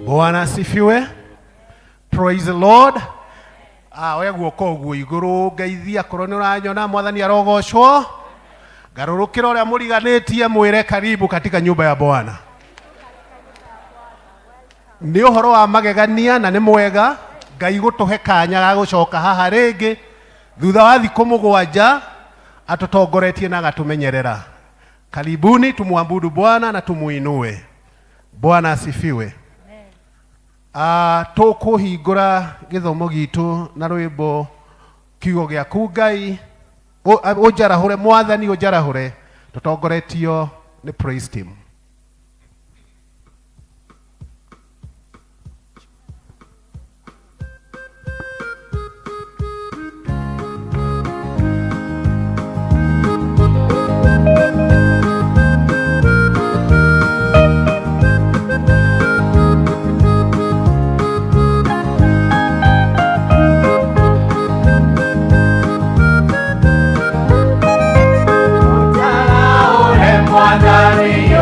Bwana asifiwe. Praise the Lord. Oya guoko guo iguru ngeithia korone uranyona mwathani arogocwo. Garurukira uria muriganitie mwire karibu katika nyumba ya Bwana. Ni uhoro wa magegania na ni mwega Ngai gutuhe kanya ga gucoka haha ringi thutha wa thiku mugwanja atutongoretie na gatumenyerera. Karibuni tumwabudu Bwana na tumuinue. Bwana asifiwe. Tukuhingura githomo gitu na rwimbo kiugo giaku Ngai ujarahure mwathani ujarahure tutongoretio ni praise team. Mwathani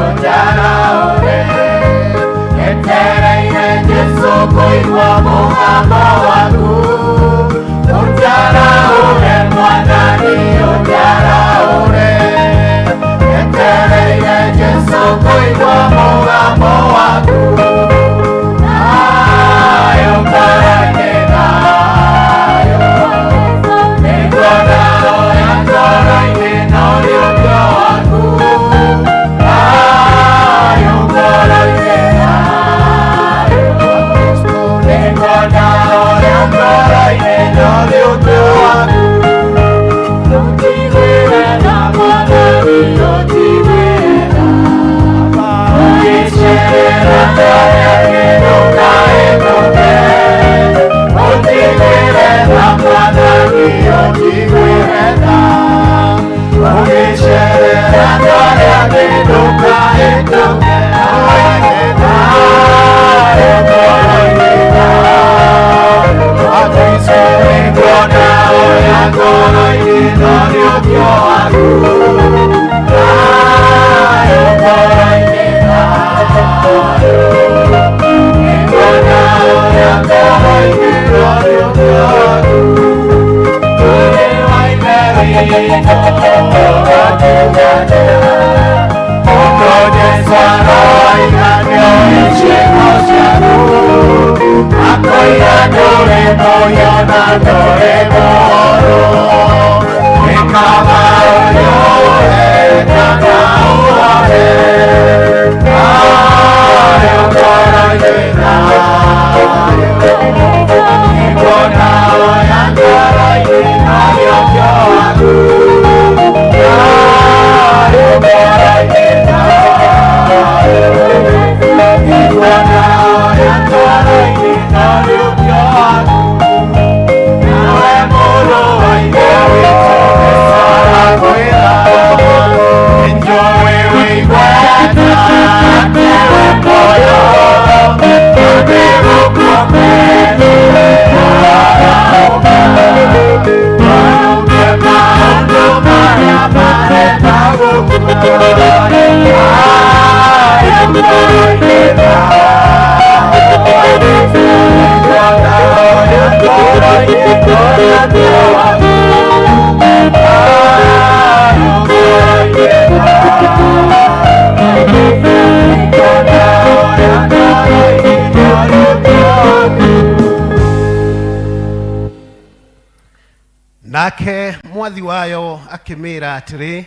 nake mwathi wayo akimira atiri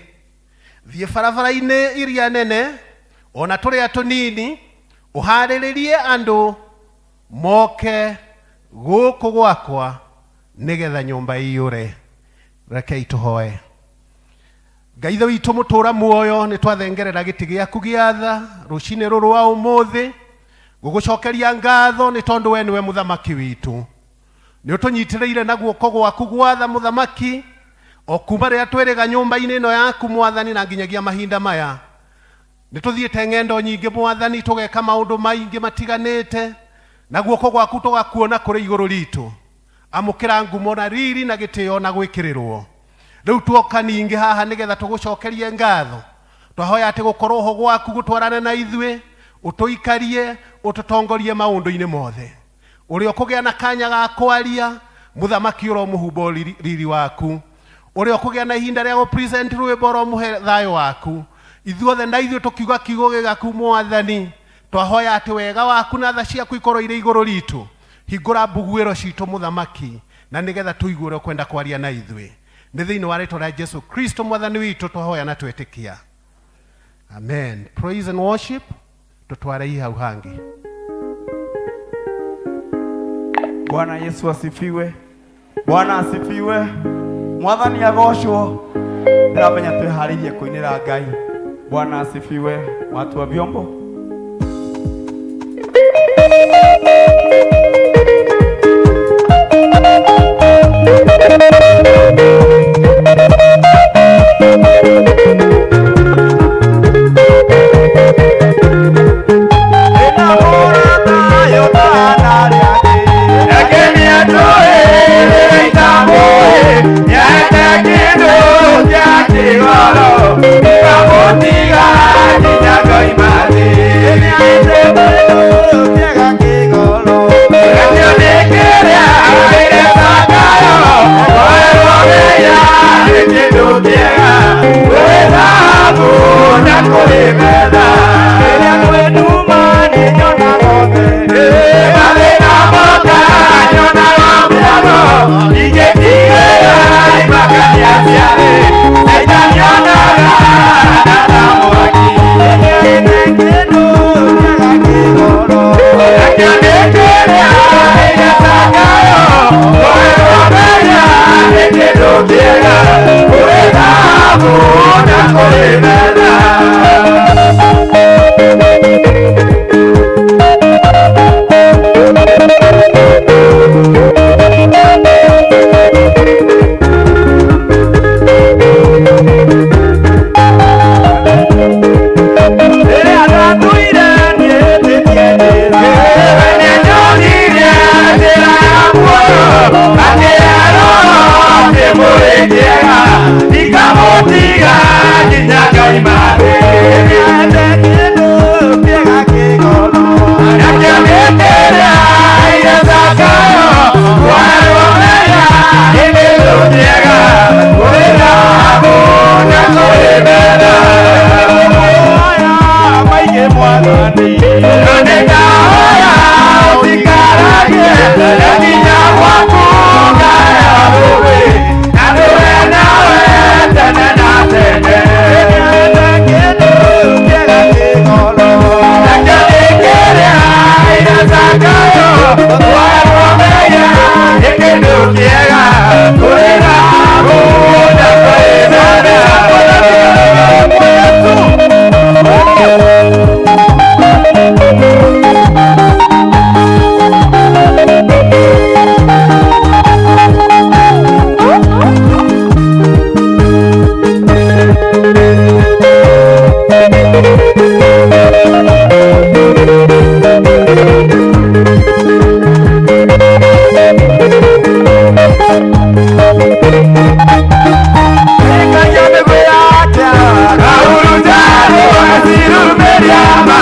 thie barabara-inĩ iria nene ona tũrĩa tũnini ũharĩrĩrie andũ moke gũkũ gwakwa nĩgetha nyũmba ĩiyũre. Rekei tũhoe. Ngai ithe witũ mũtũra muoyo, nĩ twathengerera gĩtĩ gĩaku gĩa tha rũcinĩ rũrũ wa ũmũthĩ gũgũcokeria ngatho nĩ tondũ we nĩwe mũthamaki witũ. Nĩ ũtũnyitĩrĩire na guoko gwaku gwatha mũthamaki o kuma rĩrĩa twĩrĩga nyũmba-inĩ ĩno yaku mwathani na nginyagia mahinda maya. Nĩ tũthiĩte ng'endo nyingĩ mwathani, tũgeka maũndũ maingĩ matiganĩte, na guoko gwaku tũgakuona kũrĩ igũrũ ritũ. Amũkĩra ngumo na riri na gĩtĩo na gwĩkĩrĩrwo. Rĩu tuoka ningĩ haha nĩgetha tũgũcokerie ngatho. Twahoya atĩ gũkorwo ho gwaku gũtwarane na ithuĩ, ũtũikarie, ũtũtongorie maũndũ-inĩ mothe. Ũrĩa ũkũgĩa na kanya ga kwaria, mũthamaki ũromũhumba riri waku. Ũrĩa ũkũgĩa na ihinda rĩa gũ-present rwĩmbo ũromũhe thayũ waku. Ithuothe na ithuĩ tũkiuga kiugo gĩaku mwathani, twahoya atĩ wega waku na tha ciaku ikorwo irĩ igũrũ ritũ. Hingũra mbuguĩro citũ mũthamaki, na nĩgetha tũigue kwenda kwaria na ithuĩ. Nĩ thĩinĩ wa rĩĩtwa rĩa Jesu Kristo mwathani witũ twahoya na twĩtĩkia. Amen. Praise and worship. Tutware hii hau hangi. Bwana Yesu asifiwe. Bwana asifiwe. Mwathani agocwo. Ndiramenya twĩharĩirie kũinĩra Ngai. Bwana asifiwe. Watu wa vyombo. Kauru jaro asiru meriama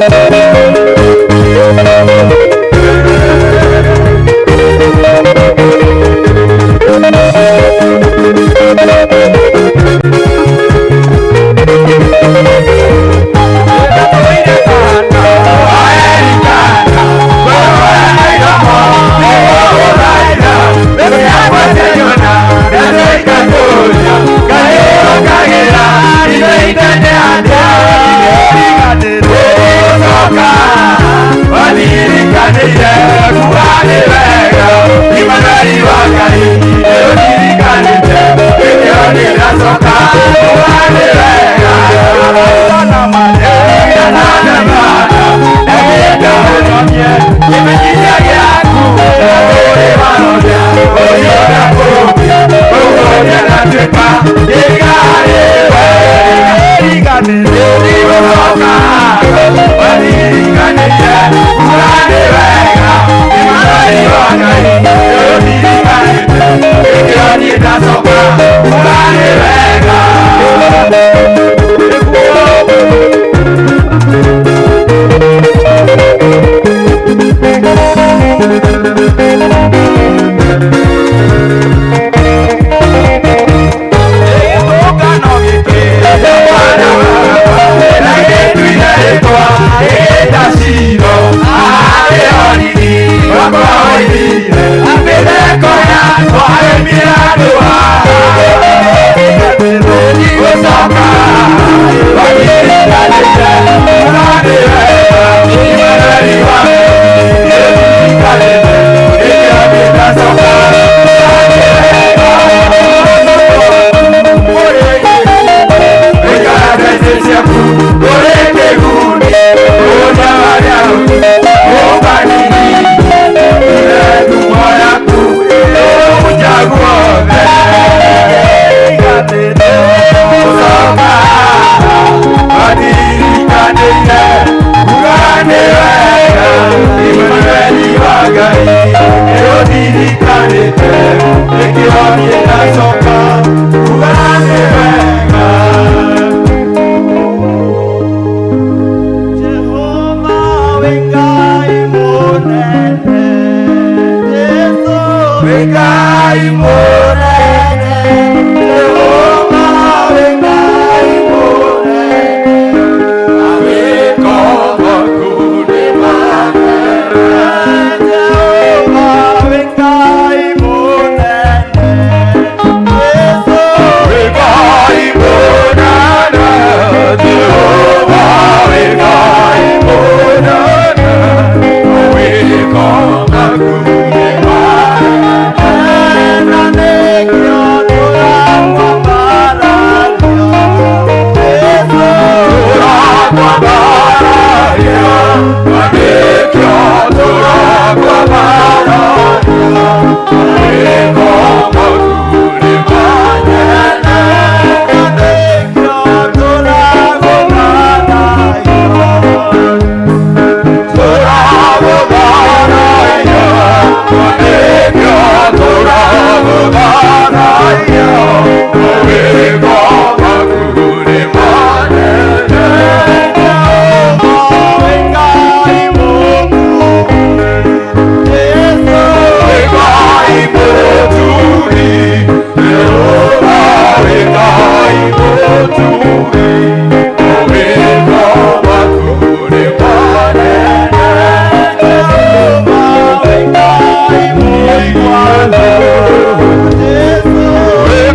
We're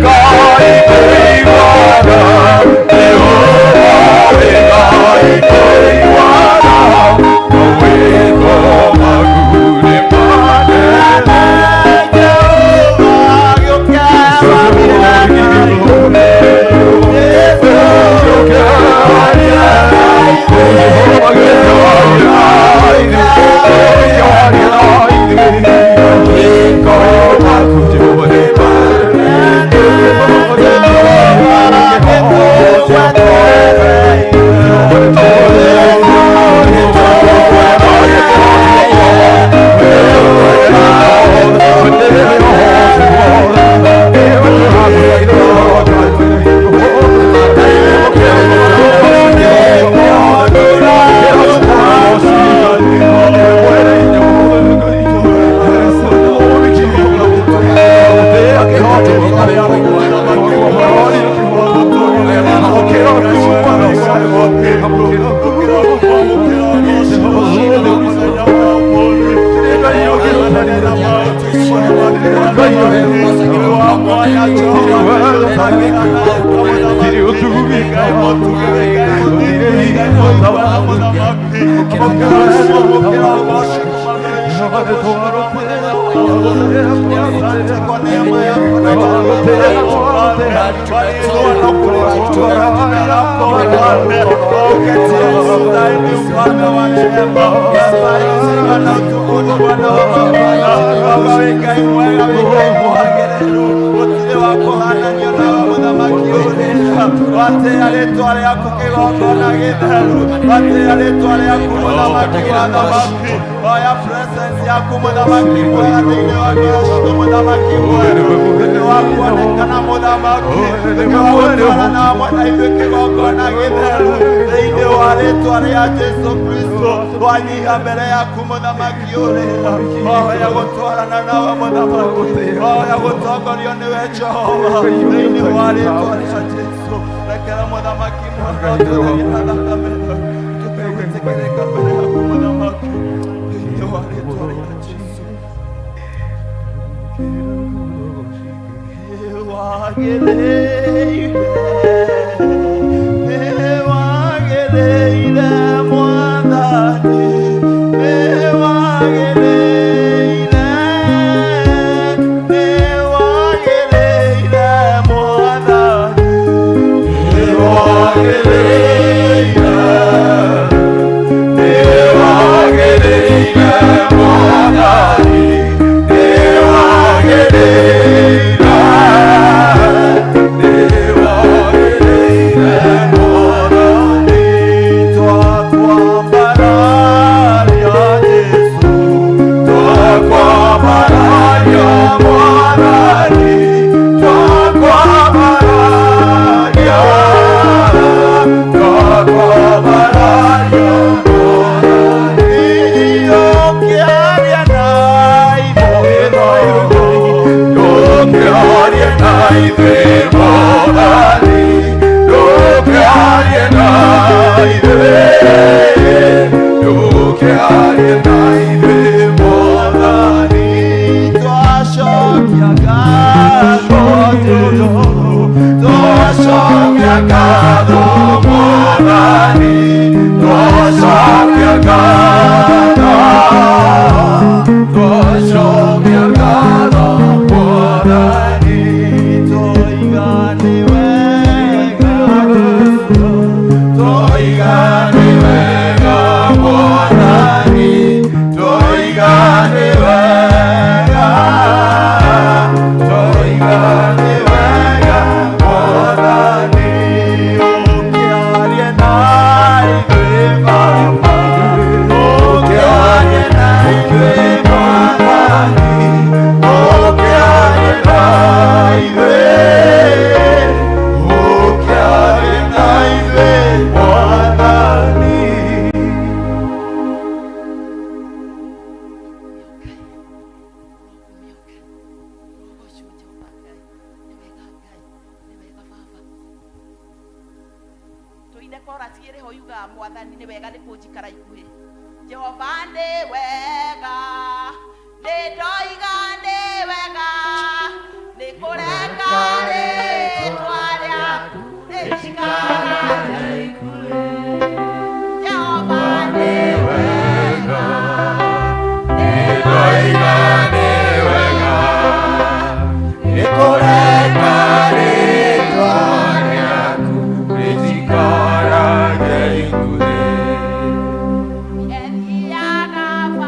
going Ella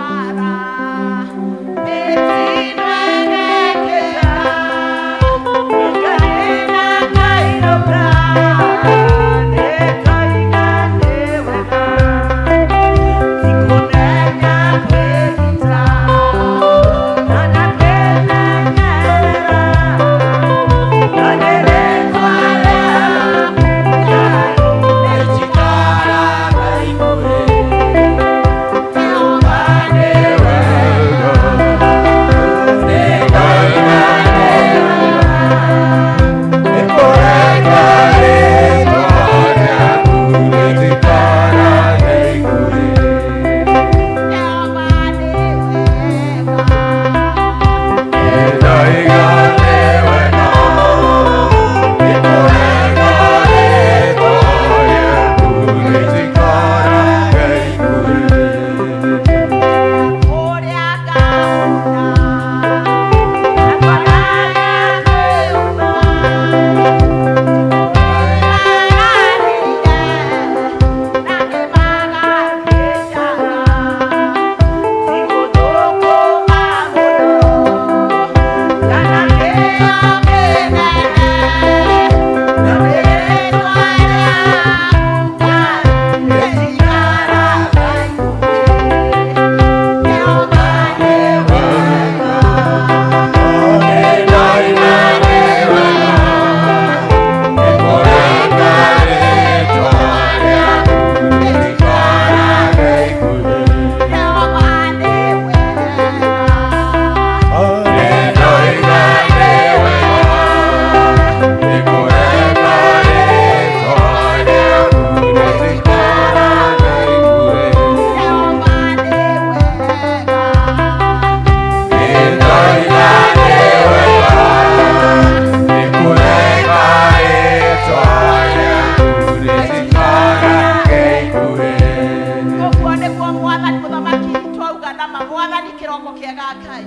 mwathani kiroko kiega Ngai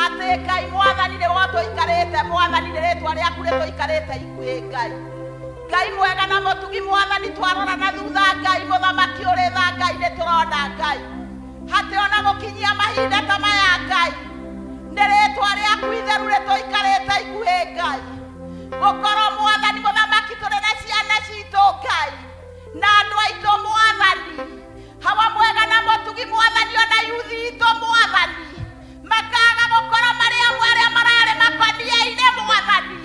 ate Ngai mwathani ni woto ikarete mwathani ni retwa riaku reto ikarete ikuhi Ngai Ngai mwega na mutugi mwathani twarora na thutha Ngai muthamaki uri tha Ngai ni turona Ngai hate ona gukinyia mahinda ta maya Ngai ni retwa riaku itheru reto ikarete ikuhi Ngai gukoro mwathani muthamaki turi na ciana citu Ngai na andu aitu mwathani hawa mwega na mutugi mwathani ona yuthi itu mwathani makaga gukora maria mwaria marare makonia-ine mwathani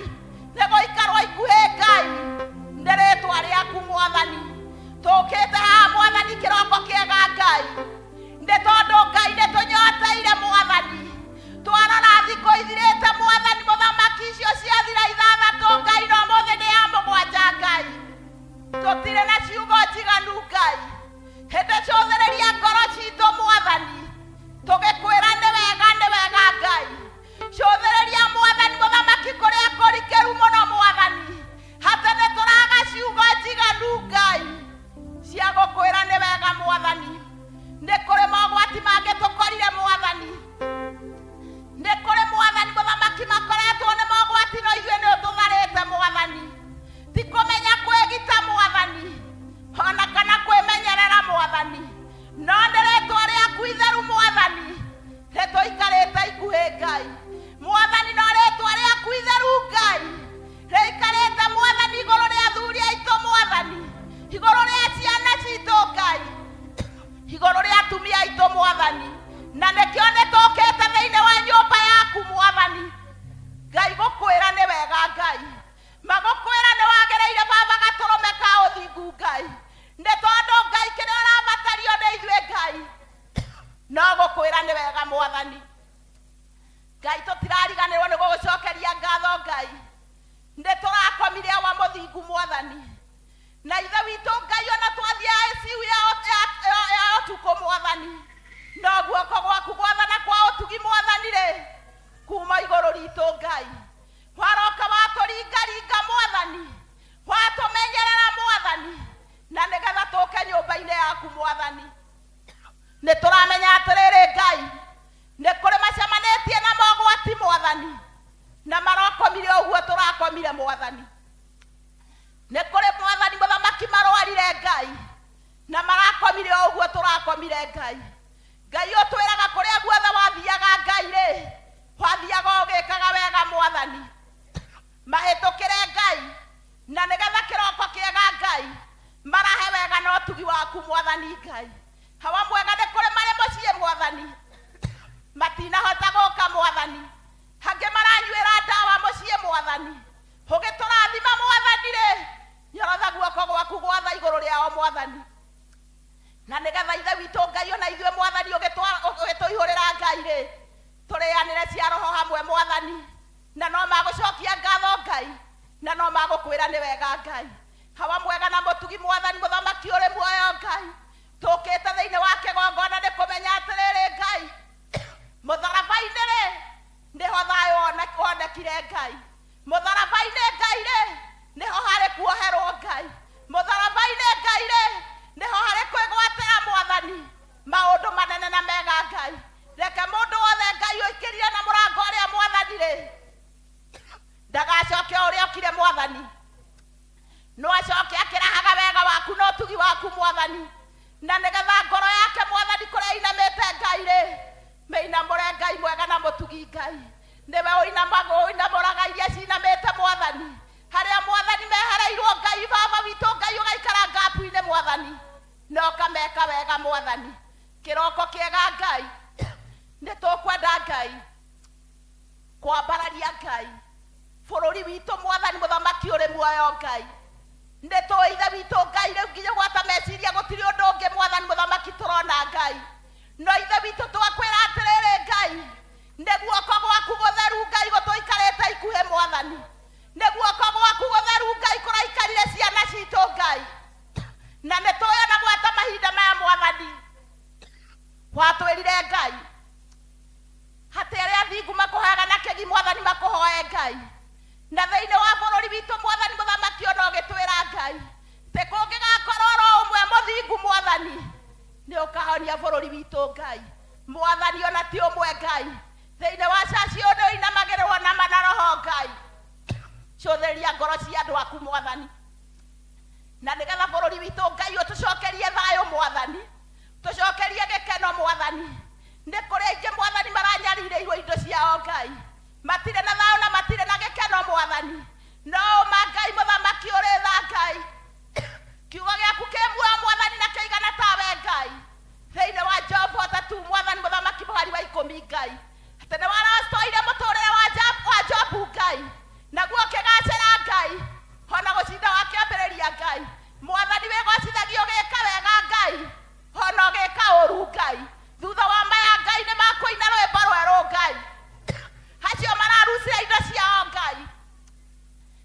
nego ikarwa ikuhi Ngai nderetwa riaku mwathani tukite ha mwathani kiroko kiega Ngai nde tondu Ngai ne tunyoteire mwathani twarora thiko ithirite mwathani muthamaki icio ciathira ithathatu Ngai no muthi ni ya mugwanja Ngai tutire na ciugo njiganu Ngai hĩndĩ ciothe ngoro ciitũ mwathani tũgĩkwĩra nĩ wega Ngai cũthĩrĩria mwathani mũthamaki kũrĩa kũrikĩru mũno mwathani hata nĩ tũraga ciugo njiganu Ngai cia gũkwĩra nĩ wega mwathani nĩ kũrĩ mogwati mangĩ tũkorire mwathani nĩ kũrĩ mwathani mũthamaki makoretwo nĩ mogwati no ithuĩ nĩ ũtũtharĩte mwathani ti kũmenya kwĩgita mwathani ona kana kwĩmenyerera mwathani no nĩ rĩtwa rĩaku itheru mwathani rĩtũikarĩte ikuhi Ngai mwathani no rĩtwa rĩaku itheru Ngai rĩikarĩte mwathani igũrũ rĩa athuri aitũ mwathani igũrũ rĩa ciana citũ Ngai igũrũ rĩa atumia aitũ mwathani na nĩkĩo nĩ tũkĩte thĩinĩ wa nyũmba yaku mwathani Ngai gũkwĩra nĩ wega Ngai magũkwĩra nĩ wagĩrĩire baba gatũrũme ka ũthingu Ngai nĩ tondũ Ngai kĩrĩa ũrabatario nĩ ithuĩ Ngai no gũkwĩra nĩ wega mwathani Ngai tũtirariganĩrwo nĩ gũgũcokeria ngatho Ngai nĩ tũrakomire wa mũthingu mwathani na ithe witũ Ngai ona twathiaga ICU ya ũtukũ mwathani no guoko gwaku gwathana kwa ũtugi mwathani rĩ kuma igũrũ ritũ Ngai waroka watũringaringa mwathani watũmenyerera mwathani na nĩgetha tũke nyũmba-inĩ yaku mwathani nĩ tũramenya atĩrĩrĩ Ngai nĩ kũrĩ macemanĩtie na mogwati mwathani na marokomire ũguo tũrakomire mwathani nĩ kũrĩ mwathani mũthamaki marwarire Ngai na marakomire ũguo tũrakomire Ngai Ngai ũtwĩraga kũrĩa guothe wathiaga Ngai rĩ wathiaga ũgĩkaga wega mwathani mahĩtũkĩre Ngai na nĩgetha kĩroko kĩega Ngai marahe wega na ũtugi waku mwathani Ngai hawa mwega nĩ kũrĩ marĩ mũciĩ mwathani matinahota gũka mwathani hangĩ maranyuĩra ndawa mũciĩ mwathani ũgĩtũrathima mwathani rĩ nyorotha guoko gwaku gwatha igũrũ rĩao mwathani na nĩgetha ithe witũ Ngai ona ithuĩ mwathani ũgĩtũihũrĩra Ngai rĩ tũrĩanĩre cia roho hamwe mwathani na no magũcokia ngatho Ngai na no magũkwĩra nĩ wega Ngai hawa mwega na mũtugi mwathani mũthamaki ũrĩ muoyo Ngai tũkĩte thĩinĩ wa kĩgongona nĩ kũmenya atĩrĩrĩ Ngai mũtharaba-inĩ rĩ nĩho thayũ wonekire Ngai mũtharaba-inĩ Ngai rĩ nĩho harĩ kuoherwo Ngai mũtharaba-inĩ Ngai rĩ nĩho harĩ kwĩgwatĩra mwathani maũndũ manene na mega Ngai reke mũndũ wothe Ngai ũikĩrire na mũrango ũrĩa mwathani rĩ ndagacoke ũrĩa ũkire mwathani no acoke akĩrahaga wega waku na ũtugi waku mwathani na nĩgetha ngoro yake mwathani kũrĩa inamĩte Ngai rĩ mĩinamũre Ngai mwega na mũtugi Ngai nĩwe ũinamũraga iria cinamĩte mwathani harĩa mwathani mehereirwo Ngai baba witũ Ngai ũgaikara ngapu-inĩ mwathani na ũkameka wega mwathani kĩroko kĩega Ngai nĩ tũkwenda Ngai kwambararia Ngai bũrũri witũ mwathani mũthamaki ũrĩ muoyo Ngai nĩ tũĩ ithe witũ Ngai rĩu nginya gwata meciria gũtirĩ ũndũ ũngĩ mwathani mũthamaki tũrona Ngai no ithe witũ twakwĩra atĩrĩrĩ Ngai nĩ guoko gwaku gũtheru Ngai gũtũikarĩte ikuhĩ mwathani nĩ guoko gwaku gũtheru Ngai kũraikarire ciana citũ Ngai na nĩ tũĩ ona gwata mahinda maya mwathani watwĩrire Ngai hatĩ arĩa athingu makũheaga na kĩgi mwathani makũhoe Ngai na thĩinĩ wa bũrũri witũ mwathani mũthamaki ona ũgĩtwĩra Ngai tĩ kũngĩgakorwo ro ũmwe mũthingu mwathani nĩ ũkahonia bũrũri witũ Ngai mwathani ona ti umwe Ngai thiini wa caci undu inamagirwo na manaroho Ngai cutheria ngoro cia andu aku mwathani na nigetha bururi witu Ngai utucokerie thayo mwathani tucokerie gikeno mwathani ni kuri aingi mwathani maranyariireirwo indo ciao Ngai matire na thayo na matire na gikeno mwathani no ma Ngai muthamaki uri tha Ngai kiugo giaku kimua mwathani na kiigana tawe Ngai thiini wa Job 3 mwathani muthamaki muhari wa 10 Ngai atene warastoire muturire wa Job Ngai naguo kigacira Ngai ona gucinda wakiambiriria Ngai mwathani wigocithagio gika wega Ngai ona gika uru Ngai thutha wa maya Ngai ni makuina rwimbo rweru Ngai acio mararucira indo ciao Ngai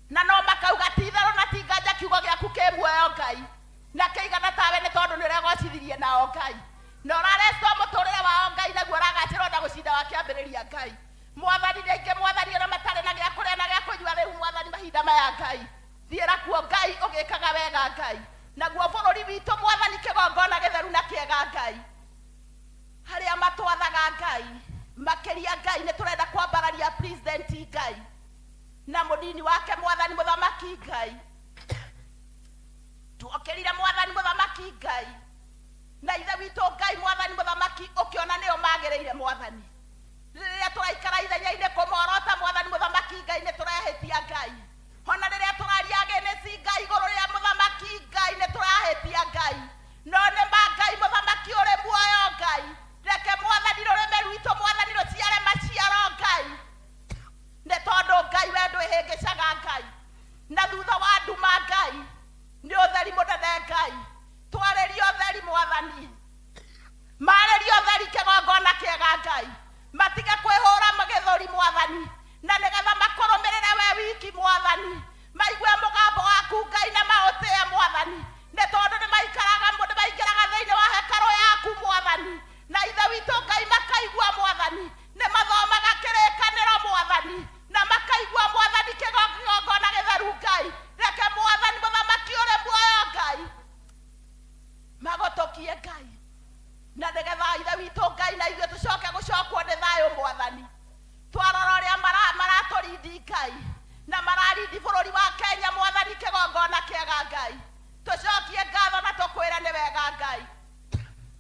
na no makauga tithero na tinganja kiugo giaku kimuoyo Ngai na kiigana tawe ni tondu niregocithirie nao Ngai na uraresto muturire wao Ngai naguo ragacirwo na gucinda wakiambiriria Ngai mwathani ningi mwathani ona matare na gia kuria na gia kunyua riu mwathani mahinda maya Ngai thiira kuo Ngai ugikaga wega Ngai naguo bururi witu mwathani kigongona githeru na kiega Ngai haria matwathaga Ngai makiria Ngai ni turenda kwambararia president Ngai na munini wake mwathani muthamaki Ngai tuokerire mwathani muthamaki Ngai na ithe witu Ngai mwathani muthamaki ukiona nio magiriire mwathani riria turaikara ithenya-ini kumorota mwathani muthamaki Ngai ni turahitia Ngai ona riria turaria genesi Ngai iguru ria muthamaki Ngai ni turahitia Ngai no ni ma Ngai muthamaki uri muoyo Ngai reke mwathani rurime rwitu mwathani ruciare maciaro Ngai ni tondu Ngai we ndwihingicaga Ngai na thutha wa nduma Ngai ni utheri munene Ngai twaririe utheri mwathani maririe utheri kigongona kiega Ngai matige kwihura magithuri mwathani na nigetha makurumirire we wiki mwathani maigue mugambo waku Ngai na mautie mwathani ni tondu ni maikaraga mundu maingiraga thiini wa hekalu yaku mwathani na ithe witu Ngai makaigua mwathani ni mathomaga kirikaniro mwathani na makaigua mwathani kigongona githeru Ngai reke mwathani muthamaki uri muoyo Ngai magotokie Ngai na nigetha ithe witu Ngai na ithuĩ tucoke gucokwo ni thayo mwathani twarora uria maraturindi Ngai na mararindi bururi wa Kenya mwathani kigongona kiega Ngai tucokie ngatho na tukwire ni wega Ngai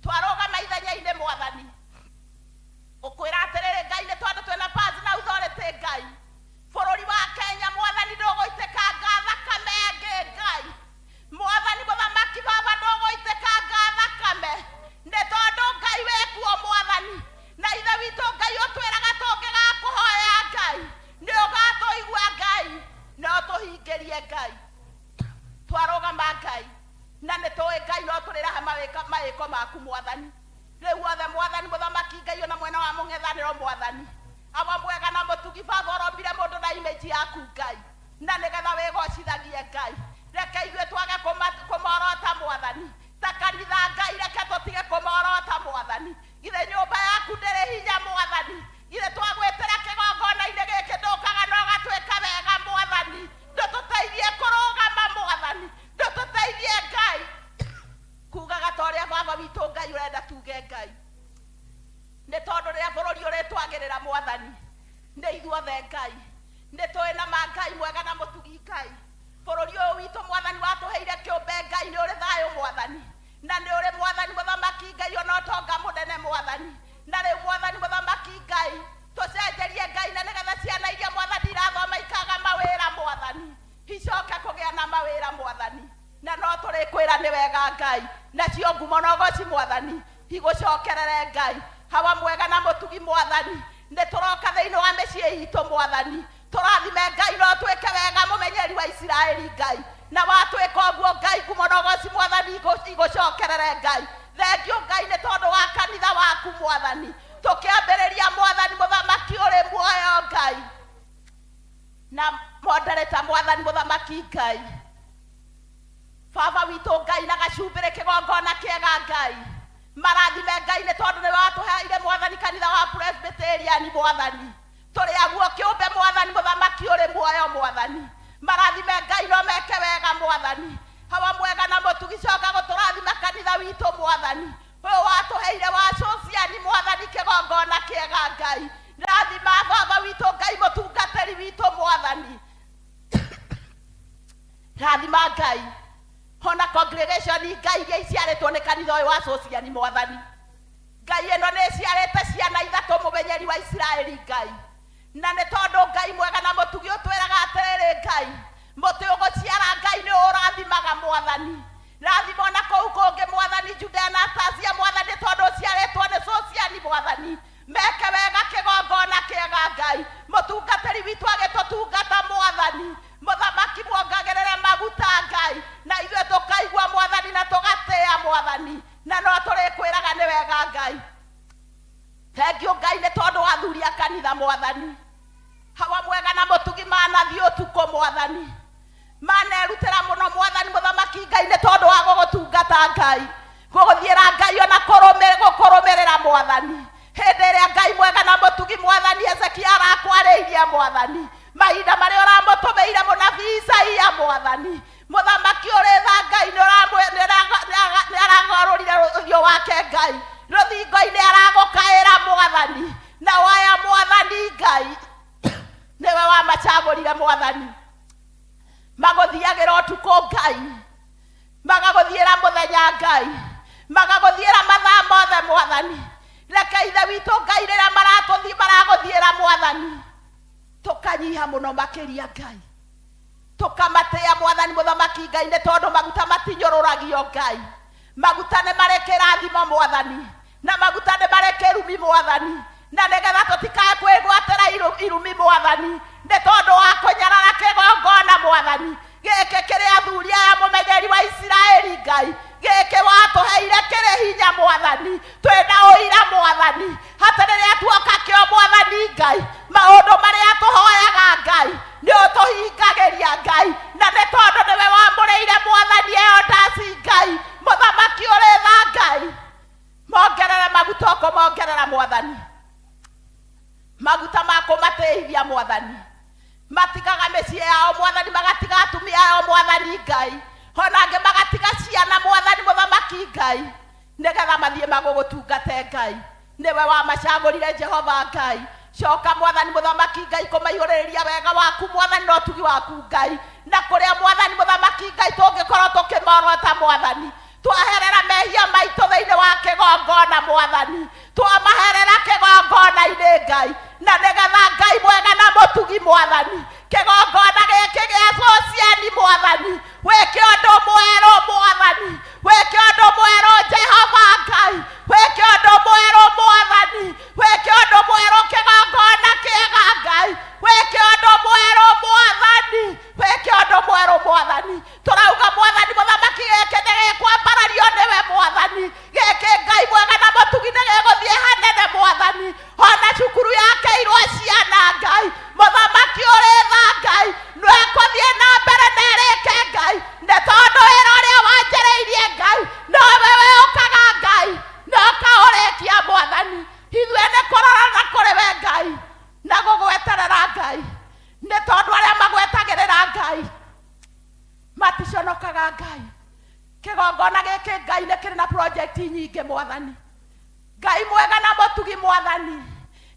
twarugama ithenya-ini mwathani ukwira atiriri Ngai ni tondu twina pass na authority Ngai bururi wa Kenya mwathani nduguitikanga thakame ingi Ngai mwathani muthamaki baba nduguitikanga thakame ni tondu Ngai wekuo mwathani na ithe witu Ngai utwiraga tungigakuhoya Ngai ni ugatuigua Ngai no tuhingirie Ngai twarugama Ngai na ni tuwi Ngai no turiraha mawiko maku mwathani riu othe mwathani muthamaki Ngai ona mwena wa mung'ethaniro mwathani awa mwega na mutugi baba urombire mundu na image yaku Ngai na nigetha wigocithagie Ngai reke ithuĩ twage kumorota mwathani ta kanitha Ngai reke tutige kumorota mwathani githe nyumba yaku ndĩrĩ hinya mwathani githe twagwĩtĩra kĩgongona-inĩ gĩkĩ ndũkaga na ũgatwĩka wega mwathani ndũtũteithie kũrũgama mwathani ndũtũteithie Ngai kugaga ta ũrĩa baba witũ Ngai ũrenda tuge Ngai nĩ tondũ rĩrĩa bũrũri ũrĩtwagĩrĩra mwathani nĩ ithuothe Ngai nĩ tũĩ na ma Ngai mwega na mũtugi Ngai bũrũri ũyũ witũ mwathani watũheire kĩũmbe Ngai nĩ ũrĩ thayũ mwathani na nĩ ũrĩ mwathani muthamaki Ngai ona ũtonga mũnene mwathani na rĩu mwathani muthamaki Ngai tũcenjerie Ngai na nĩgetha ciana iria mwathani irathoma ikaga mawĩra mwathani icoke kũgĩa na mawĩra mwathani na no tũrĩkwĩra nĩ wega Ngai nacio ngumo na ũgoci mwathani igũcokerere Ngai hawa mwega na mũtugi mwathani nĩ tũroka thĩinĩ wa mĩciĩ itũ mwathani tũrathime Ngai no twĩke wega mũmenyeri wa Isiraeli Ngai na watwĩka ũguo Ngai ngumo na ũgoci mwathani igũcokerere Ngai thengiũ Ngai nĩ tondũ wa kanitha waku mwathani tũkĩambĩrĩria mwathani muthamaki ũrĩ muoyo Ngai na moderator mwathani muthamaki Ngai baba witũ Ngai na gacumbĩrĩ kĩgongona kĩega Ngai marathime Ngai nĩ tondũ nĩ watũheire mwathani kanitha wa Presbyterian mwathani tũrĩ aguo kĩũmbe mwathani muthamaki ũrĩ muoyo mwathani marathime Ngai no meke wega mwathani hawa mwega na mũtugi coka gũtũrathima kanitha witũ mwathani ũyũ watũheire wa social mwathani kĩega Ngai rathima baba witũ Ngai mũtungatĩri witũ mwathani rathima Ngai ona congregation Ngai iria iciarĩtwo nĩ kanitha ũyũ wa Sociani mwathani Ngai ĩno nĩ iciarĩte ciana ithatũ mũmenyeri wa Isiraeli Ngai na nĩ tondũ Ngai mwega na mũtugi ũtwĩraga atĩrĩrĩ Ngai mũtĩ ũgũciara Ngai nĩ ũrathimaga mwathani rathima na kũu kũngĩ mwathani Juda na Tasia mwathani tondũ ũciarĩtwo nĩ Sociani mwathani meke wega kĩgongona kĩega Ngai mũtungatĩri witũ agĩtũtungata mwathani mũthamaki muongagĩrĩre maguta Ngai na ithuĩ tũkaigua mwathani na tũgatĩĩa mwathani na no tũrĩkwĩraga nĩ wega Ngai thengiũ Ngai nĩ tondũ wa athuri a kanitha mwathani hawa mwega na mũtugi manathiĩ ũtukũ mwathani manerutĩra mũno mwathani mũthamaki Ngai nĩ tondũ wa gũgũtungata Ngai gũgũthiĩra Ngai ona gũkũrũmĩrĩra mwathani hĩndĩ ĩrĩa Ngai mwega na mũtugi mwathani Hezekia arakwarĩirie mwathani mahinda marĩa ũramũtũmĩire mũnabii Isaia mwathani mũthamaki ũrĩ tha Ngai nĩ aragarũrire ũthiũ wake Ngai rũthingo-inĩ aragũkaĩra mwathani na waya mwathani Ngai nĩwe wamacagũrire mwathani magũthiagĩra ũtukũ Ngai magagũthiĩra mũthenya Ngai magagũthiĩra mathaa mothe mwathani reke ithe witũ Ngai rĩrĩa maragũthiĩra mwathani tũkanyiha mũno makĩria Ngai tũkamatĩĩa mwathani mũthamaki Ngai nĩ tondũ maguta matinyũrũragio Ngai maguta nĩ marĩ kĩrathimo mwathani na maguta nĩ marĩ kĩrumi mwathani na nĩgetha tũtikae kwĩgwatĩra irumi mwathani nĩ tondũ wa kũnyarara kĩgongona mwathani gĩkĩ kĩrĩa athuri aya mũmenyeri wa Isiraeli Ngai gĩkĩ watũheire kĩrĩ hinya mwathani twĩna ũira mwathani hata rĩrĩa tuoka kĩo mwathani Ngai maũndũ marĩa tũhoyaga Ngai nĩ ũtũhingagĩria Ngai na nĩ tondũ nĩwe wamũrĩire mwathani Eodasi Ngai mũthamaki ũrĩ tha Ngai mongerere maguta ũkũmongerera mwathani maguta ma kũmatĩithia mwathani matigaga mĩciĩ yao mwathani magatiga atumia yao mwathani Ngai ona angĩ magatiga ciana mwathani mũthamaki Ngai nĩgetha mathiĩ magũgũtungate Ngai nĩwe wamacagũrire Jehova Ngai coka mwathani mũthamaki Ngai kũmaihũrĩrĩria wega waku mwathani na ũtugi waku Ngai na kũrĩa mwathani mũthamaki Ngai tũngĩkorwo tũkĩmorota mwathani twaherera mehia maitũ thĩinĩ wa kĩgongona mwathani twamaherera kĩgongona-inĩ Ngai na nĩgetha Ngai mwega na mũtugi mwathani kĩgongona gĩkĩ gĩa Sociani mwathani wĩke ũndũ mwerũ mwathani wĩke ũndũ mwerũ Jehova Ngai wĩke ũndũ mwerũ mwathani wĩke ũndũ mwerũ kĩgongona kĩega Ngai wĩke ũndũ mwerũ mwathani wĩke ũndũ mwerũ mwathani tũrauga mwathani mũthamaki gĩkĩ nĩgĩkwambarario nĩwe mwathani gĩkĩ Ngai mwega na mũtugi nĩgĩgũthiĩ hanene mwathani ona cukuru yakeirwo ciana Ngai mũthamaki ũrĩ tha Ngai nĩekũthiĩ na mbere na ĩrĩke Ngai nĩ tondũ wĩra ũrĩa wanjĩrĩirie Ngai nowe ũkaga Ngai na ũkaũrĩkia mwathani ithuĩ nĩ kũrora na kũrĩ we Ngai na gũgweterera Ngai nĩ tondũ arĩa magwetagĩrĩra Ngai maticonokaga Ngai kĩgongona gĩkĩ Ngai nĩ kĩrĩ na project nyingĩ mwathani Ngai mwega na mũtugi mwathani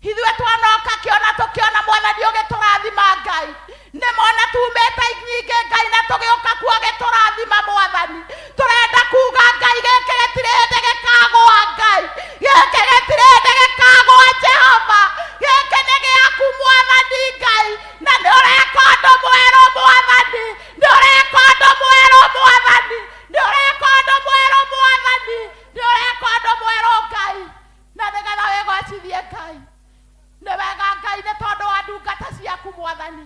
ithuĩ twanoka kĩona tũkĩona mwathani ũgĩtũrathima Ngai nĩ mona tumĩte nyingĩ Ngai na tũgĩũka kuo ũgĩtũrathima mwathani tũrenda kuga Ngai gĩkĩ gĩtirĩ hĩndĩ gĩkagũa Ngai gĩkĩ gĩtirĩ hĩndĩ gĩkagũa Jehova gĩkĩ nĩ gĩaku mwathani Ngai na nĩ ũreka ũndũ mwerũ mwathani nĩ ũreka ũndũ mwerũ mwathani nĩ ũreka ũndũ mwerũ mwathani nĩ ũreka ũndũ mwerũ Ngai na nĩgetha wĩgwacithie Ngai nĩ wega Ngai nĩ tondũ wa ndungata ciaku mwathani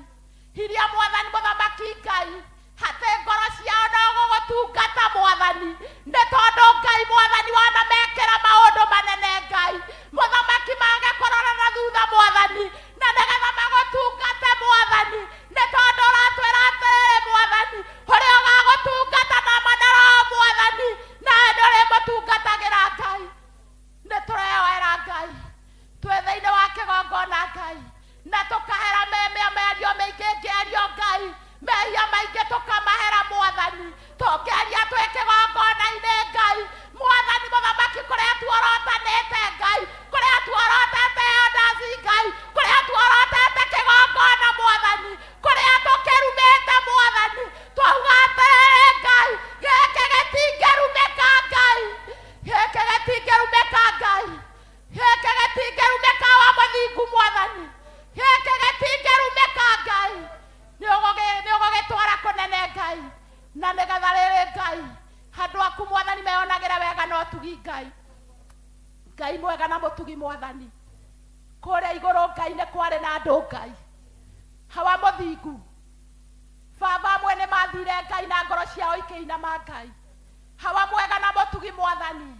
iria mwathani mũthamaki Ngai hatĩ ngoro ciao no gũgũtungata mwathani nĩ tondũ Ngai mwathani wanamekĩra maũndũ manene Ngai na mutugi mwathani kuria iguru Ngai ne kware na andu Ngai hawa muthingu baba mwene mathire Ngai na ngoro ciao ikiinama Ngai hawa mwega na mutugi mwathani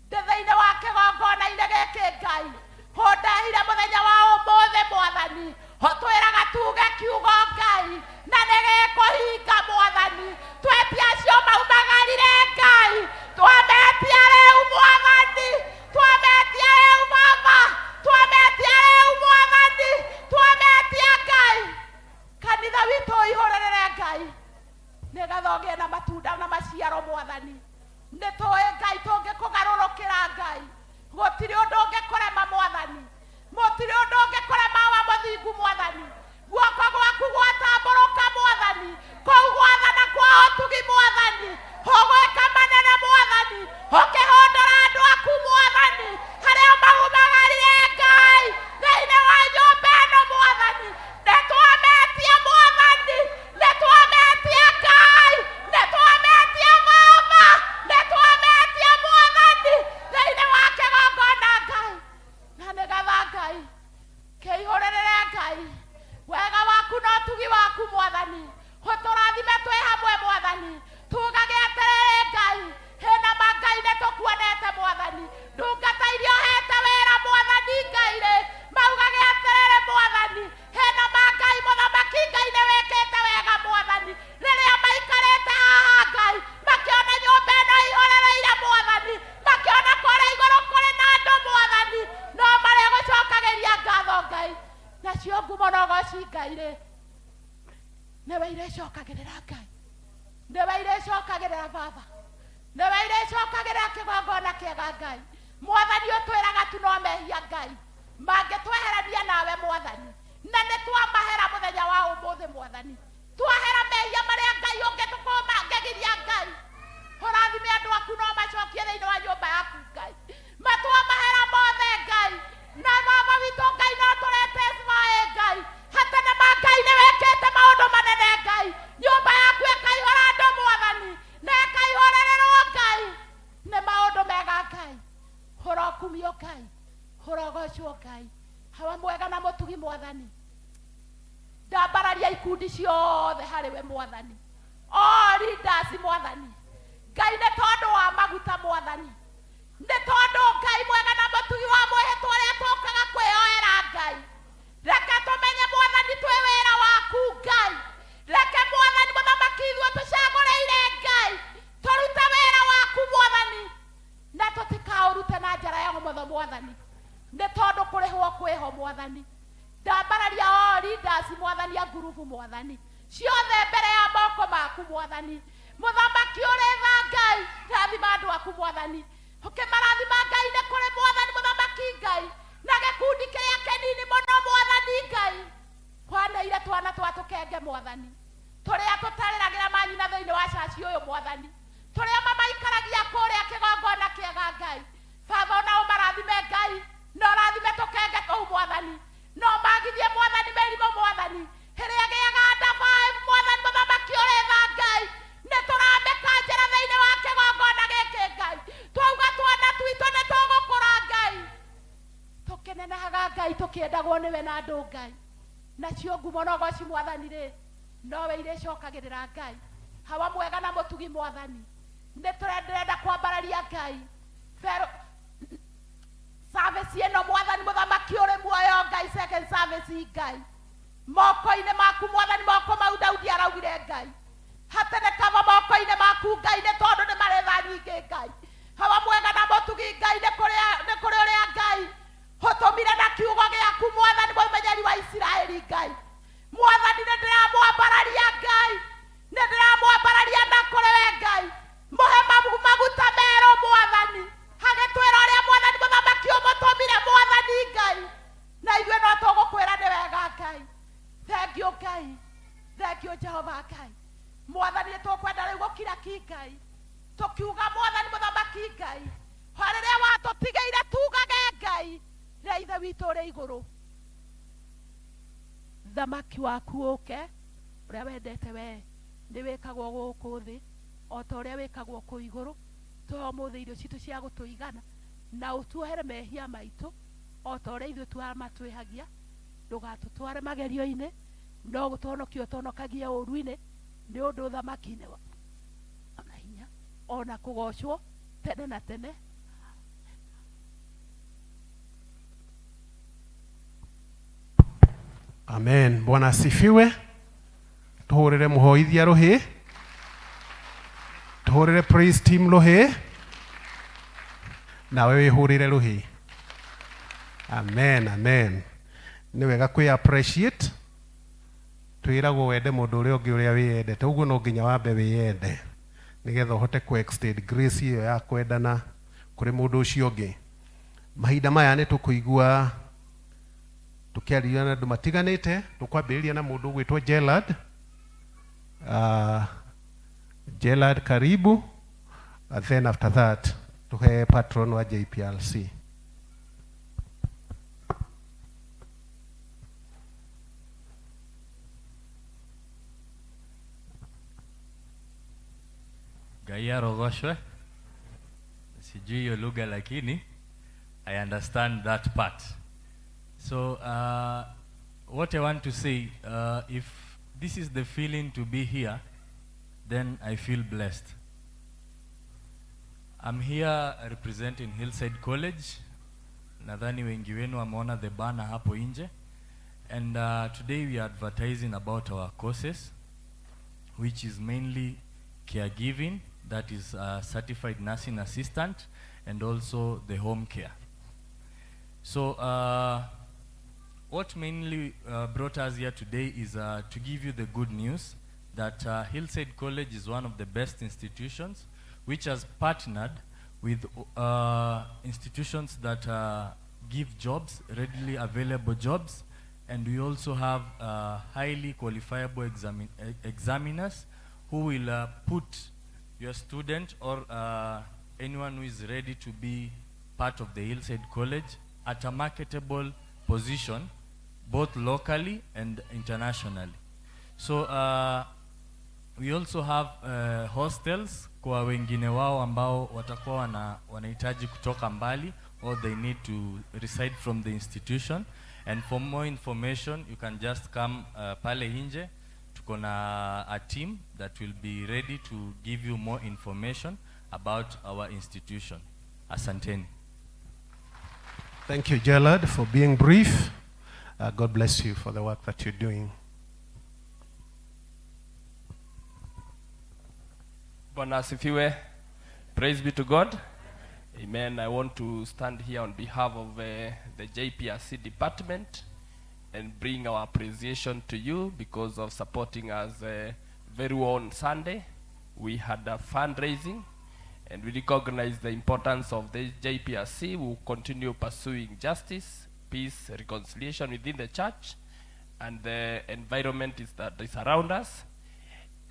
ndetheine wa kigongona-inĩ gĩkĩ Ngai hondahire mũthenya wa ũmũthĩ mwathani hotwĩraga tuge kiugo Ngai na nĩgĩkũhinga mwathani twetia acio maumagarire Ngai twametia rĩu mwathani twametia rĩu baba twametia rĩu mwathani twametia Ngai kanitha witũ ihũrĩrĩre Ngai nĩgetha ũgĩe na matunda na maciaro mwathani nĩtũĩ Ngai tũngĩkũgarũrũkĩra Ngai gũtirĩ ũndũ ũngĩkũrema mwathani gũtirĩ ũndũ ũngĩkũrema wa mũthingu mwathani guoko gwaku gwatambũrũka mwathani kũu gwathana kwa ũtugi mwathani ũgwĩka manene mwathani ũkĩhũndũra andũ aku mwathani harĩa maumagarire Ngai thĩinĩ wa nyũmba ĩno mwathani nĩtwametia mwathani nĩtwametia Ngai nĩtwametia baba nĩtwametia mwathani thĩinĩ wa kĩgongona Ngai na nĩgetha Ngai kĩihũrĩrĩre Ngai wega waku na ũtugi waku mwathani ũtũrathime twĩ hamwe mwathani tugage atĩrĩrĩ Ngai hĩna Ngai nĩtũkuonete mwathani ndungata iria ũhete wĩra mwathani Ngai rĩ maugage atĩrĩrĩ mwathani hĩna Ngai mũthamaki Ngai nĩwĩkĩte wega mwathani rĩrĩa maikarĩte haha Ngai makĩona nyũmba ĩno ihũrĩrĩire mwathani makĩona kũrĩa igũrũ kũrĩ na andũ mwathani no marĩgũcokagĩria ngatho Ngai nacio ngumo no goci Ngai rĩ nĩwe irĩcokagĩrĩra Ngai nĩwe irĩcokagĩrĩra baba nĩwe irĩcokagĩrĩra kĩgongona kĩega Ngai mwathani ũtwĩraga tu no mehia Ngai mangĩtweherania nawe mwathani na nĩtwamahera mũthenya wa ũmũthĩ mwathani twahera mehia marĩa Ngai ũngĩtũkorwo mangĩgiria Ngai ũrathime andũ aku no macokie thĩinĩ wa nyũmba yaku Ngai matwamahera mothe Ngai na baba witũ Ngai no tũrete cibaĩ Ngai hatene Ngai nĩwĩkĩte maũndũ manene Ngai nyũmba yaku ĩkaihũra andũ mwathani na ĩkaihũrĩrĩrwo Ngai nĩ maũndũ mega Ngai ũrokumio Ngai ũrogocwo Ngai hawa mwega na mũtugi mwathani ndambararia ikundi ciothe harĩwe mwathani leaders mwathani Ngai nĩ tondũ wa maguta mwathani nĩ tondũ Ngai mwega na mũtugi wa mwĩhĩtwa ũrĩa tũkaga kwĩyoera Ngai reke tũmenye mwathani twĩ wĩra waku Ngai reke mwathani mũthamaki ithuĩ tũcagũrĩire Ngai tũrute wĩra waku mwathani na tũtikaũrute na njĩra ya ũmotho mwathani nĩ tondũ kũrĩhwo kwĩho mwathani ndambararia leaders mwathani a ngurubu mwathani ciothe mbere ya moko maku mwathani mũthamaki ũrĩ tha Ngai rathima andũ aku mwathani ũkĩmarathima Ngai nĩ kũrĩ mwathani mũthamaki Ngai na gĩkundi kĩrĩa kĩnini mũno mwathani Ngai kwanĩire twana twa tũkenge mwathani tũrĩa tũtarĩragĩra manyina thĩinĩ wa caci ũyũ mwathani tũrĩa mamaikaragia kũrĩa kĩgongona kĩega Ngai baba ona ũmarathime Ngai na ũrathime tũkenge kũu mwathani no magithie mwathani mĩrimũ mwathani ĩrĩa gĩaga nda 5 mwathani mũthamaki ũrĩ tha Ngai nĩ tũrambĩka njĩra thĩinĩ wa kĩgongona gĩkĩ Ngai twauga twana twitũ nĩ tũgũkũra Ngai tũkĩnenehaga Ngai tũkĩendagwo nĩwe na andũ Ngai nacio ngumo no goci mwathani rĩ nowe irĩcokagĩrĩra Ngai hawa mwega na mũtugi mwathani nĩ tũrenda kwambararia Ngai service ĩno mwathani mũthamaki ũrĩ muoyo Ngai second service Ngai moko-inĩ maku mwathani moko mau Daudi araugire Ngai hatene kava moko-inĩ maku Ngai nĩ tondũ nĩ marĩ tha nyingĩ Ngai hawa mwega na mũtugi Ngai nĩ kũrĩ ũrĩa Ngai ũtũmire na kiugo gĩaku mwathani mũmenyeri wa Isiraeli Ngai mwathani nĩ ndĩramwambararia Ngai nĩ ndĩramwambararia na kũrĩ we Ngai mũhe maguta merũ mwathani hagĩtwĩra ũrĩa mwathani mũthamaki ũmũtũmire mwathani Ngai na ithuĩ no tũgũkwĩra nĩ wega Ngai thengiũ Ngai thengiũ Jehova Ngai mwathani nĩ tũkwenda rĩu gũkira ki Ngai tũkiuga mwathani mũthamaki Ngai harĩrĩa watũtigĩire tugage Ngai rĩa ithe witũ ũrĩ igũrũ thamaki waku ũke ũrĩa wendete we nĩ wĩkagwo gũkũ thĩ o ta ũrĩa wĩkagwo kũu igũrũ tũhe ũmũthĩ irio citũ cia gũtũigana na utuohere mehia maitu o ta uria ithuĩ twamatwĩhagia, ndũgatũtware magerio-inĩ, no gũtũhonokia ũtũhonokagia ũũru-inĩ, nĩ ũndũ ũthamaki-inĩ ona hinya ona kũgocwo tene na tene. Amen. Bwana asifiwe. Tuhurire muhoithia ruhi, tuhurire praise team ruhi, na wewe hurire ruhi. Amen, amen. Ni wega kwi appreciate, twiragwo wende mundu uria ungi uria wiyendete, uguo no nginya wambe wiyende nigetha uhote ku extend grace iyo ya kwendana kuri mundu ucio ungi. Mahinda maya ni tukuigua tukiaria na andu matiganite, tukwambiriria na mundu gwitwo Gerald. Gerald, karibu. Then after that tuhe patron wa JPLC. Gaya rogoshwe. Sijui hiyo lugha lakini I understand that part. So what I want to say, if this is the feeling to be here, then I feel blessed. I'm here representing Hillside College. Nadhani wengi wenu wameona the banner hapo nje. And today we are advertising about our courses, which is mainly caregiving, that is certified nursing assistant, and also the home care. So what mainly brought us here today is to give you the good news that Hillside College is one of the best institutions which has partnered with institutions that give jobs, readily available jobs, and we also have highly qualifiable examiners who will put your student or anyone who is ready to be part of the Hillside College at a marketable position, both locally and internationally. So we also have hostels kwa wengine wao ambao watakuwa wanahitaji kutoka mbali, or they need to reside from the institution. And for more information, you can just come pale nje. Tuko na a team that will be ready to give you more information about our institution. Asanteni. Thank you, Gerald, for being brief. God bless you for the work that you're doing. Bwana asifiwe. Praise be to God. Amen. I want to stand here on behalf of the JPRC department and bring our appreciation to you because of supporting us very well on Sunday. We had a fundraising and we recognize the importance of the JPRC. We will continue pursuing justice, peace, reconciliation within the church and the environment that is around us.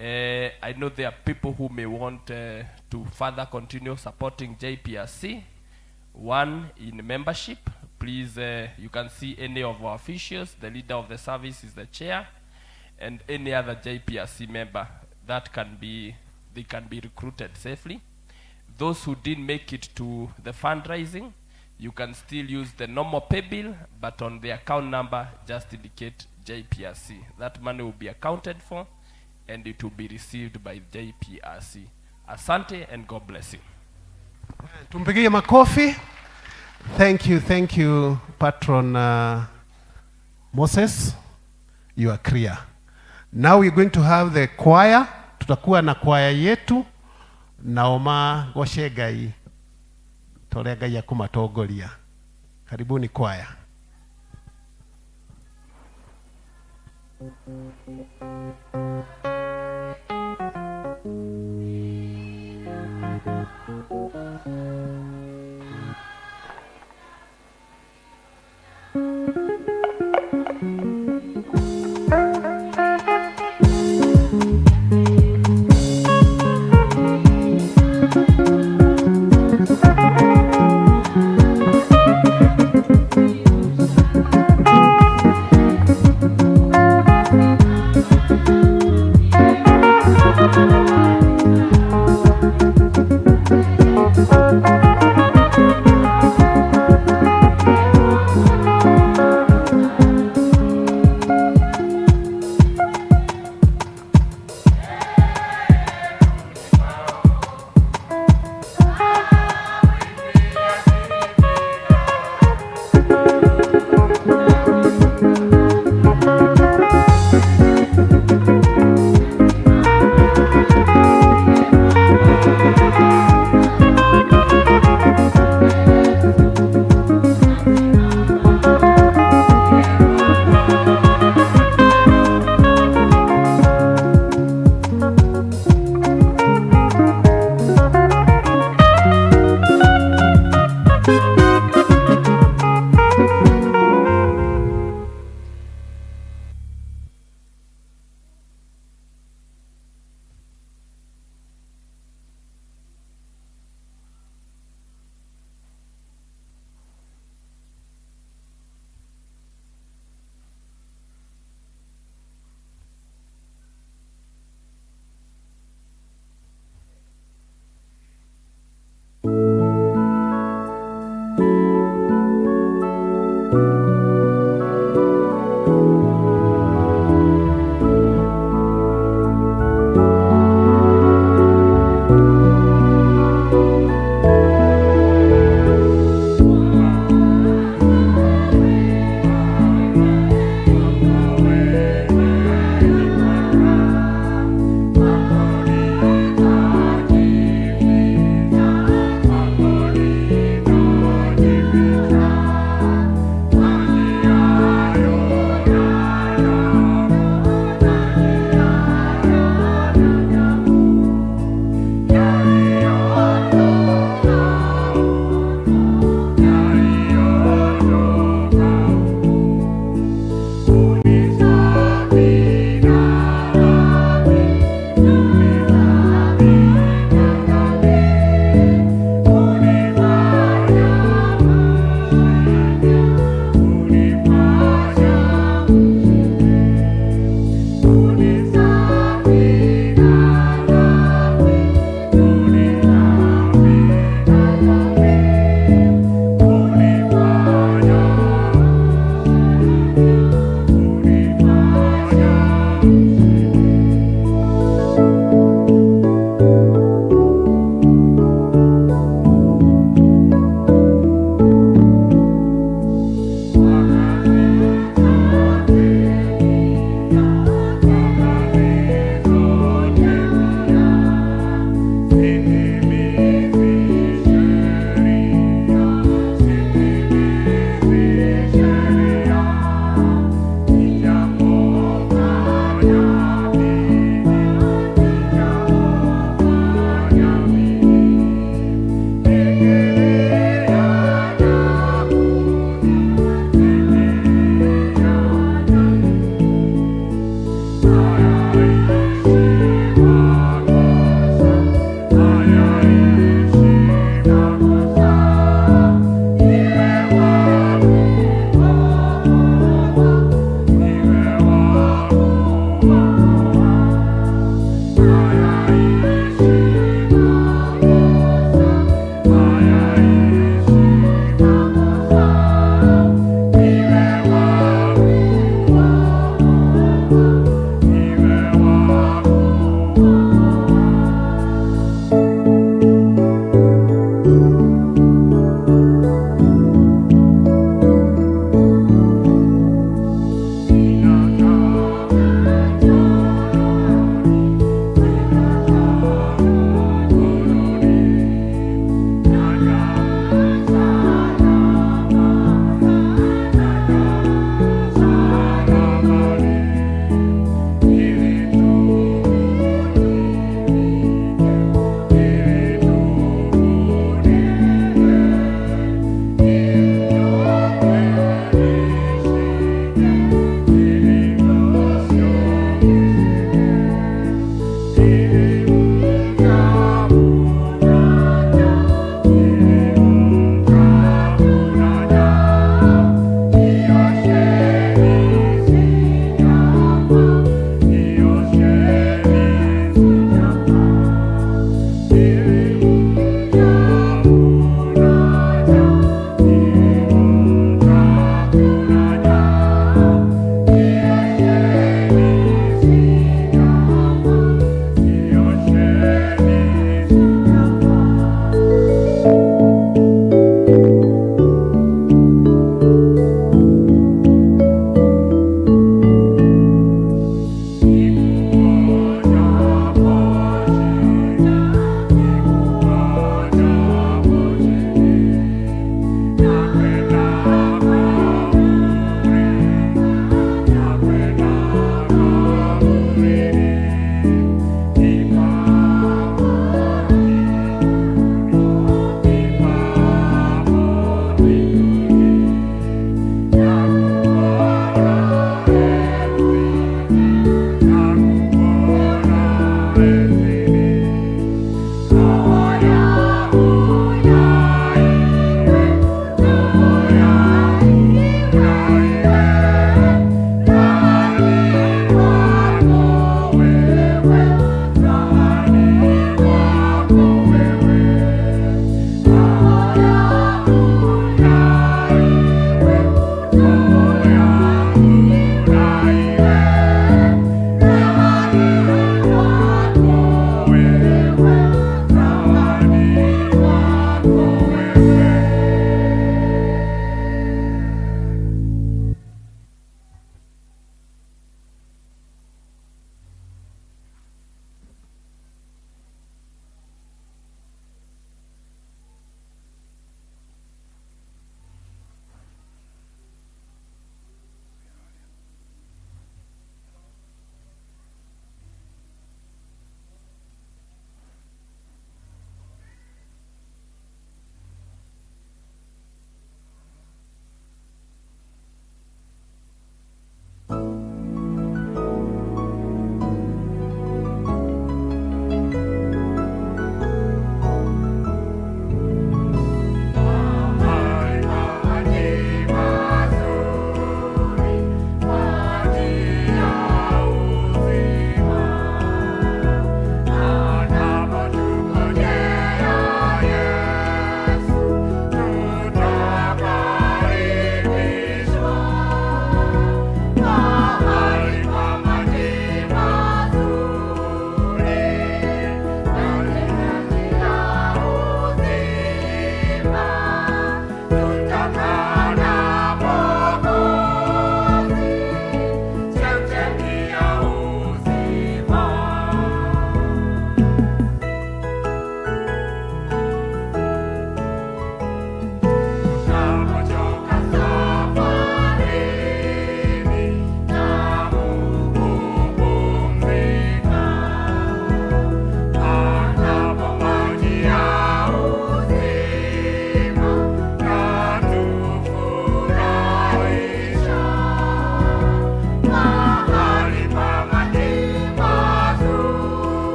I know there are people who may want to further continue supporting JPRC. One, in membership, please, you can see any of our officials. The leader of the service is the chair, and any other JPRC member that they can be recruited safely. Those who didn't make it to the fundraising, you can still use the normal pay bill, but on the account number, just indicate JPRC. That money will be accounted for, and it will be received by JPRC. Asante, and God bless you. Tumpigie makofi. Thank you, Patron Moses. You are clear. Now we're going to have the choir. Tutakuwa na choir yetu. Naoma goshe Ngai. Tore Ngai akumatongoria. Karibuni choir.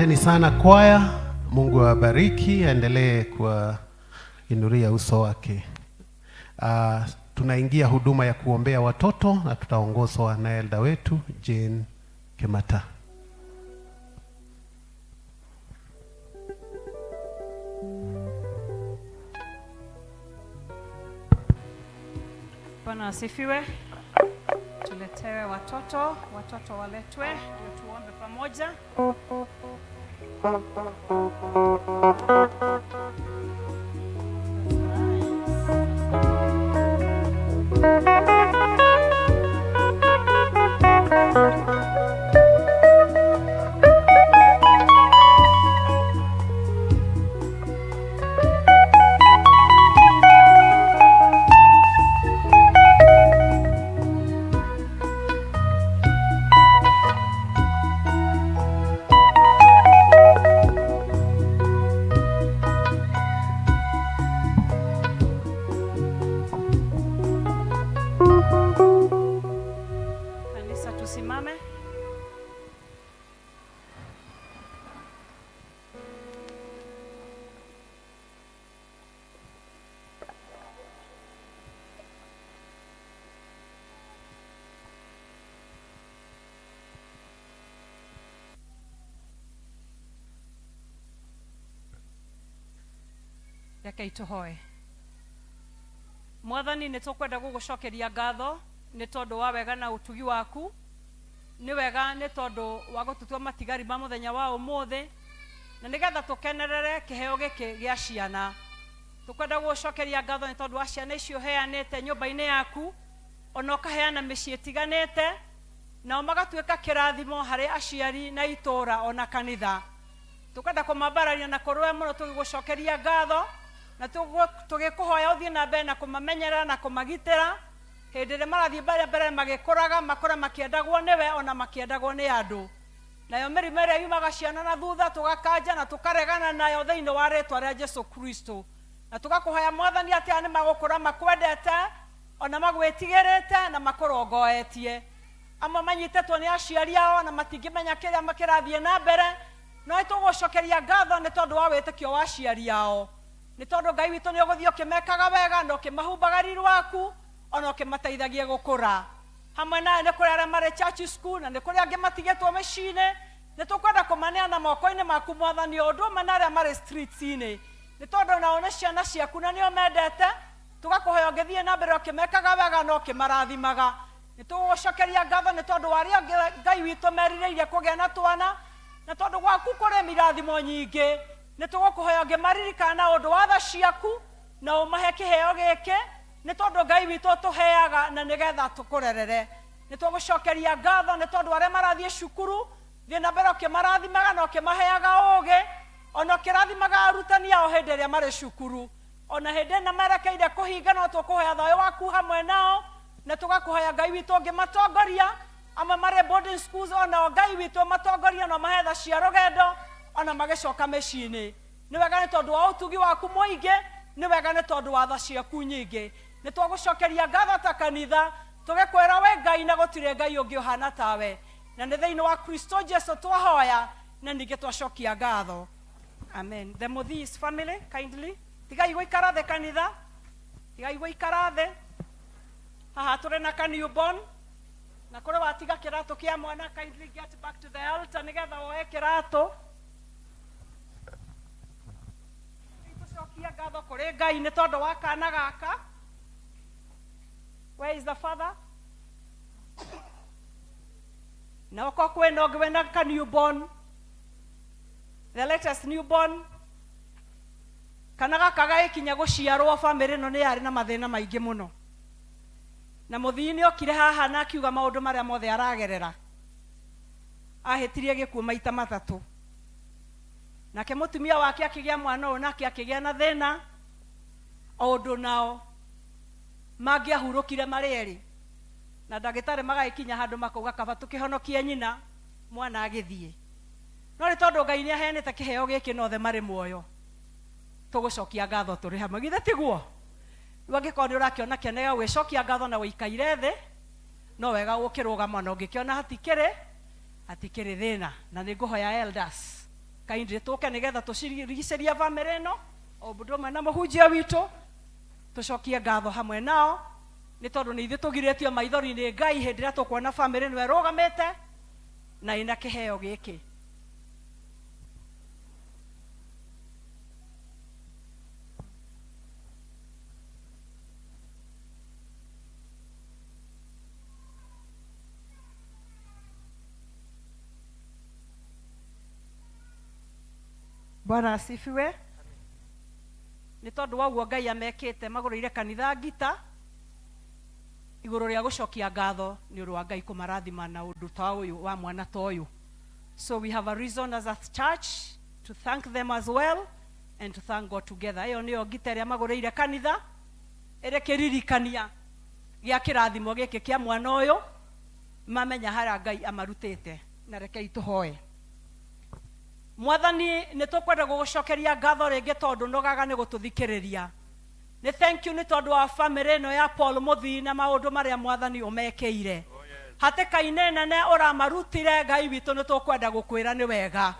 Asanteni sana kwaya. Mungu awabariki, aendelee kuinuria uso wake. Tunaingia huduma ya kuombea watoto na tutaongozwa na elda wetu Jane Kemata. Bwana asifiwe. Tuletewe watoto waletwe ndio tuombe pamoja. Reke ituhoe. Mwathani nĩ tũkwenda gũgũcokeria ngatho nĩ tondũ wa wega na ũtugi waku. Nĩ wega nĩ tondũ wa gũtũtua matigari ma mũthenya wa ũmũthĩ na nĩgetha tũkenerere kĩheo gĩkĩ gĩa ciana. Tũkwenda gũgũcokeria ngatho nĩ tondũ wa ciana icio heanĩte nyũmba-inĩ yaku, ona ũkaheana mĩciĩ ĩtiganĩte, nao magatuĩka kĩrathimo harĩ aciari na itũũra ona kanitha. Tũkwenda kũmambararia na kũrũe mũno tũgĩgũcokeria ngatho na tũgĩkũhoya ũthiĩ na mbere na kũmamenyerera na kũmagitĩra hĩndĩ ĩrĩa marathiĩ mbere magĩkũraga, makora makĩendagwo nĩwe ona makĩendagwo nĩ andũ. Nayo mĩrimũ ĩrĩa yumaga ciana na thutha tũgakanja na tũkaregana nayo thĩinĩ wa rĩĩtwa rĩa Jesũ Kristo. Na tũgakũhoya Mwathani atĩ aya nĩ magũkũra makwendete ona magwĩtigĩrĩte na makũrongoetie. Amwe manyitetwo nĩ aciari ao na matingĩmenya kĩrĩa makĩrathiĩ na mbere, no nĩtũgũcokeria ngatho nĩ tondũ wa wĩtĩkio wa aciari ao. Nĩ tondũ Ngai witũ nĩ ũgũthiĩ ũkĩmekaga wega na ũkĩmahumbaga riiri waku ona ũkĩmateithagia gũkũra. Hamwe nawe nĩ kũrĩ arĩa marĩ church school na nĩ kũrĩ angĩ matigĩtwo mĩciĩ-inĩ. Nĩ tũkwenda kũmaneana moko-inĩ maku Mwathani o ũndũ ũmwe na arĩa marĩ streets-inĩ. Nĩ tondũ nao nĩ ciana ciaku na nĩo mendete. Tũgakũhoya ũngĩthiĩ na mbere ũkĩmekaga wega na ũkĩmarathimaga. Nĩ tũgũcokeria ngatho nĩ tondũ wa arĩa Ngai witũ merirĩirie kũgĩa na twana, na tondũ gwaku kũrĩ mirathimo nyingĩ. Nĩ tũgũkũhoya ũngĩmaririkana na ũndũ wa tha ciaku na ũmahe kĩheo gĩkĩ, nĩ tondũ Ngai witũ tũheaga na nĩgetha tũkũrerere. Nĩ tũgũcokeria ngatho nĩ tondũ arĩa marathiĩ cukuru, thiĩ na mbere ũkĩmarathimaga na ũkĩmaheaga ũũgĩ, ona ũkĩrathimaga arutani ao hĩndĩ ĩrĩa marĩ cukuru. Ona hĩndĩ ĩno merekeire kũhinga no tũkũhoya thayũ waku hamwe nao, na tũgakũhoya Ngai witũ ũngĩmatongoria, amwe marĩ boarding schools ona Ngai witũ matongoria na mahe tha cia rũgendo ona magĩcoka mĩciĩ-inĩ. Nĩ wega nĩ tondũ wa ũtugi waku mũingĩ, nĩ wega nĩ tondũ wa tha ciaku nyingĩ. Nĩ tũgũcokeria ngatho ta kanitha, tũgĩkwĩra we Ngai na gũtirĩ Ngai ũngĩ ũhana tawe. Na nĩ thĩinĩ wa Kristo Jesũ twahoya na ningĩ twacokia ngatho. Amen. The Muthis family, kindly. Tigai gũikara thĩ kanitha. Tigai gũikara thĩ. Haha tũrĩ na ka newborn. Na kũrĩ watiga kĩratũ kĩa mwana, kindly get back to the altar nĩgetha woe kĩratũ. Tũcokia ngatho kũrĩ Ngai nĩ tondũ wa kana gaka. Where is the father? Na oko kwĩna ũngĩ wĩna ka newborn. The latest newborn. Kana gaka gagĩkinya gũciarwo famĩlĩ ĩno nĩ yarĩ na mathĩna maingĩ mũno. Na mũthii nĩ okire haha na akiuga maũndũ marĩa mothe aragerera. Ahĩtirie gĩkuũ maita matatũ. Nake mũtumia wake akĩgĩa mwana ũyũ nake akĩgĩa na thĩna o ũndũ nao mangĩahurũkire marĩ erĩ. Na ndagĩtarĩ magagĩkinya handũ makauga kaba tũkĩhonokie nyina mwana agĩthiĩ. No nĩ tondũ Ngai nĩ aheanĩte kĩheo gĩkĩ na othe marĩ muoyo, tũgũcokia ngatho tũrĩ hamwe. Githĩ tiguo? Rĩu angĩkorwo nĩ ũrakĩona kĩene gĩa gwĩcokia ngatho na ũikaire thĩ, no wega gũkĩrũgama na ũngĩkĩona hatikĩrĩ thĩna. Na nĩ ngũhoya elders kaindire tuke nigetha tucirigiceria bamĩrĩ ĩno o mũndũ ũmwe na mũhunjia witũ tucokie ngatho hamwe nao nĩ tondũ nĩ ithuĩ tũgirĩtio maithori nĩ Ngai hĩndĩ ĩrĩa tũkuona bamĩrĩ ĩno ĩrũgamĩte na ĩna kĩheo gĩkĩ. Bwana asifiwe. Nĩ tondũ waguo Ngai amekĩte magũrĩire kanitha ngita igũrũ rĩa gũcokia ngatho nĩ ũndũ wa Ngai kũmarathima na ũndũ ta ũyũ wa mwana ta ũyũ. So we have a reason as a church to thank them as well and to thank God together. Ĩyo nĩyo ngita ĩrĩa magũrĩire kanitha ĩrĩ kĩririkania gĩa kĩrathimo gĩkĩ kĩa mwana ũyũ mamenya harĩa Ngai amarutĩte. Na rekei tũhoe. Mwathani nĩ tũkwenda gũgũcokeria ngatho rĩngĩ tondũ nogaga nĩ gũtũthikĩrĩria. Nĩ thank you nĩ tondũ wa family ĩno ya Paul Muthii na maũndũ marĩa Mwathani ũmekĩire. Hatĩka-inĩ nene ũramarutire Ngai witũ nĩ tũkwenda gũkwĩra nĩ wega.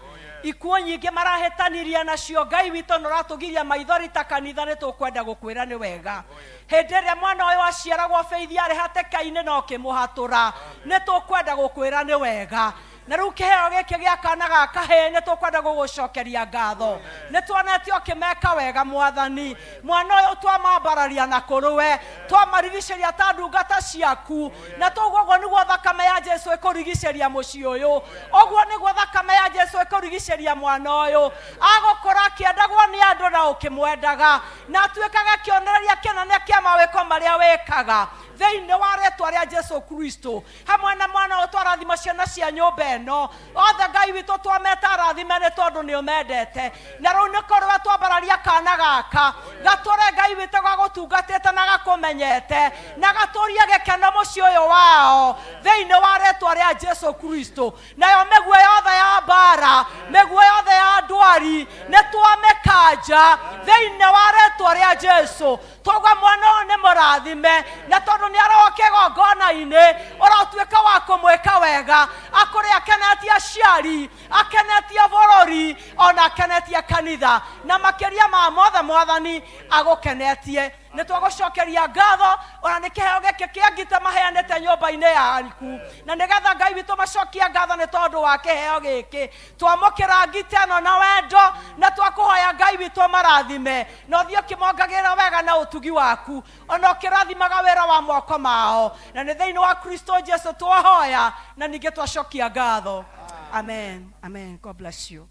Ikuũ nyingĩ marahĩtanirie nacio Ngai witũ nĩ ũratũgiria maithori ta kanitha nĩ tũkwenda gũkwĩra nĩ wega. Hĩndĩ ĩrĩa mwana ũyũ aciaragwo Faith arĩ hatĩka-inĩ no kĩmũhatũra nĩ tũkwenda gũkwĩra nĩ wega. Na rĩu kĩheo gĩkĩ gĩa kana gaka nĩ tũkwenda gũgũcokeria ngatho. Nĩ tuonete ũkĩmeka wega Mwathani. Mwana ũyũ twamambararia na kũrũwe twamarigicĩria ta ndungata ciaku na tũguo ũguo nĩguo thakame ya Jesũ ĩkũrigicĩria mũciĩ ũyũ. Ũguo nĩguo thakame ya Jesũ ĩkũrigicĩria mwana ũyũ agũkũra akĩendagwo nĩ andũ na ũkĩmwendaga na atuĩkaga kĩonereria kĩnene kĩa mawĩko marĩa wĩkaga thĩinĩ wa rĩĩtwa rĩa Jesũ Kristo. Hamwe na mwana ũyũ twarathima ciana cia nyũmba ĩno othe Ngai witũ twameta rathime nĩ tondũ nĩ ũmendete. Na rĩu nĩ kũrũwe twambararia kana gaka gatũre Ngai witũ gagũtungatĩte na gakũmenyete na gatũrie gĩkeno mũciĩ ũyũ wao thĩinĩ wa rĩĩtwa rĩa Jesũ Kristo. Nayo mĩguĩ yothe ya mbara mĩguĩ yothe ya ndwari nĩ twamĩkanja thĩinĩ wa rĩĩtwa rĩa Jesũ. Tauga mwana ũyũ nĩ mũrathime na tondũ nĩ aroho kĩgongona-inĩ ũratuĩka wa kũmwĩka wega akũrĩ akenetie aciari akenetie bũrũri ona akenetie kanitha na makĩria ma mothe Mwathani agũkenetie. Nĩ twagũcokeria ngatho ona nĩ kĩheo gĩkĩ kĩa ngita maheanĩte nyũmba-inĩ yaku na nĩgetha Ngai witũ macokia ngatho nĩ tondũ wa kĩheo gĩkĩ. Twamũkĩra ngita ĩno na wendo na twakũhoya Ngai witũ marathime na ũthiĩ ũkĩmongagĩrĩra wega na ũtugi waku ona ũkĩrathimaga wĩra wa moko mao na nĩ thĩinĩ wa Kristo Jesũ twahoya na ningĩ twacokia ngatho. Amen. Amen. God bless you.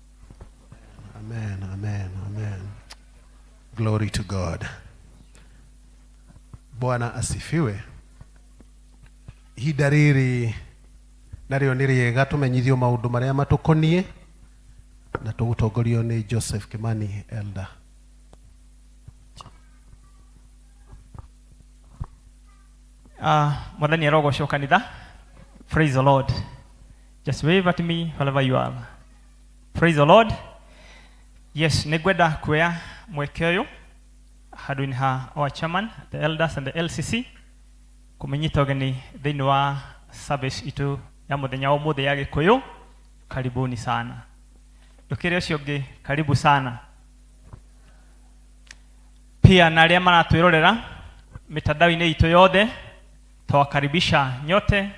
Amen, amen, amen. Glory to God. Bwana asifiwe. Ihinda rĩrĩ narĩo nĩ rĩega tũmenyithio maũndũ marĩa matũkoniĩ na tũgũtongorio nĩ Joseph Kimani Elder. Mwathani arogocwo kanitha. Praise the Lord. Just wave at me wherever you are. Praise the Lord. Yes, nĩngwenda kuoya mweke ũyũ handũ-inĩ ha our chairman, the elders and the LCC kũmenyita ũgeni thĩinĩ wa service itũ ya mũthenya wa ũmũthĩ ya Gĩkũyũ. Karibuni sana. Ndũkĩrĩ ũcio ũngĩ, karibu sana. Pia na arĩa maratwĩrorera mitandao-inĩ itũ yothe tawakaribisha nyote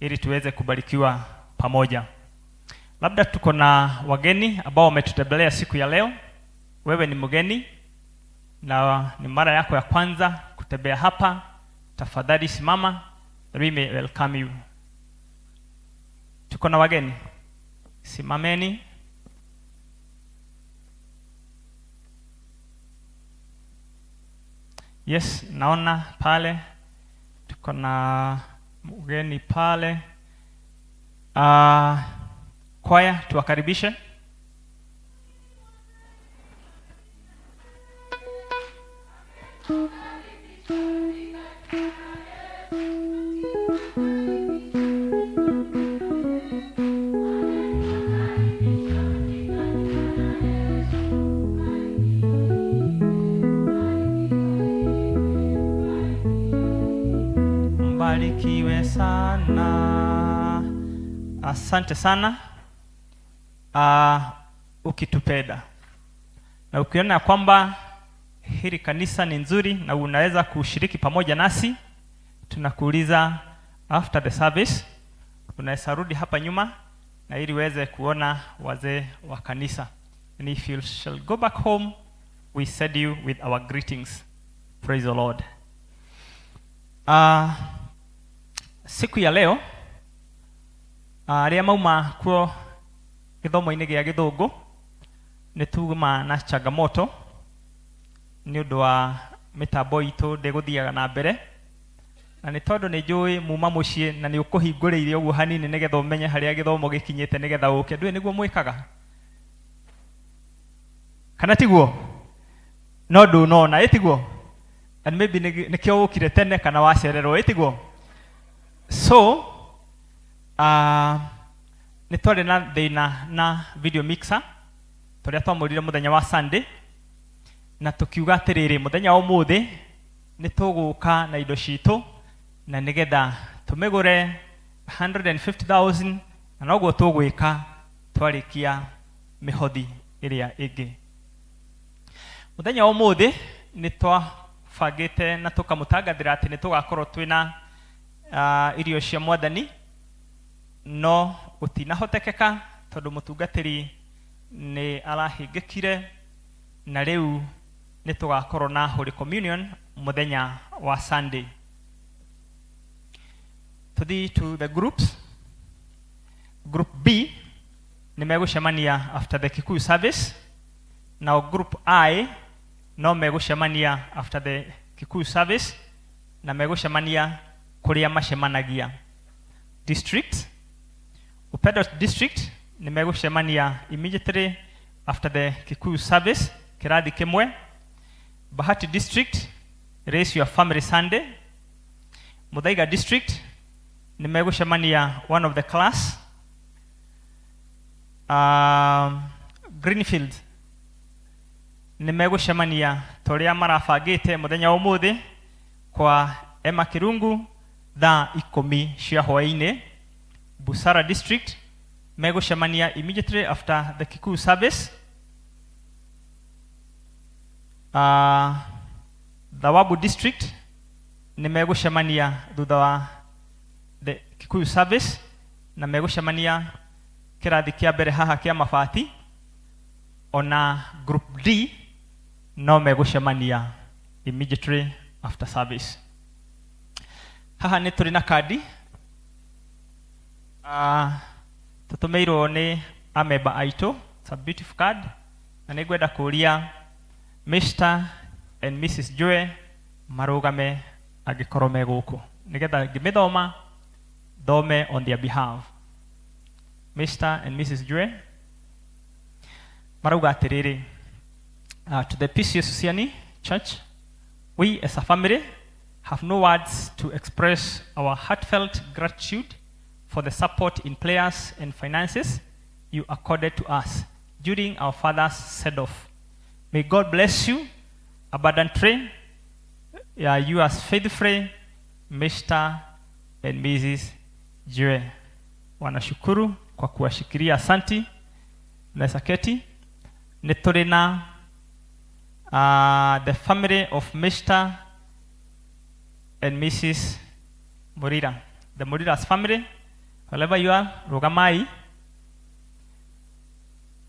ili tuweze kubarikiwa pamoja. Labda tuko na wageni ambao wametutembelea siku ya leo. Wewe ni mgeni na ni mara yako ya kwanza kutembea hapa, tafadhali simama that we may welcome you. Tuko na wageni, simameni. Yes, naona pale tuko na mgeni pale. Kwaya tuwakaribishe. Mbarikiwe sana. Asante sana. ukitupenda na ukiona kwamba hili kanisa ni nzuri na unaweza kushiriki pamoja nasi, tunakuuliza after the service unaweza rudi hapa nyuma na ili uweze kuona wazee wa kanisa. And if you shall go back home, we send you with our greetings. Praise the Lord. Siku ya leo aria mauma kuo githomo-inĩ gĩa Gĩthũngũ nĩ tuma na changamoto nĩ ũndũ wa mĩtambo itũ ndĩgũthiaga na mbere, na nĩ tondũ nĩ njũĩ muma mũciĩ na nĩ ũkũhingũrĩire ũguo hanini nĩgetha ũmenye harĩa gĩthomo gĩkinyĩte nĩgetha ũke. Ndũĩ nĩguo mwĩkaga kana tiguo? No ndũnona ĩtiguo, and maybe nĩkĩo ũkire tene kana wacererwo ĩtiguo. So nĩ twarĩ na thĩna na video mixer tũrĩa twamũrire mũthenya wa Sunday, na tukiuga atĩrĩrĩ mũthenya wa ũmũthĩ nĩ tũgũka na indo citũ na nĩgetha tũmĩgũre 150,000 na noguo tũgwĩka twarĩkia mĩhothi ĩrĩa ĩngĩ. Mũthenya wa ũmũthĩ nĩ twabangĩte na tũkamũtangathĩra atĩ nĩ tũgakorwo twĩna irio cia Mwathani, no gũtinahotekeka tondũ mũtungatĩri nĩ arahingĩkire, na rĩu nĩ tũgakorwo na Holy Communion mũthenya wa Sunday. Tuthi to the groups. Group B nĩ megũcemania after the Kikuyu service. Now group I no megũcemania after the Kikuyu service na megũcemania kũrĩa macemanagia. District, Upendo district nĩ megũcemania immediately after the Kikuyu service kĩrathi kĩmwe. Bahati district, raise your family Sunday. Muthaiga district nĩ megũcemania one of the class. Greenfield nĩ megũcemania torĩa marabangĩte mũthenya wa ũmũthĩ kwa Emma Kirungu thaa 10 cia hwaĩ-inĩ. Busara district megũcemania immediately after the Kikuyu service. Thawabu district nĩ megũcemania thutha wa the Kikuyu service na megũcemania kĩrathi kĩa mbere haha kĩa mabati. Ona group D no megũcemania immediately after service. Haha nĩ tũrĩ na kandi tũtũmĩirwo nĩ amemba aitũ. It's a beautiful card, na nĩ ngwenda kũria Mr. and Mrs. Joe marũgame angĩkorwo me gũkũ nĩgetha ngĩmĩthoma thome on their behalf. Mr. and Mrs. Joe marauga atĩrĩrĩ, to the PCA Susiani Church, we as a family have no words to express our heartfelt gratitude for the support in prayers and finances you accorded to us during our father's send-off. May God bless you abundantly. You as faithfully, Mr. and Mrs. Joe. Wanashukuru kwa kuwashikiria. Asanti. Unaweza keti. Nĩ tũrĩ na the family of Mr. and Mrs. Murira. The Murira's family, wherever you are, rugamai.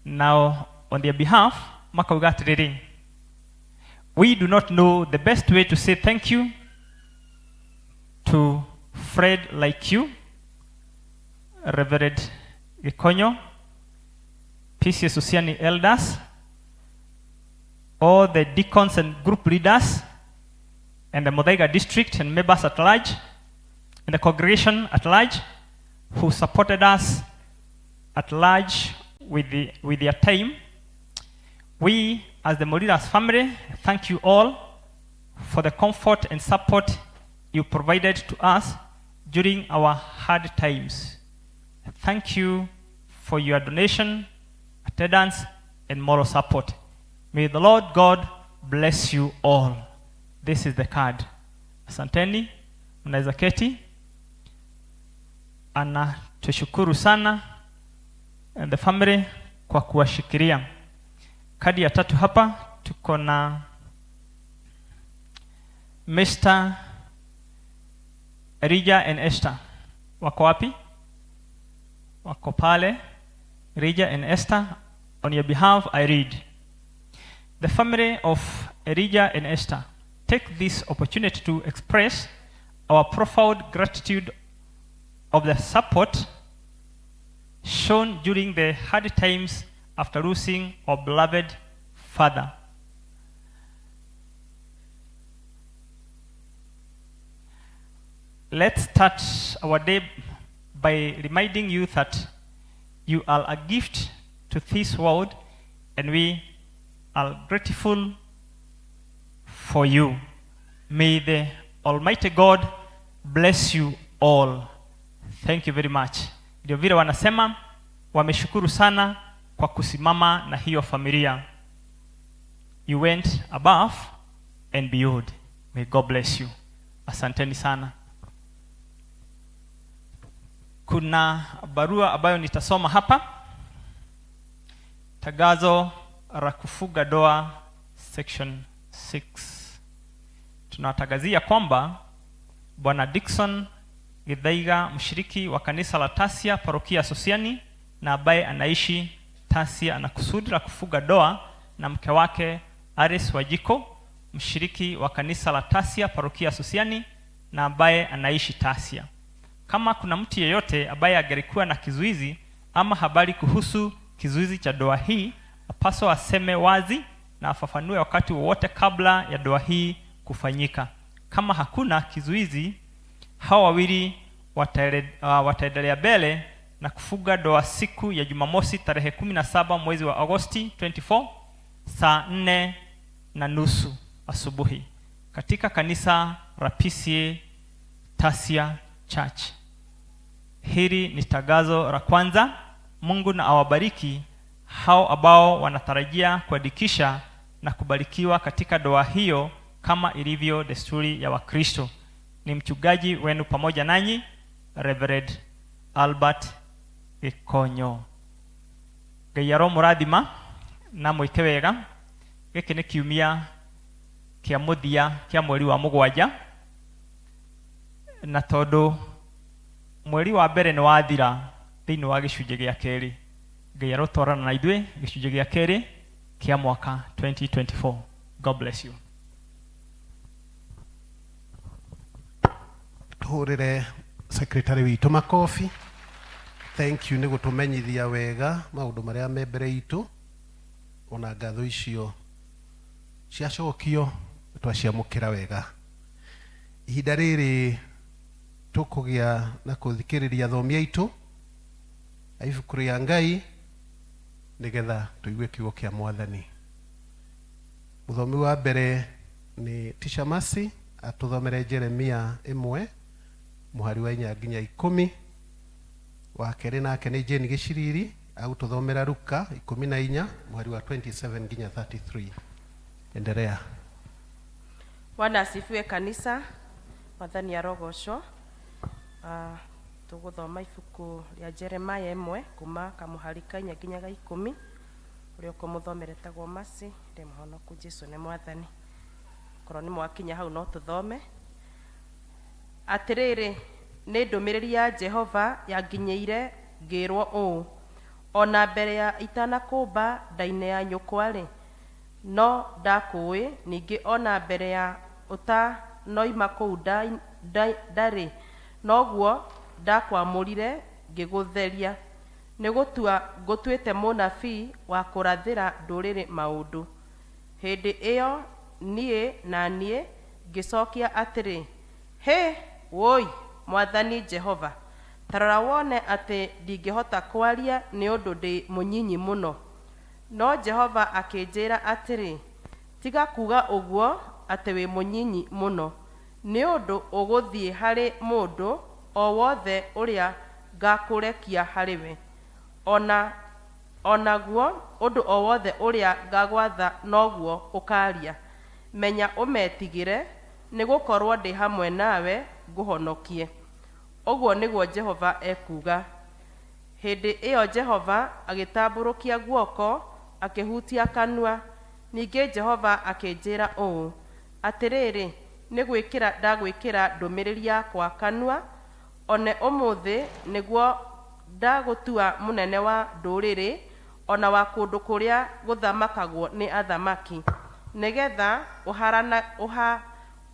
Now, on their behalf, makauga atĩrĩrĩ, we do not know the best way to say thank you to Fred like you, Reverend Gikonyo, PCA Susiani elders, all the deacons and group leaders, and the Muthaiga district and members at large, and the congregation at large, who supported us at large with their time. We, as the Moriras family, thank you all for the comfort and support you provided to us during our hard times. Thank you for your donation, attendance, and moral support. May the Lord God bless you all. This is the card. Asanteni, mnaweza keti. Ana tushukuru sana and the family kwa kuwashikilia. Kadi ya 3 hapa tuko na Mr. Rija and Esther. Wako wapi? Wako pale. Rija and Esther, on your behalf I read. The family of Elijah and Esther take this opportunity to express our profound gratitude of the support shown during the hard times after losing our beloved father. Let's start our day by reminding you that you are a gift to this world, and we are grateful for you. May the Almighty God bless you all. Thank you very much. Ndio vile wanasema wameshukuru sana kwa kusimama na hiyo familia. You went above and beyond. May God bless you. Asanteni sana. Kuna barua ambayo nitasoma hapa. Tagazo la kufuga doa section 6. Tunatagazia kwamba Bwana Dickson Githaiga, mshiriki wa kanisa la Tasia parokia Sosiani na ambaye anaishi Tasia, ana kusudi la kufuga doa na mke wake Aris Wajiko, mshiriki wa kanisa la Tasia parokia Sosiani na ambaye anaishi Tasia. Kama kuna mtu yeyote ambaye angelikuwa na kizuizi ama habari kuhusu kizuizi cha doa hii, apaswa aseme wazi na afafanue wakati wowote kabla ya doa hii kufanyika. Kama hakuna kizuizi, hao wawili wataendelea mbele na kufuga doa siku ya Jumamosi tarehe 17 mwezi wa Agosti 24 saa 4:30 asubuhi katika kanisa la PCA Tasia Church. Hili ni tagazo la kwanza. Mungu na awabariki hao ambao wanatarajia kuandikisha na kubarikiwa katika doa hiyo kama ilivyo desturi ya Wakristo. Ni mchungaji wenu pamoja nanyi, Reverend Albert Gikonyo. Gayaro Muradima na mwike wega. Giki ni kiumia kia muthia kia mweri wa Mugwanja, na tondu mweri wa mbere ni wathira thiini wa gicunje gia keri. Gayaro twarana na ithuĩ gicunje gia keri kia mwaka 2024. God bless you. Tuhurire secretary witu makofi. Thank you ni gutumenyithia wega maundu maria me mbere itu, ona ngatho icio ciacokio twaciamukira wega. Ihinda riri tukugia na kuthikiriria thomia itu ibuku ria Ngai nigetha tuigue kiugo kia Mwathani. Muthomi wa mbere ni Tisha Masi atuthomere Jeremia 1 muhari wa 4 nginya 10. Wa keri nake ni Jane Giciriri agututhomera Luka 14 muhari wa 27 nginya 33. Endelea. Bwana asifiwe kanisa. Mwathani arogocwo. Tuguthoma ibuku ria Jeremia 1 kuma kamuhari ka 4 nginya 10. Uria kumuthomeretagwo Masi ndi muhonoku Jesu ni Mwathani. Korwo ni mwakinya hau no tuthome. Atiriri ni ndumiriri ya Jehova yanginyeire ngirwo uu, ona mbere ya itanakumba ndaine ya nyukwa-ri, no ndakui ningi ona mbere ya utanoima kuu ndari, noguo ndakwamurire ngigutheria, ni gutua ngutwite munabii wa kurathira nduriri maundu. Hindi iyo nie ngicokia atiri, he woi Mwathani Jehova, tarora wone ati ndingihota kwaria ni undu ndi munyinyi muno. No Jehova akinjira atiri, tiga kuga uguo ati wi munyinyi muno, ni undu uguthie hari mundu o wothe uria ngakurekia hariwe, onaguo undu o wothe uria ngagwatha noguo ukaria. Menya umetigire, ni gukorwo ndi hamwe nawe nguhonokie. Oguo niguo Jehova ekuga. Hĩndĩ ĩyo Jehova agĩtambũrũkia guoko akĩhutia kanua. Ningĩ Jehova akĩnjĩra ũũ atĩrĩrĩ, nĩ gwĩkĩra ndagwĩkĩra ndũmĩrĩri yakwa kanua one ũmũthĩ nĩguo ndagũtua mũnene wa ndũrĩrĩ ona wa kũndũ kũrĩa gũthamakagwo nĩ athamaki, nĩgetha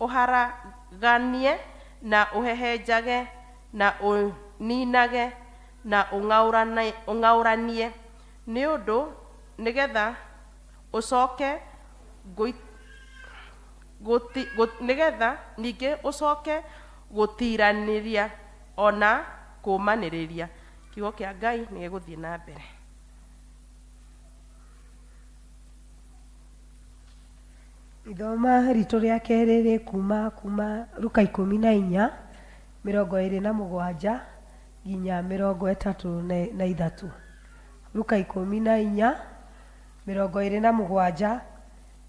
ũharaganie na ũhehenjage na ũninage na ũng'aũranie nĩ ũndũ nĩgetha ũcoke nĩgetha ningĩ ũcoke gũtiranĩria ona kũmanĩrĩria. Kiugo kĩa Ngai nĩ gĩgũthiĩ na mbere. Ithoma ritũ rĩa kerĩ rĩ kuma Luka 14:27 nginya 33. Luka 14:27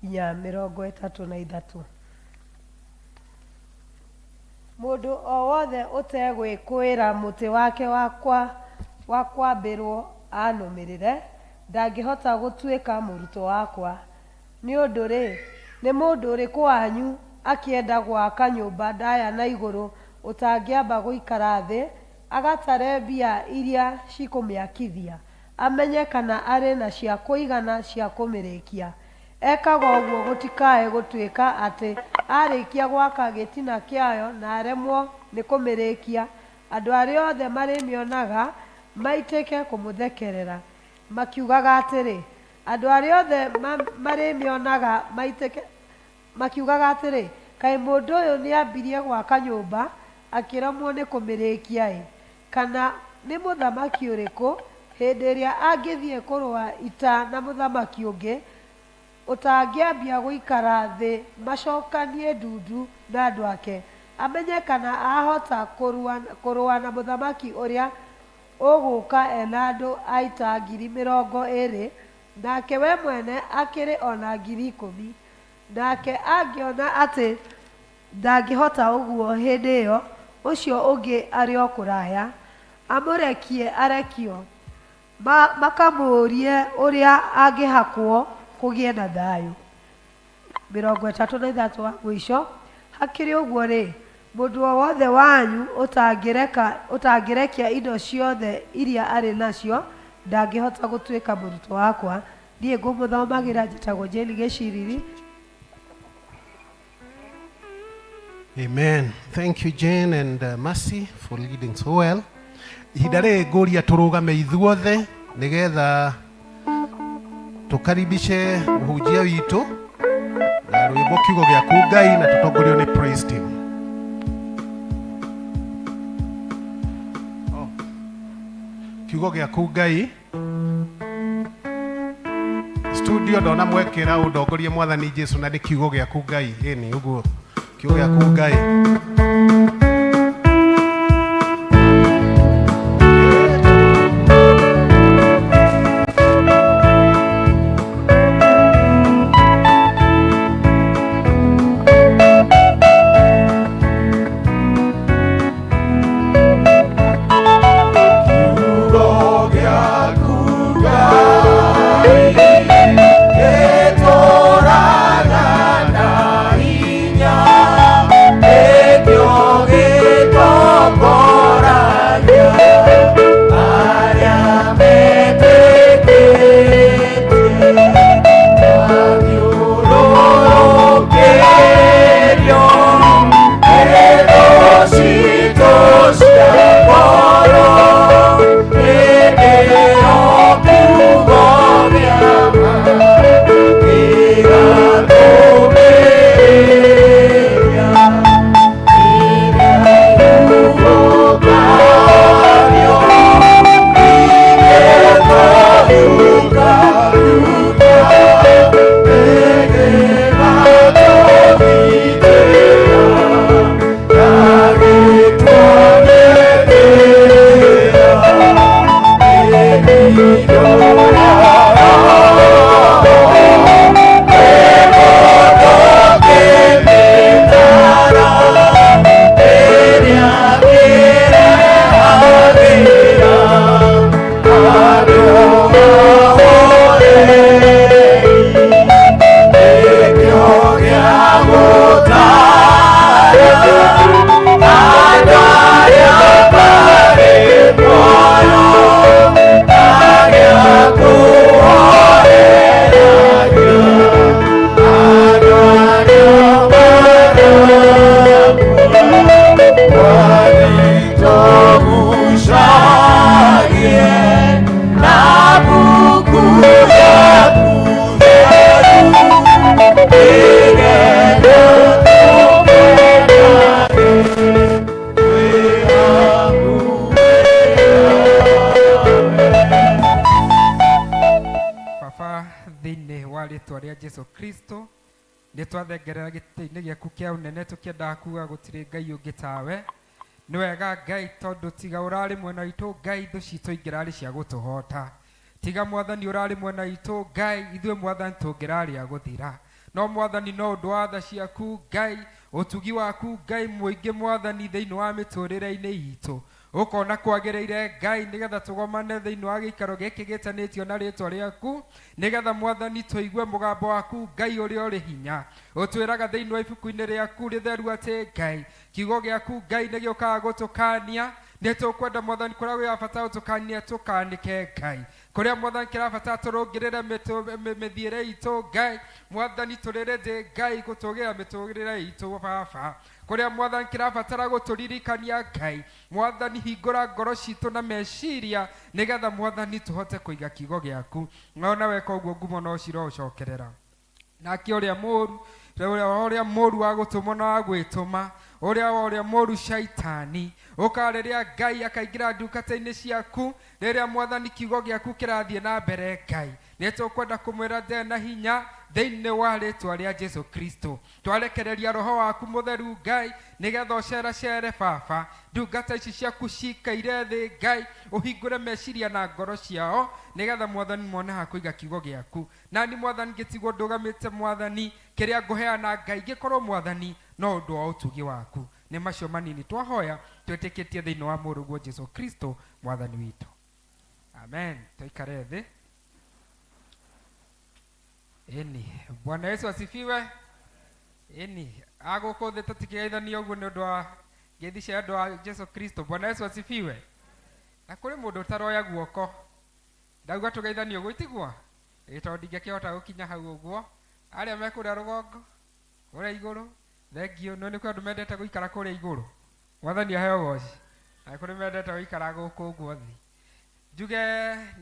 nginya 33. Mũndũ o wothe ũtegwĩkũĩra mũtĩ wake wa kwambĩrwo anũmĩrĩre ndangĩhota gũtuĩka mũrutwo wakwa. Nĩ ũndũ rĩ, nĩ mũndũ ũrĩkũ wanyu akĩenda gwaka nyũmba ndaya na igũrũ ũtangĩamba gũikara thĩ agatare mbia iria cikũmĩakithia, amenye kana arĩ na cia kũigana cia kũmĩrĩkia. Ekaga ũguo gũtikae gũtuĩka atĩ arĩkia gwaka gĩtina kĩayo na aremwo nĩ kũmĩrĩkia, andũ arĩa othe marĩmĩonaga maitĩke kũmũthekerera makiugaga atĩrĩ, andũ arĩa othe marĩmĩonaga makiugaga atĩrĩ, kaĩ mũndũ ũyũ nĩambirie gwaka nyũmba akĩremwo nĩ kũmĩrĩkia kana nĩ mũthamaki ũrĩkũ hĩndĩ ĩrĩa angĩthiĩ kũrũa ita na mũthamaki ũngĩ ũtangĩambia gũikara thĩ macokanie ndundu na andũ ake, amenye kana ahota kũrũa na mũthamaki ũrĩa ũgũka ena andũ a ita 20,000 nake we mwene akĩrĩ ona 10,000. Nake angĩona atĩ ndangĩhota ũguo hĩndĩ ĩyo, ũcio ũngĩ arĩ o kũraya amũrekie arekio, makamũrie ũrĩa angĩhakwo kũgĩe na thayũ. 33 wa mũico. Hakĩrĩ ũguo rĩ, mũndũ o wothe wanyu ũtangĩrekia indo ciothe iria arĩ nacio ndangĩhota gũtuĩka mũrutwo wakwa. Niĩ ngũmũthomagĩra, njĩtagwo Jane Gĩciriri. Amen. Thank you, Jane and Mercy, for leading so well. Ihinda rĩrĩ ngũria tũrũgame ithuothe nĩgetha tukaribishe mũhunjia witũ na rwĩmbo kiugo gĩaku Ngai na tũtongorio nĩ praise team. Kiugo gĩaku Ngai studio ndona mwekĩra ũndongorie Mwathani Jesũ na nĩ kiugo gĩaku Ngai. Ĩni ũguo kiugo gĩaku Ngai. Hey! Kristo nĩ twathengerera gĩtĩ-inĩ gĩaku kĩa ũnene tũkĩendaga kuuga gũtirĩ Ngai ũngĩ tawe. Nĩ wega Ngai tondũ tiga ũrarĩ mwena witũ Ngai thũ citũ ingĩrarĩ cia gũtũhoota. Tiga Mwathani ũrarĩ mwena witũ Ngai ithuĩ Mwathani tũngĩrarĩ a gũthira. No Mwathani no ũndũ wa tha ciaku Ngai, ũtugi waku Ngai mũingĩ Mwathani thĩinĩ wa mĩtũrĩre-inĩ itũ. Ũkona kwagĩrĩire Ngai nĩgetha tũgomane thĩinĩ wa gĩikaro gĩkĩ gĩtanĩtio na rĩtwa rĩaku, nĩgetha Mwathani tũigue mũgambo waku Ngai ũrĩa ũrĩ hinya. Ũtwĩraga thĩinĩ wa ibuku-inĩ rĩaku rĩtheru atĩ Ngai, kiugo gĩaku Ngai nĩ gĩũkaga gũtũkania. Nĩ tũkwenda Mwathani kũrĩa gĩrabatara gũtũkania tũkanĩke Ngai. Kũrĩa Mwathani kĩrabatara tũrũngĩrĩre mĩthiĩre itũ Ngai, Mwathani tũrĩre thĩ Ngai gũtũgĩra mĩtũrĩre itũ Baba. Kũrĩa Mwathani kĩrabatara gũtũririkania Ngai, Mwathani hingũra ngoro citũ na meciria nĩgetha Mwathani tũhote kũiga kiugo gĩaku. Ng'ona weka ũguo ngumo no cirocokerera. Nake ũrĩa mũũru wa gũtũmwo na wa gwĩtũma, ũrĩa mũũru Shaitani, ũka rĩrĩa Ngai akaingĩra ndungata-inĩ ciaku, rĩrĩa Mwathani kiugo gĩaku kĩrathiĩ na mbere Ngai. Nĩ tũkwenda kũmwĩra ndĩ na hinya thĩinĩ wa rĩtwa rĩa Jesu Kristo. Twarekereria roho waku mũtheru Ngai nĩgetha ũceracere Baba. Ndungata ici ciaku cikaire thĩ Ngai, ũhingũre meciria na ngoro ciao nĩgetha Mwathani mone ha kũiga kiugo gĩaku. Nani Mwathani gĩtigwo ndũgamĩte Mwathani, kĩrĩa ngũheana Ngai gĩkorwo Mwathani no ũndũ wa ũtugi waku. Nĩ macio manini twahoya twĩtĩkĩtie thĩinĩ wa mũrũguo Jesu Kristo Mwathani witũ. Amen. Tũikare thĩ. Eni, Bwana Yesu asifiwe. Eni, agũkũ thĩ tũtikĩgeithania ũguo nĩ ũndũ wa ngeithi cia andũ a Jesu Kristo. Bwana Yesu asifiwe. Na kũrĩ mũndũ ũtaroya guoko, ndauga tũgeithanie ũguo itigua, tondũ ndingĩkĩhota gũkinya hau ũguo. Arĩa me kũrĩa rũgongo, kũrĩa igũrũ, thengio. No nĩ kũrĩ andũ mendete gũikara kũrĩa igũrũ, Mwathani aheo goci. Na kũrĩ mendete gũikara gũkũ ũguo thĩ. Njuge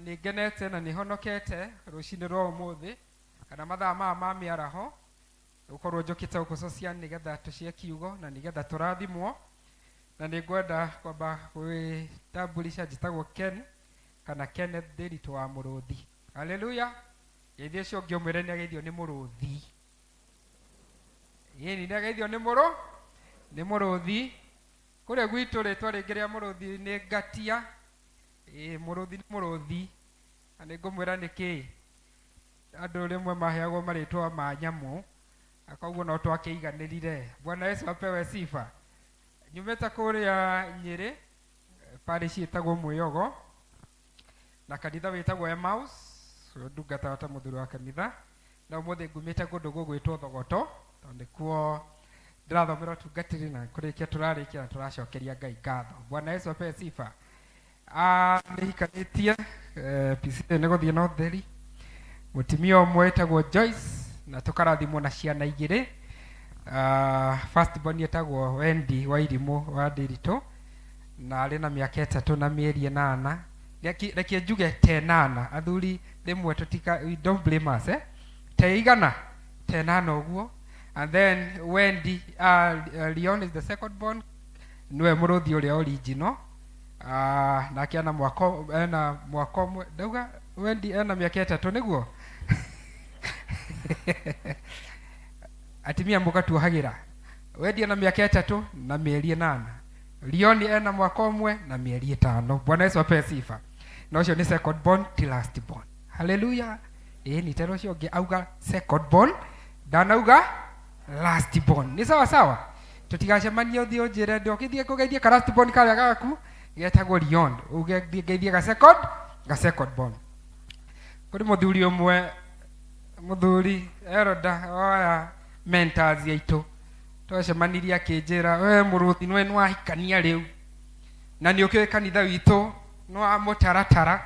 nĩ ngenete na nĩ honokete rũcinĩ rwa ũmũthĩ, kana mathaa ma mĩaraho, ũkorwo njũkĩte gũkũ social nĩgetha tũcie kiugo na nĩgetha tũrathimwo. Na nĩ ngwenda kwamba gwĩtambulisha njĩtagwo Ken kana Kenneth Ndĩritũ wa Mũrũthi. Haleluya. Geithio ũcio ũngĩ ũmwĩre nĩ ageithio nĩ mũrũthi. Nĩ ageithio nĩ mũrũthi. Kũrĩa gwitũ rĩtwa rĩngĩ rĩa mũrũthi nĩ Ngatia. Mũrũthi nĩ mũrũthi. Na nĩ ngũmwĩra nĩkĩ andũ rĩmwe maheagwo marĩtwa ma nyamũ, akoguo no twakĩiganĩrire. Bwana Yesu apewe sifa. Nyumĩte kũrĩa Nyĩrĩ, parish ĩtagwo Mwĩyogo, na kanitha wĩtagwo Emmaus, ndungata wata mũthuri wa kanitha. Na ũmũthĩ ngumĩte kũndũ gũgwĩtwo Thogoto, tondũ nĩkuo ndĩrathomera ũtungatĩri na kũrĩkia tũrarĩkia na tũracokeria Ngai ngatho. Bwana Yesu apewe sifa. Nĩhikanĩtie PC nĩ gũthiĩ na ũtheri. Mũtumia ũmwe etagwo Joyce na tũkarathimwo na ciana igĩrĩ. First born etagwo Wendy wa Irimũ wa Ndĩritũ na arĩ na mĩaka 3 na mĩeri 8. Reke njuge 8. Athuri rĩmwe tũtika, we don't blame us, teigana 8 ũguo. And then Wendy Leon is the second born, niwe mũrũthi ũrĩa original. Nake ana mwaka ũmwe, ndauga Wendy ena mĩaka 3 nĩguo. Atimia mũgatuohagĩra. Wendy ena mĩaka 3 na mĩeri 8. Leon ena mwaka ũmwe na mĩeri 5. Bwana Yesu apewe sifa. Na ũcio nĩ second born ti last born. Hallelujah. Nĩ tero ũcio ũngĩ auga second born, ndanauga last born. Nĩ sawa sawa. Tũtigacemanie ũthiĩ ũnjĩre ndokithie kũgeithia ka last born karĩa gaku getagwo Leon. Uge geithie ga second born. Kũrĩ mũthuri ũmwe, mũthuri Eroda oya mentors yaitũ, twacemanirie akĩnjĩra we mũrũthi nĩ wahikania rĩu na nĩ ũkĩoĩ kanitha witũ no amũtaratara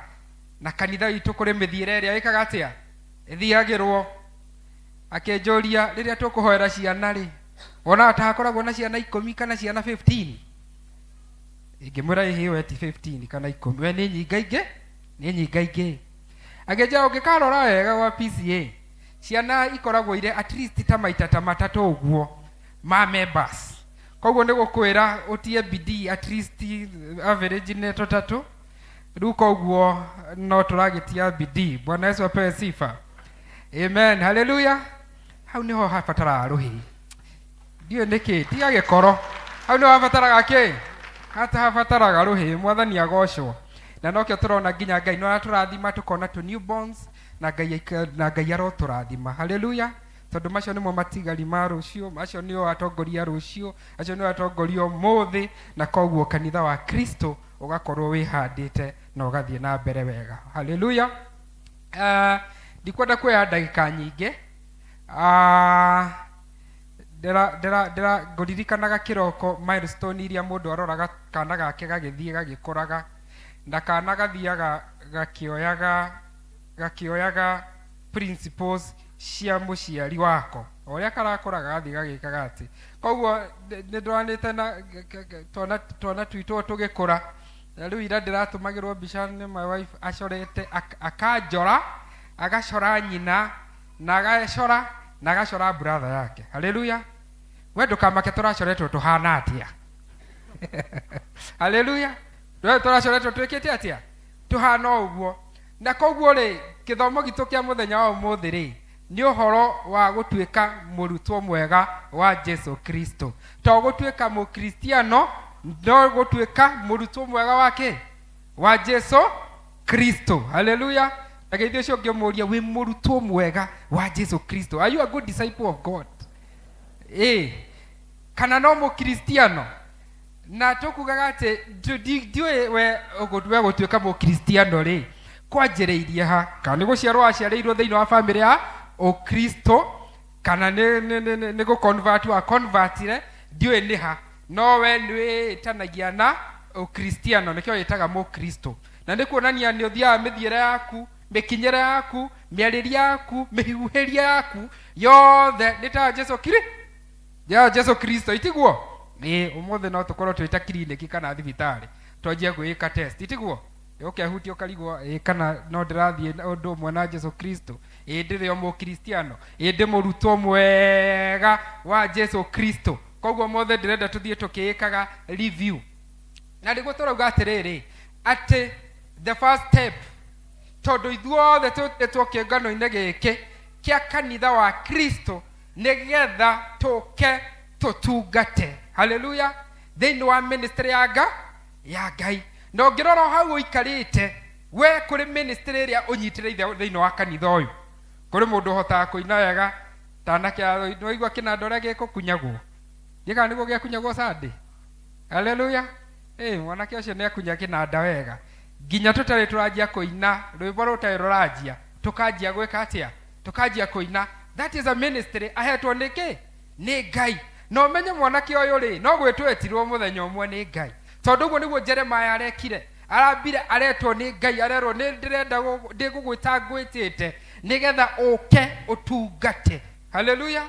na kanitha witũ kũrĩ mĩthiĩre ĩrĩa ĩkaga atĩa ĩthiagĩrwo. Akĩnjũria rĩrĩa tũkũhoera ciana rĩ, wona ta hakoragwo na ciana 10 kana ciana 15. Ingĩmwĩra ĩhĩ we ti 15 kana 10, we nĩ nyingaingĩ. Akĩnjĩra ũngĩkarora wega wa PCA, ciana ikoragwo ire at least ta maita ta 3 ũguo ma members. Koguo nĩ gũkwĩra ũtie bidii at least average nĩ 3. Rĩu koguo no tũragĩtia bidii. Bwana Yesu apewe sifa. Amen. Hallelujah. hau niho habataraga ruhi ndiyo niki tiage koro hau niho habataraga ki hata habataraga ruhi mwathani agocwo na nokio turona nginya Ngai no aturathima tukona tu newborns na Ngai aroturathima haleluya tondu macio nimo matigari ma rucio macio nio atongoria rucio acio nio atongoria muthi na koguo kanitha wa Kristo ugakorwo wihandite na ugathie na mbere wega haleluya ndikwenda kuya ndagika nyingi ndera nguririkanaga kiroko milestone iria mundu aroraga kana gake gagithie gagikuraga na kana gathiaga gakioyaga principles cia muciari wako oria karakuraga gathie gagikaga ati koguo nindwanite na twana twitwo tugikura riu ira ndiratumagirwo mbica ni my wife acorete akanjora agacora nyina na agacora brother yake haleluya we ndukamake turacoretwo tuhana atia haleluya we turacoretwo twikite atia tuhana uguo na koguo ri kithomo gitu kia muthenya wa umuthi ri ni uhoro wa gutuika murutwo mwega wa Jesu Kristo to gutuika mukristiano ndo gutuika murutwo mwega wake wa Jesu Kristo haleluya ageithio cio ngimuria wi murutwo mwega wa Jesu Kristo are you a good disciple of God kana no mukristiano na tukugaga ati ndiwe we gutuika mukristiano ri kwanjireirie ha kana ni guciarwo aciareirwo thiini wa family ya Kristo kana ni go convert wa convertire ndiwe ni ha no we ni tanagia na Kristiano nikio yitaga mu Kristo na ni kuonania ni uthia mithiere yaku mikinyere yaku miariria yaku mihuheria yaku yothe ni ta Jesu Kristo itiguo umuthe no tukorwo twita clinic kana thibitari twanjie gwika test itiguo ukehutio karigwo kana no ndirathie undu umwe na Jesu Kristo ndire o mu Kristiano ndi murutwo mwega wa Jesu Kristo koguo mothe ndirenda tuthie tukiikaga review na niguo turauga atiriri ati the first step tondu ithuothe tutitwo kiungano-ini giki kia kanitha wa Kristo nigetha tuke tutungate haleluya thiini wa ministry ya Ngai no ngirora hau uikarite we kuri ministry ria unyitire thiini wa kanitha uyu kuri mundu hotaga kuina wega tanake no igwa kinanda ria gikukunyagwo ndika niguo giakunyagwo Sunday haleluya mwanake ucio ni akunya kinanda wega nginya tutari turanjia kuina rwimbo rutari ruranjia tukanjia gwika atia tukanjia kuina that is a ministry ahetwo niki ni Ngai no menye mwanake uyu ri no gwitwetirwo muthenya umwe ni Ngai tondu guo niguo Jeremiah arekire arambire aretwo ni Ngai arerwo ni ndirenda ndigugwita ngwitite nigetha uke utungate haleluya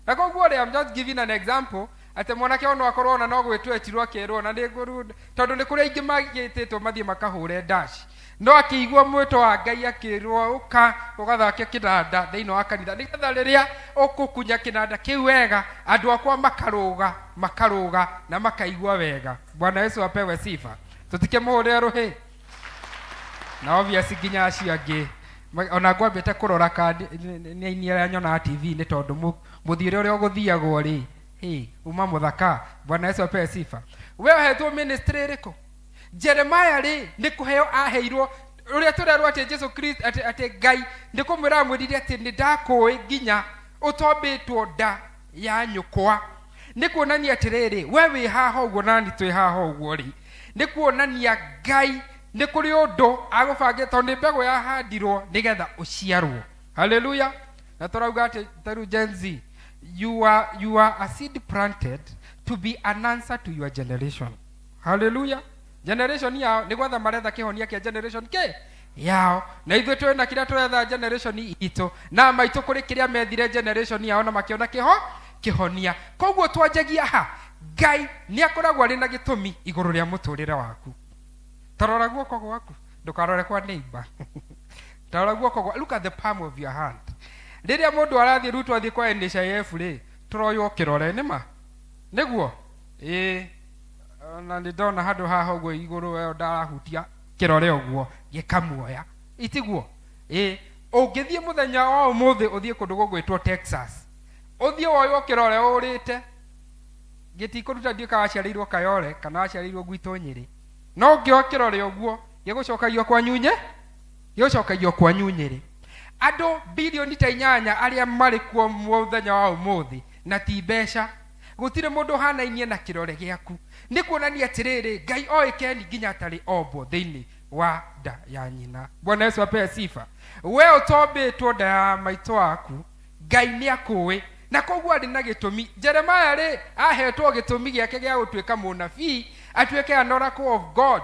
na koguo ri I'm just giving an example ate mwanake ono akorwo na no gwitwetirwo akirwo na ndiguru tondu ni kuri ingi magititwo mathie makahure dash no akiigwa mwito wa Ngai akirwo uka ugathake kinanda thiini wa kanitha nigetha riria ukukunya kinanda kiu wega andu akwa makaruga na makaigwa wega Bwana Yesu apewe sifa tutike muhure ruhi na obviously nginya acio angi ona ngwambite kurora kandi ni inia nyona TV ni tondu muthiire uria uguthiagwo ri uma muthaka Bwana Yesu apewe sifa we hetwo ministry riko Jeremiah ri ni kuheo aheirwo uria turerwo ati Jesu Kristo ati Ngai ndi kumwira mwirire ati ni ndakui nginya utombitwo nda ya nyukwa ni kuonania atiriri we wi haha uguo nani twi haha uguo ri ni kuonania Ngai ni kuri undu agubangite tondu mbegu yahandirwo nigetha uciarwo haleluya na turauga ati taru Gen Z you are a seed planted to be an answer to your generation haleluya generation yao ni gwatha maretha kihonia kia generation ke yao na ithuĩ twĩna kĩrĩa tũretha generation itũ na maitũ kũrĩ kĩrĩa methire generation yao na makĩona kĩhonia koguo twanjagia ha Ngai nĩ akoragwo arĩ na gĩtũmi igũrũ rĩa mũtũrĩre waku tarora guoko gwaku ndũkarore kwa neighbor tarora guoko gwaku look at the palm of your hand rĩrĩa mũndũ arathiĩ rutwo athiĩ kwa NHIF rĩ tũroywo kĩrore nĩma nĩguo na ndona handu haha uguo iguru we ndarahutia kirore uguo gikamuoya itiguo ungithie muthenya wa umuthi uthie kundu gugwitwo Texas uthie woyo kirore urite gitikuruta ndio kaciarirwo Kayole kana waciarirwo gwitũ Nyeri no ngio kirore uguo gigucokagio kwa nyunye gigucokagio kwa Nyeri. Andũ bilioni ta 8 arĩa marĩ kuo mũthenya wa ũmũthĩ na ti mbeca gũtirĩ mũndũ hanainie na kĩrore gĩaku nĩ kuonania atĩrĩrĩ Ngai oĩkeni nginya atarĩ ombo thĩinĩ wa nda ya nyina. Bwana Yesu apewe sifa. We ũtombĩtwo nda ya maitũ waku Ngai nĩ akũĩ na koguo arĩ na gĩtũmi. Jeremiah rĩ ahetwo gĩtũmi gĩake gĩa gũtuĩka mũnabii atuĩke an oracle of God.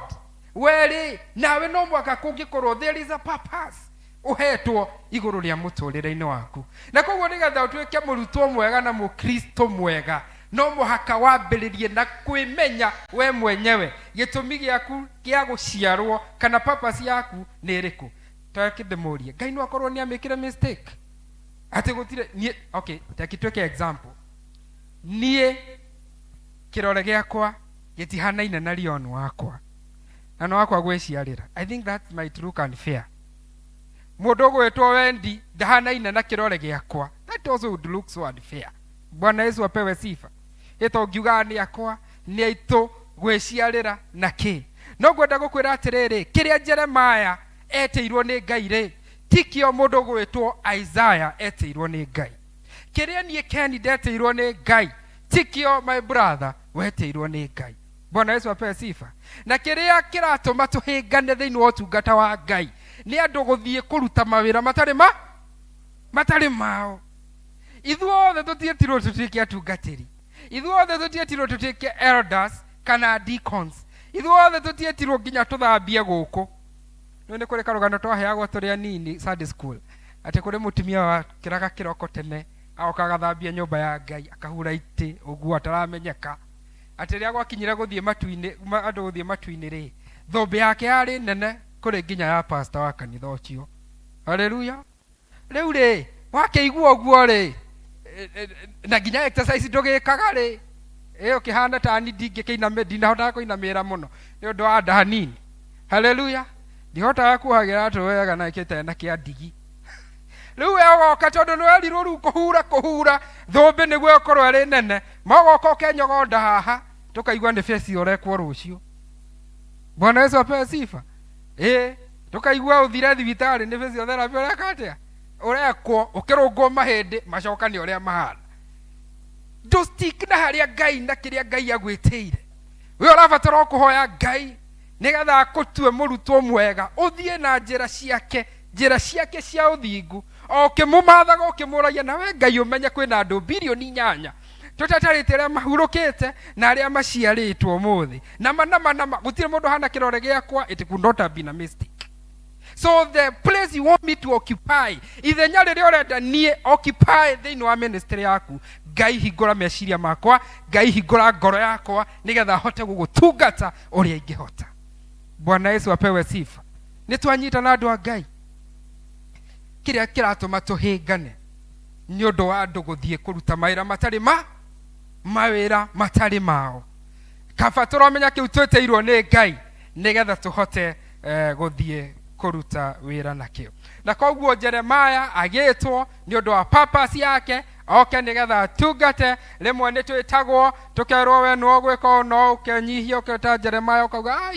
We rĩ nawe no mwaka kũngĩkorwo there is a purpose uhetwo iguru ria mũtũrĩre-inĩ waku na koguo nĩgetha ũtuĩke mũrutwo mwega na mũkristo mwega no mũhaka wambĩrĩrie na kwĩmenya we mwenyewe gĩtũmi gĩaku gĩa gũciarwo kana purpose yaku nĩ ĩrĩkũ. Takĩndĩmũrie Ngai no akorwo nĩ amĩkire mistake atĩ gũtirĩ niĩ okay takĩtuĩke example niĩ kĩrore gĩakwa gĩtihanaine na Leon wakwa na no wakwa gwĩciarĩra. I think that might look unfair. Mũndũ gwĩtwo Wendi ndahanaine na kĩrore gĩakwa. That also would look so unfair. Bwana Yesu apewe sifa. Ĩto ngiuga nĩ akwa nĩ aitũ gwĩciarĩra na kĩ. No ngwenda gũkwĩra atĩrĩrĩ kĩrĩa Jeremiah etĩirwo nĩ Ngai rĩ tikio mũndũ gwĩtwo Isaiah etĩirwo nĩ Ngai. Kĩrĩa niĩ Ken ndetĩirwo nĩ Ngai tikio my brother wetĩirwo nĩ Ngai. Bwana Yesu apewe sifa. Na kĩrĩa kĩratũma tũhĩngane thĩinĩ wa ũtungata wa Ngai nĩ andũ gũthiĩ kũruta mawĩra matarĩ mao. Ithuothe tũtietirwo tũtuĩke atungatĩri. Ithuothe tũtietirwo tũtuĩke elders kana deacons. Ithuothe tũtietirwo nginya tũthambie gũkũ. Nĩ kũrĩ karũgano twaheagwo tũrĩ anini Sunday school atĩ kũrĩ mũtumia wa kĩraga kĩroko tene agoka gathambia nyũmba ya Ngai akahura itĩ ũguo ataramenyeka. Atĩ rĩrĩa gwakinyire gũthiĩ matu-inĩ andũ gũthiĩ matu-inĩ rĩ thũmbĩ yake yarĩ nene kũrĩ nginya ya pastor wa kanitha ũcio. Haleluya. Rĩu rĩ wakĩigua ũguo rĩ na nginya exercise ndũgĩkaga rĩ ũkĩhana ta ni ndinahotaga kũinamĩra mũno nĩ ũndũ wa nda hanini. Haleluya. Ndihotaga kuhagĩra tũ wega na ĩkĩte na kĩa ndigi. Rĩu we ũgoka tondũ nĩ werirwo rĩu kũhura thũmbĩ nĩguo ũkorwo ĩrĩ nene mogoka ũkenyogonda haha tũkaigua nĩ fesi ũrekwo rũciũ. Bwana Yesu apewe sifa. Tukaigua uthire thibitarĩ nĩ physiotherapy ũreka atĩa ũrekwo ũkĩrũngwo mahĩndĩ macokani ũrĩa mahana. Stick na harĩa Ngai na kĩrĩa Ngai agwĩtĩire. We ũrabatara kũhoya Ngai nĩgetha akũtue mũrutwo mwega ũthiĩ na njĩra ciake cia ũthingu ũkĩmũmathaga ũkĩmũragia nawe Ngai ũmenye kwĩna andũ bilioni 8 tũtatarĩte arĩa mahurũkĩte na arĩa maciarĩtwo ũmũthĩ nama gũtirĩ mũndũ hana kĩrore gĩakwa it could not have been a mistake. So the place you want me to occupy ithenya rĩrĩa ũrenda niĩ occupy thĩinĩ wa ministry yaku Ngai hingũra meciria makwa Ngai hingũra ngoro yakwa nĩgetha hote gũgũtungata ũrĩa ingĩhota. Bwana Yesu apewe sifa. Nĩ twanyita na andũ a Ngai kĩrĩa kĩratũma tũhĩngane nĩ ũndũ wa andũ gũthiĩ kũruta mawĩra matarĩ mao. Kaba tũramenya kĩu twĩtĩirwo nĩ Ngai nĩgetha tũhote gũthiĩ kũruta wĩra nakĩo. Na koguo Jeremiah agĩtwo nĩ ũndũ wa purpose yake oke nĩgetha atungate. Rĩmwe nĩ twĩtagwo tũkerwo we no gwĩka no ũkenyihia ũketa Jeremiah ũkauga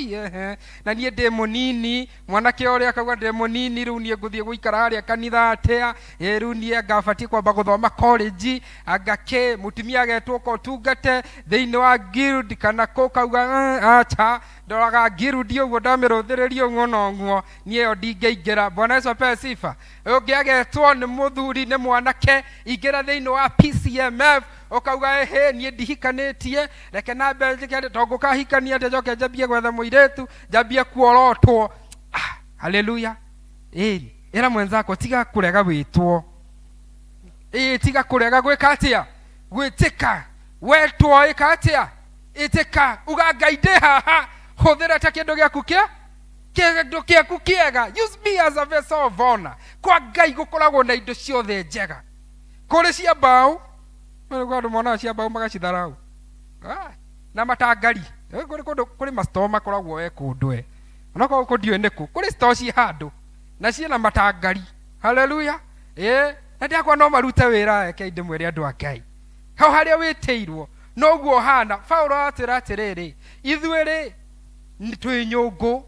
na niĩ ndĩ mũnini mwanake ũrĩa akauga ndĩ mũnini rĩu niĩ ngũthiĩ gũikara harĩa kanitha atĩa rĩu niĩ ngabatiĩ kwamba gũthoma college agake mũtumia agetwo ko tungate thĩinĩ wa guild kana kũkauga acha ndoraga guild ũguo ndamĩrũthĩrĩrio ng'ono niĩ yo ndingĩingĩra. Bwana Yesu apewe sifa. Ũngĩ agetwo nĩ mũthuri nĩ mwanake ingĩra thĩinĩ wa PCMF ukauga niĩ ndihikanĩtie reke na mbe tongũkahikania atĩ njoke njambie gwetha mũirĩtu njambie kuorotwo. Haleluya. Ĩra mwenzako tiga kũrega wĩtwo. Tiga kũrega gwĩka atĩa gwĩtĩka wetwo ĩka atĩa ĩtĩka uga Ngai ndĩ haha hũthĩra ta kĩndũ gĩaku kĩega. Use me as a vessel of honor. Kwa Ngai gũkoragwo na indo ciothe njega kũrĩ cia mbaũ andũ monaga cia mbaũ magacitharau na matangari kũrĩ mastoo makoragwo we kũndũ onokorwo ndiũĩ nĩkũ kũrĩ stoo ciĩ handũ na ciĩ na matangari. Haleluya. na ndiakwa no marute wĩra eke ndĩmwĩre andũ a Ngai hau harĩa wĩtĩirwo noguo hana. Paulo atĩra atĩrĩrĩ, ithuĩ twĩ nyũngũ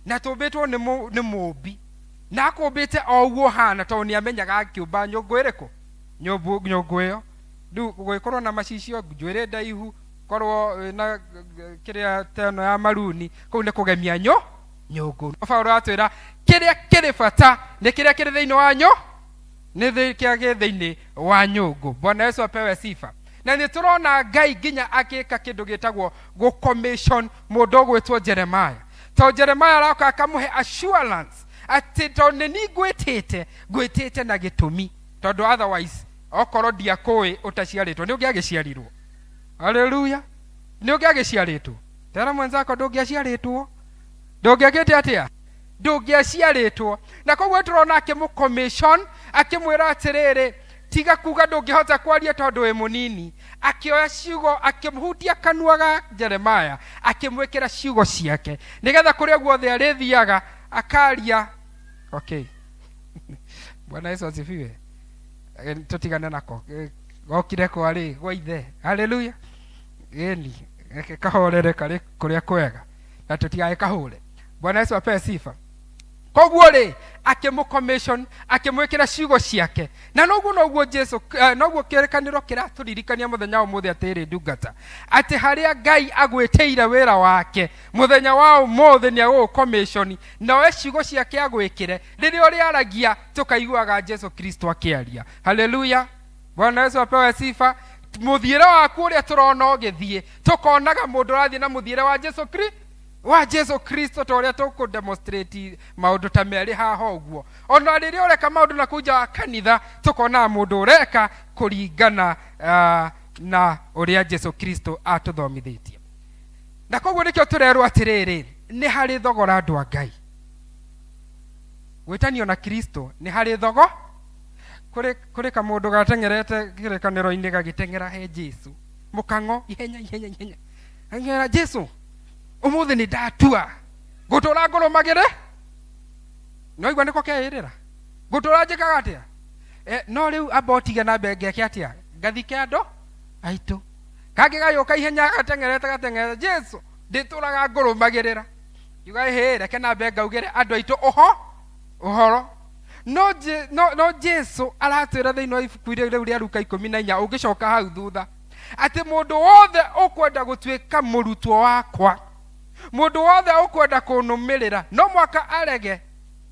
na tũmbĩtwo nĩ mũmbi na akũmbĩte o ũguo hana tondũ nĩamenyaga akĩũmba nyũngũ ĩrĩkũ, nyũngũ ĩyo. Rĩu gũgĩkorwo na macicio, njuĩrĩ ndaihu, korwo na kĩrĩa teno ya maruni, kũu nĩ kũgemia nyũngũ. Paulo atwĩra kĩrĩa kĩrĩ bata nĩ kĩrĩa kĩrĩ thĩinĩ wa nĩ kĩrĩa thĩinĩ wa nyũngũ. Bwana Yesu apewe sifa. Na nĩ tũrona Ngai nginya akĩka kĩndũ gĩtagwo gũ-commission mũndũ ũgwĩtwo Jeremiah. Tondũ Jeremiah aroka akamũhe assurance atĩ tondũ nĩ niĩ ngwĩtĩte na gĩtũmi, tondũ otherwise okorwo ndiakũĩ ũtaciarĩtwo nĩ ũngĩagĩciarirwo. Haleluya. Nĩ ũngĩagĩciarĩtwo. Tera mwenzako ndũngĩaciarĩtwo. Ndũngĩagĩte atĩa? Ndũngĩaciarĩtwo. Na koguo tũrona akĩmũ-commission, akĩmwĩra atĩrĩrĩ, tiga kuga ndũngĩhota kwaria tondũ wĩ mũnini. Akĩoya ciugo akĩmũhutia kanua ga Jeremiah, akĩmwĩkĩra ciugo ciake nĩgetha kũrĩa guothe arĩthiaga akaria. Okay. Bwana Yesu asifiwe. Tutigane nako. Gokire kwarĩ gwa ithe. Haleluya. Eni kahorere kari kũrĩa kwega na tutigae kahũre. Bwana Yesu apewe sifa. Koguo akĩmũ-commission, akĩmwĩkĩra ciugo ciake. Na noguo Jesu noguo kĩrĩkanĩro kĩratũririkania mũthenya ũmũthĩ atĩrĩ ndungata atĩ harĩa Ngai agwĩtĩire wĩra wake mũthenya wa ũmũthĩ nĩ agũ-commission, nawe ciugo ciake agwĩkĩre rĩrĩa ũrĩaragia tũkaiguaga Jesu Kristo akĩaria. Haleluya. Bwana Yesu apewe sifa. Mũthiĩre waku ũrĩa tũrona ũgĩthiĩ tũkonaga mũndũ ũrathiĩ na mũthiĩre wa Jesu Kristo ta ũrĩa tũkũ-demonstrate maũndũ ta merĩ haha ũguo. Ona rĩrĩa ũreka maũndũ na kuja wa kanitha tũkonaga mũndũ ũreka kũringana na ũrĩa Jesu Kristo atũthomithĩtie. Na koguo nĩkĩo tũrerwo atĩrĩrĩ, nĩ harĩ thogora andũ a Ngai. Gwĩtanio na Kristo nĩ harĩ thogo. Kũrĩ kamũndũ gatengerete kĩrĩkanĩro-inĩ gagĩtengera he Jesu. Mũkang'o ihenya. Angĩra Jesu, ũmũthĩ nĩ ndatua ngũtũra ngũrũmagĩre. No igua nĩko keĩrĩra. Ngũtũra njĩkaga atĩa? No rĩu amba ũtige na mbere ngeke atĩa? Ngathike andũ aitũ. Kangĩ gayũka ihenya gatengerete Jesu, ndĩtũraga ngũrũmagĩrĩra. Yuga reke na mbere ngaugĩre andũ aitũ ũhoro. No Jesu aratwĩra thĩinĩ wa ibuku rĩu rĩa Luka 14 ũngĩcoka hau thutha atĩ mũndũ wothe ũkwenda gũtuĩka mũrutwo wakwa, mũndũ wothe ũkwenda kũnũmĩrĩra no mwaka arege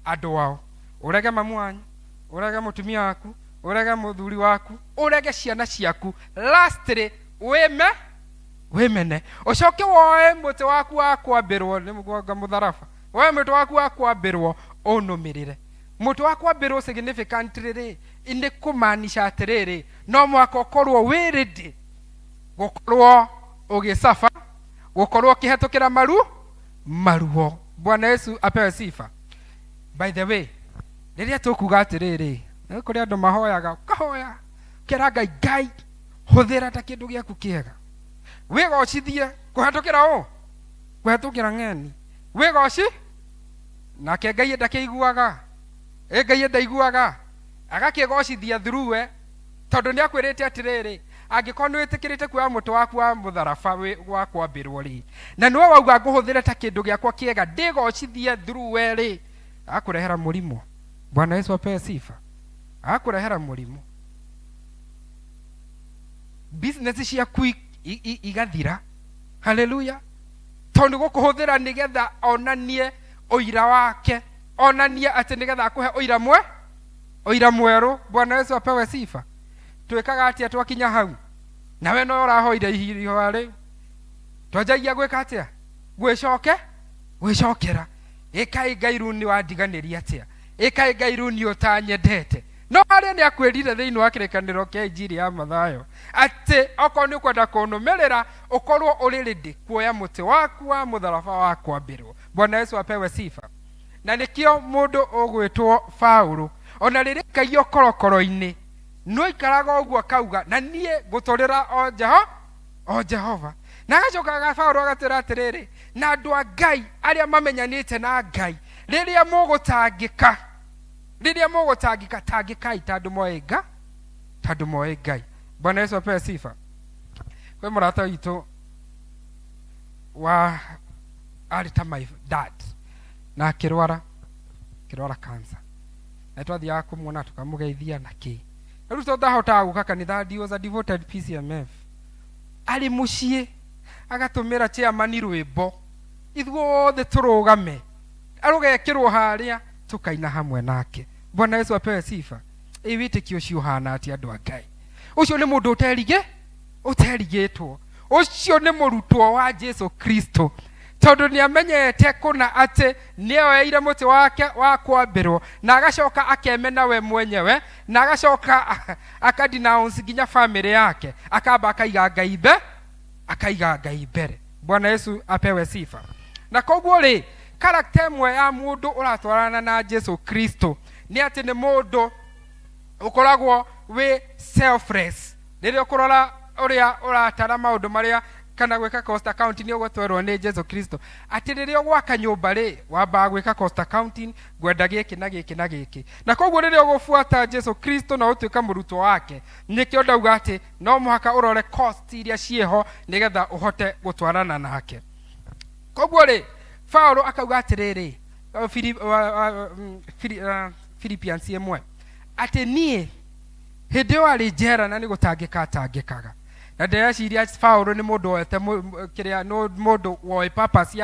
andũ ao. Ũrege mamu wanyu, ũrege mũtumia waku, ũrege mũthuri waku, ũrege ciana ciaku, lastly wĩmene. Ũcoke woe mũtĩ waku wa kwambĩrwo nĩ mũtharaba, woe mũtĩ waku wa kwambĩrwo ũnũmĩrĩre. Mũtĩ wa kwambĩrwo significantly nĩ kũmaanisha atĩrĩrĩ, no mwaka ũkorwo wĩ ready gũkorwo ũgĩcafa, gũkorwo ũkĩhetũkĩra maruo. Bwana Yesu apewe sifa. By the way, rĩrĩa tũkuga atĩrĩrĩ, kũrĩ andũ mahoyaga, ũkahoya kĩra Ngai hũthĩra ta kĩndũ gĩaku kĩega, wĩgocithie kũhetũkĩra kũhetũkĩra ng'eni, wĩgoci nake Ngai ndakĩiguaga. Ngai ndaiguaga, agakĩgocithia through we, tondũ nĩ akwĩrĩte atĩrĩrĩ, angĩkorwo nĩ wĩtĩkĩrĩte kuoya mũtĩ waku wa mũtharaba wa kwambĩrwo rĩ, na nĩwe wauga ngũhũthĩre ta kĩndũ gĩakwa kĩega ndĩgocithie through we rĩ, akũrehera mũrimũ. Bwana Yesu apewe sifa. Akũrehera mũrimũ, business ciaku igathira. Haleluya. Tondũ gũkũhũthĩra nĩgetha onanie ũira wake, onanie atĩ nĩgetha akũhe ũira mwerũ. Bwana Yesu apewe sifa. Twĩkaga atĩa twakinya hau? Nawe no ũrahoire ihoya rĩu. Twanjagia gwĩka atĩa? Gwĩcokera. Ĩkaĩ Ngai rĩu nĩ wandiganĩria atĩa? Ĩkaĩ Ngai rĩu nĩ ũtanyendete? No harĩa nĩ akwĩrire thĩinĩ wa kĩrĩkanĩro kĩa Injili ya Mathayo atĩ okorwo nĩ ũkwenda kũnũmĩrĩra ũkorwo ũrĩ ready kuoya mũtĩ waku wa mũtharaba wa kwambĩrwo. Bwana Yesu apewe sifa. Na nĩkĩo mũndũ ũgwĩtwo Paulo ona rĩrĩa kaiyũ korokoro-inĩ no ikaraga ũguo akauga na niĩ ngũtũrĩra o Jehova. Na agacoka Paulo agatwĩra atĩrĩrĩ, na andũ a Ngai arĩa mamenyanĩte na Ngai rĩrĩa mũgũtangĩka riria mugutangika tangikai tandu moenga tandu moengai. Bwana Yesu apewe sifa. Kwa murata witu wa alita my dad na kirwara cancer na twathiaga kumwona tukamugeithia na ki riu tondahota guka kanitha. He was a devoted PCMF. Ali mucie agatumira chairman rwimbo ithuothe turugame arugekirwo haria tukaina hamwe nake. Bwana Yesu apewe sifa. Iwitikio cio hana ati andu a Ngai. Ucio ni mundu uterigitwo. Ucio ni murutwo wa Jesu Kristo. Tondu ni amenyete kuna ati nioeire muti wake wa kwambirwo na agacoka akemena we mwenyewe na agacoka akadenounce nginya family yake akamba akaiga Ngai mbere. Bwana Yesu apewe sifa. Na koguo ri character mwe ya mundu uratwarana na Jesu Kristo ni ati ni mundu ukoragwo we selfless. Riria ukurora uria uratara maundu maria kana gwika cost accounting ni ugotwerwo ni Jesu Kristo ati riria gwaka nyumba ri wamba gwika cost accounting gwenda giki na giki na giki. Na koguo riria ugufuata Jesu Kristo na utuika murutwo wake nikio ndauga ati no muhaka urore cost iria cieho nigetha uhote gutwarana nake. Koguo ri Paulo akauga atiriri Philippians 1 ati nie hindi wari njera na ni gutangikaga. Na ndeciria Paulo ni mundu wete kiria no mundu woi purpose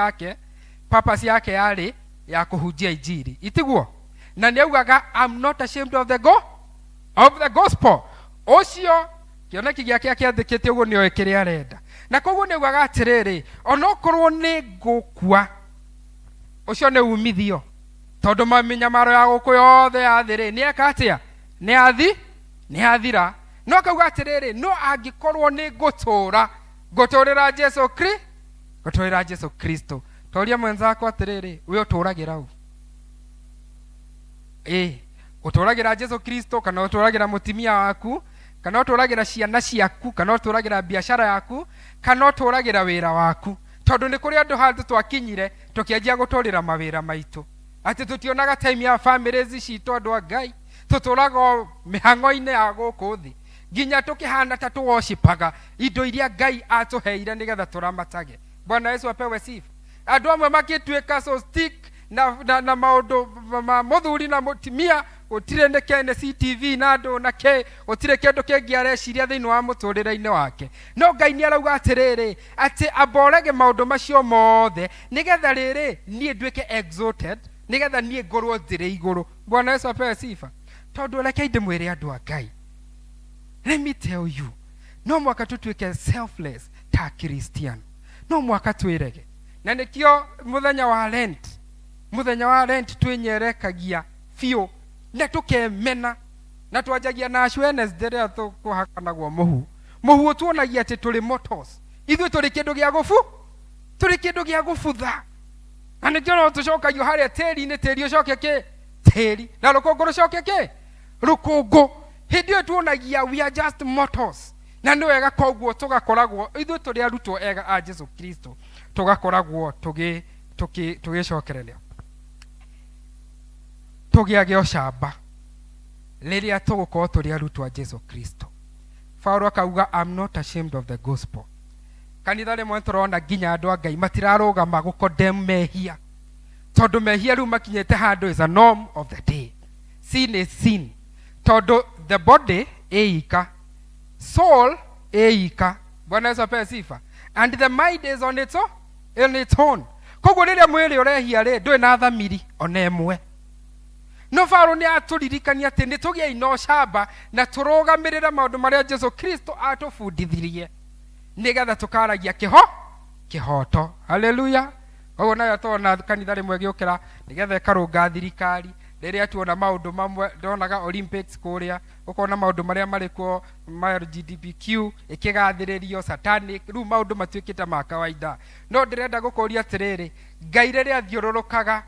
yake yari ya kuhunjia injili itiguo. Na ni augaga I'm not ashamed of the gospel. Ucio kioneki giake akiandikite uguo ni oe kiria arenda. Na koguo ni augaga atiriri onokorwo ni gukua ucio ni umithio tondu maminyamaro ya guku yothe athiri ni ekatia ni athira. No kauga atiriri no angikorwo ni guturira Jesu Kristo toria mwenzako atiriri we uturagira u uturagira Jesu Kristo kana uturagira mutimia waku kana uturagira ciana ciaku kana uturagira biashara yaku kana uturagira wira waku. Tondu ni kuri andu handu twakinyire tukianjia guturira mawira maitu ati tutionaga time ya families citu andu a Ngai tuturaga mihango-ine ya guku thi nginya tukihana ta tuwoshipaga indo iria Ngai atuheire nigetha turamatage. Bwana Yesu apewe sifa. Andu amwe makituika so stick na maundu ma muthuri na mutimia utire ndekene CTV na andu na ke utire kindu kingi areciria thiini wa muturire-ine wake. No Ngai ni arauga atiriri ati aborege maundu macio mothe nigetha riri nie nduike exalted nigetha nie ngorwo thire iguru. Bwana Yesu apewe sifa. Tondu reke ndimwire andu a Ngai, let me tell you, no mwaka tutuike selfless ta Christian. No mwaka twirege. Na nikio muthenya wa Lent twinyerekagia fio na tukemena na twajagia na Wednesday ria tukuhakanagwo muhu tuonagia ati tuli mortals. Ithu tuli kindu gia gufutha. Na nikio no tucokagio haria teri ucoke ki teri na rukungu rucoke ki rukungu. Hindi yo tuonagia we are just mortals. Na ni wega koguo tugakoragwo ithu tuli arutwo ega a Jesu Kristo tugakoragwo tugicokereria tugiage ocamba riria tugukorwo tuli arutwo a Jesu Kristo. Paulo akauga I'm not ashamed of the gospel. Kanitha rimwe turona nginya andu a Ngai matirarugama gukodem mehia tondu mehia riu makinyete handu is a norm of the day. Sin is sin. Tondu the body eika, soul eika. Bwana Yesu apewe sifa. And the mind is on its own. Koguo riria mwiri urehia ri ndui na thamiri ona emwe. No Paulo ni aturirikania ati ni tugie ino camba na turugamirira maundu maria Jesu Kristo atubundithirie nigetha tukaragia kihoto. Haleluya. Koguo nayo tona kanitha rimwe giukira nigetha ikarunga thirikari riria tuona maundu mamwe ndonaga Olympics kuria ukona maundu maria marikuo ma LGBTQ ikigathiririo satanic riu maundu matuikite ma kawaida. No ndirenda gukuria atiriri Ngai riria thiururukaga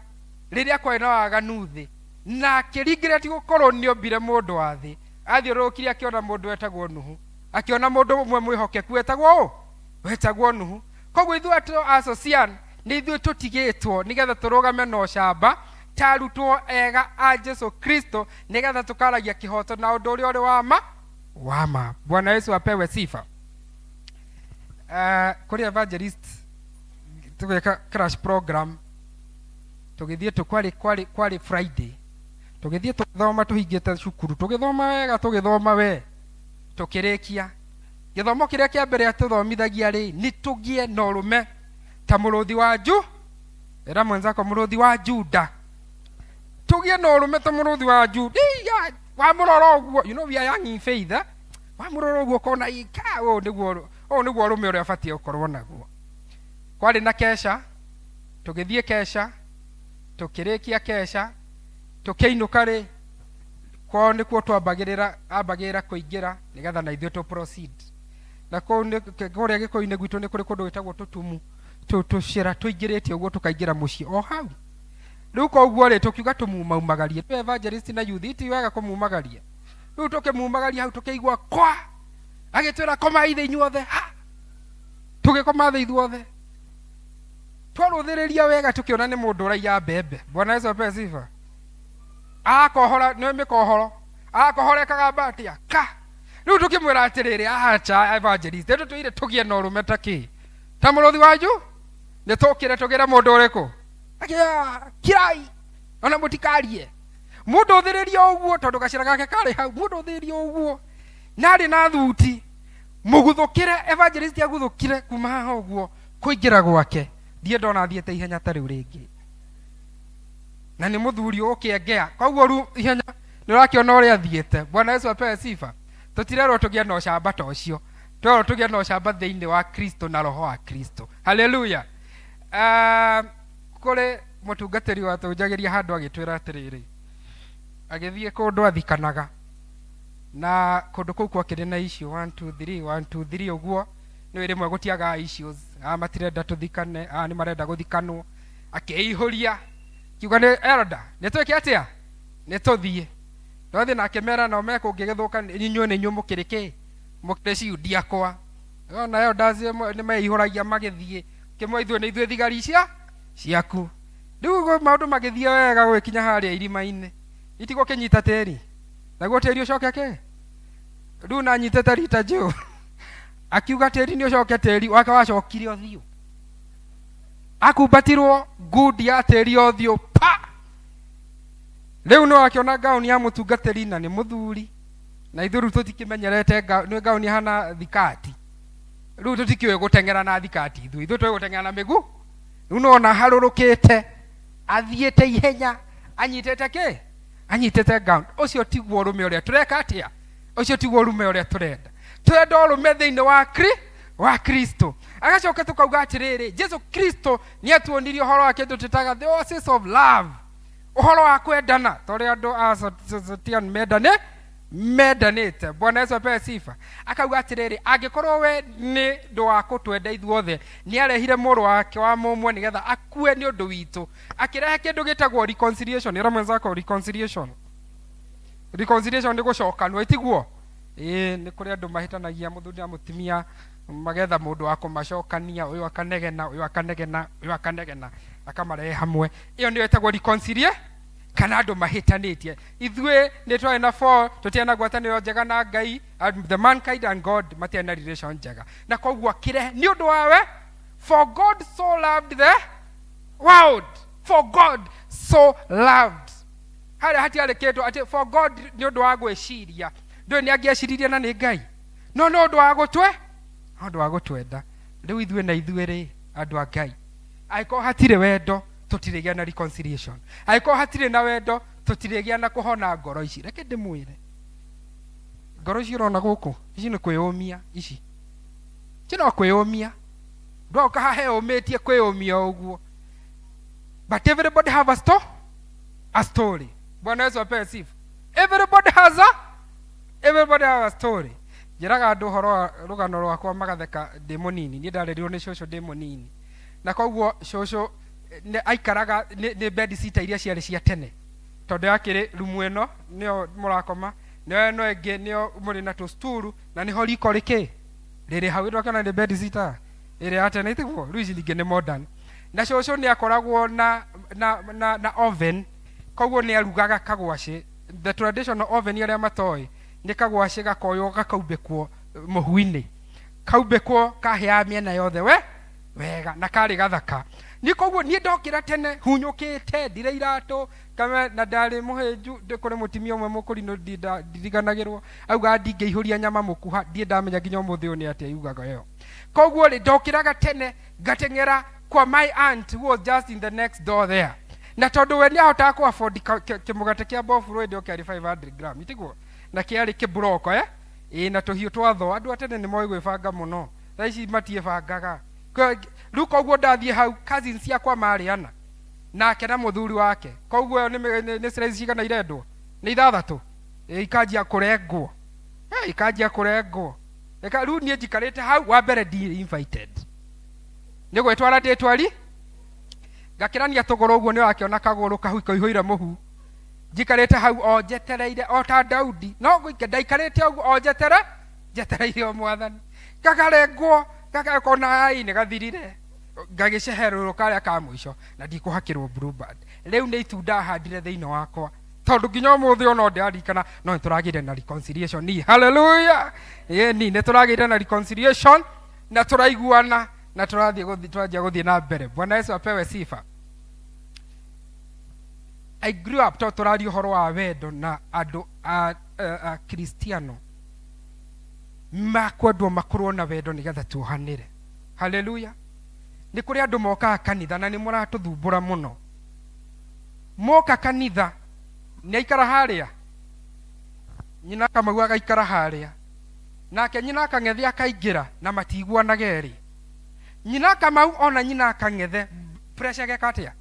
riria kwena waganu thi na kiringira ti gukorwo ni ombire mundu wa thi athiururukiria akiona mundu wetagwo Nuhu akiona mundu umwe mwihokeku wetagwo Nuhu. Koguo ithu atu asocian ni ithu tutigitwo nigetha turugame no camba tarutwo ega a Jesu Kristo nigetha tukaragia kihoto na undu uria uri wama. Bwana Yesu apewe sifa. Kuri evangelist tugeka crash program tugithie kwari Friday tugithie tuthoma tuhingite cukuru tugithoma wega tugithoma we tukirikia githomo kiria kia mbere atuthomithagia ri ni tugie na urume ta muruthi wa era mwenzako muruthi wa Juda tugie na urume ta muruthi wa Juda wa muroro guo you know we are young in faith wa muroro guo kona ika niguo urume uria abatie ukorwo naguo kwari na kesha tugithie kesha tukirikia kesha tukiinuka ri kwao nikuo twambagirira kuingira nigetha na ithuĩ tu proceed na kuria giko-inĩ gwitũ nĩ kũrĩ kũndũ gwĩtagwo tũtumu tũcĩra tũingĩrĩtie ũguo tũkaingĩra mũciĩ o hau rĩu koguo rĩ tũkiuga tũmumagarie tũ evangelist na youth iti wega kũmumagaria rĩu tũkĩmumagaria hau tũkĩigua kwa agĩtwĩra koma ithe inyuothe tũgĩkoma thĩ ithuothe twarũthĩrĩria wega tũkĩona nĩ mũndũ ũraiya mbembe. Bwana Yesu apewe sifa. Akohora nĩ mĩkohoro akohorekaga mbatia ka rĩu tũkĩmwĩra atĩrĩrĩ acha evangelist rĩu tũire tũgie na ũrũme ta kĩ ta mũrũthi wanyu nĩ tũkĩre tũgĩre mũndũ ũrĩkũ kirai ona mũtikarie mũndũ ũthĩrĩria ũguo tondũ gacĩra gake karĩ hau mũndũ ũthĩrĩria ũguo narĩ na thuti mũguthũkĩre evangelist aguthũkire kuma haha ũguo kũingĩra gwake ndiĩ ndona thiĩte ihenya ta rĩu rĩngĩ na nĩ mũthuri ũkĩengea koguo rĩu ihenya nĩ ũrakĩona ũrĩa athiĩte. Bwana Yesu apewe sifa. Tũtirerwo tũgĩe na ũcamba ta ũcio twerwo tũgĩe na ũcamba thĩinĩ wa Kristo na roho wa Kristo. Haleluya. Kũrĩ mũtungatĩri wa tũnjagĩria handũ agĩtwĩra atĩrĩrĩ agĩthiĩ kũndũ athikanaga na kũndũ kũu kwakĩrĩ na issue 1 2 3 ũguo nĩ rĩmwe gũtiaga issues matirenda tũthikane nĩ marenda gũthikanwo akĩihũria kiuga nĩ elder nĩ twĩke atĩa nĩ tũthiĩ twathi nake mera no mekũngĩgĩthũka inyuĩ nĩ inyuĩ mũkĩrĩ kĩ mũkĩrĩ ciundi akwa ona elders nĩ meihũragia magĩthiĩ kĩmwe ithuĩ nĩ ithuĩ thigari ciaku rĩu maũndũ magĩthiĩ wega gwĩkinya harĩa irima-inĩ itigũkĩnyita tĩri naguo tĩri ũcoke kĩ rĩu na nyitĩte rita njĩũ akiuga tĩri nĩ ũcoke tĩri wake wacokire ũthiũ akumbatirwo ngundi ya tĩri ũthiũ pa rĩu nĩ wakĩona gauni ya mũtungatĩri na nĩ mũthuri na ithuĩ rĩu tũtikĩmenyerete nĩ gauni hana thikati rĩu tũtikĩũĩ gũteng'era na thikati ithuĩ tũĩ gũteng'era na mĩguu rĩu nona harũrũkĩte athiĩte ihenya anyitĩte kĩ anyitĩte gauni ũcio tiguo ũrũme ũrĩa tũreka atĩa ũcio tiguo ũrũme ũrĩa tũrenda ũrũme thĩinĩ wa Kristo. Agacoka tukauga atĩrĩrĩ Jesu Kristo nĩ atuonirie ũhoro wa kĩndũ tũtaga the oasis of love ũhoro wa kwendana tondũ andũ a Sotian mendanĩte. Bwana Yesu apewe sifa. Akauga atĩrĩrĩ angĩkorwo we nĩ ndũ wa kũtwenda ithuothe nĩ arehire mũrũ wake wa mũmwe nĩgetha akue nĩ ũndũ witũ akĩrehe kĩndũ gĩtagwo reconciliation. Ĩra mwenzako reconciliation nĩ gũcokanwo itiguo nĩ kũrĩ andũ mahĩtanagia mũthuri na mũtumia magetha mũndũ wa kũmacokania ũyũ akanegena akamarehe hamwe ĩyo nĩyo ĩtagwo reconciliation kana andũ mahĩtanĩtie. Ithuĩ nĩ twarĩ na tũtiarĩ na ngwatanĩro njega na Ngai the mankind and God matiarĩ na relation njega na koguo akĩrehe nĩ ũndũ wawe for God so loved the world harĩa hatiarĩ kĩndũ atĩ for God nĩ ũndũ wa gwĩciria ndũĩ nĩ angĩeciririe na nĩ Ngai no nĩ ũndũ wa gũtwenda. Rĩu ithuĩ na ithuĩ rĩ andũ a Ngai angĩkorwo hatirĩ wendo tũtirĩgĩa na reconciliation angĩkorwo hatirĩ na wendo tũtirĩgĩa na kũhona ngoro ici. Reke ndĩmwĩre ngoro ici ũrona gũkũ ici nĩ kwĩyũmia ici no kwĩyũmia ndoka hahe ũmĩtie kwĩyũmia ũguo but everybody have a story. Bwana Yesu apewe sifa. Everybody has a story. Njĩraga andũ ũhoro wa rũgano rwakwa magatheka ndĩ mũnini niĩ ndarĩrirwo nĩ cũcũ ndĩ mũnini na koguo cũcũ aikaraga nĩ bed sitter iria ciarĩ cia tene tondũ yakĩrĩ rumu ĩno nĩyo mũrakoma nĩyo ĩno ĩngĩ nĩyo mũrĩ na tũsturu na nĩho riko rĩkĩ rĩrĩ hau ĩrokana nĩ bed sitter ĩrĩ ya tene itiguo rĩu ici ningĩ nĩ modern na cũcũ nĩ akoragwo na oven koguo nĩ arugaga kagwaci. The traditional oven arĩa matoĩ nĩ kagwaci gakoywo gakaumbĩkwo mũhu-inĩ, kaumbĩkwo kahĩa mĩena yothe wega na karĩ gathaka. Nĩ koguo niĩ ndokĩra tene hunyũkĩte ndire iratũ kama na ndarĩ mũhĩnju kũrĩ mũtimia ũmwe mũkũrinũ ndiriganagĩrwo auga ndingĩihũria nyama mũkuha, ndiĩ ndamenya nginya ũmũthĩ ũyũ nĩ atĩa yugaga ĩyo. Koguo rĩ ndokĩraga tene ngateng'era kwa my aunt who was just in the next door there, na tondũ we nĩ ahotaga kũ afford kĩmũgate kĩa bofu rwĩndĩ kĩarĩ 500 gram itigwo na kĩarĩ kĩburoko na tũhiũ twatho. Andũ a tene nĩ moĩ gwĩbanga mũno, thaa ici matiĩbangaga. Rĩu koguo ndathiĩ hau cousins ciakwa marĩana nake na mũthuri wake, koguo nĩ slices cigana irendwo nĩ 6 ikanjia kũrengwo ikanjia kũrengwo. Rĩu niĩ njikarĩte hau wa mbere ndi invited nĩ gwĩtwara ndĩtwari ngakĩrania tũgũrũ ũguo nĩ wakĩona kagũrũ kaihũire mũhu, njikarĩte hau o njetereire o ta Daudi, no ndaikarĩte ũguo o njetereire o Mwathani gakarengwo gakona nĩ gathirire ngagĩceherũrũ karĩa ka mũico na ndikũhakĩrwo bluebird. Rĩu nĩ itunda handire thĩinĩ wakwa tondũ nginya ũmũthĩ ona ndirikana no nĩtũragĩire na reconciliation. Hallelujah. Ni nĩtũragĩire na reconciliation na tũraiguana na tũranjia gũthiĩ na mbere. Bwana Yesu apewe sifa. I grew up tũraria ũhoro wa wendo na andũ a Kristiano makwendwo makorwo na wendo nĩgetha tuohanĩre. Hallelujah. Nĩ kũrĩ andũ mokaga kanitha na nĩ mũratũthumbũra mũno. Moka kanitha nĩ aikara harĩa nyina Kamau agaikara harĩa nake nyina Kang'ethe akaingĩra na matiguanaga erĩ. Nyina Kamau ona nyina Kang'ethe pressure gekatia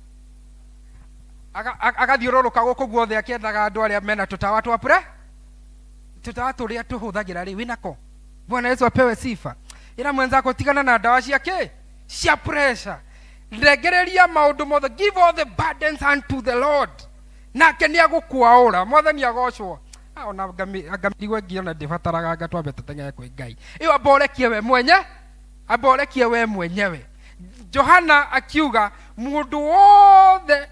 agathiũrũrũka gũkũ guothe akĩethaga andũ arĩa mena tũtawa tũtawa tũrĩa tũhũthagĩra rĩ wĩnako. Bwana Yesu apewe sifa. Ĩra mwenzako tigana na ndawa cia pressure, regereria maũndũ mothe, give all the burdens unto the Lord, nake nĩ agũkwaũra. Mwathani agocwo. Ona ngamirigwo ngiona ndĩbataraga ngatwambe tũteng'ere kwĩ Ngai. Ĩyo aborekie we mwenyewe. Johana akiuga mũndũ wothe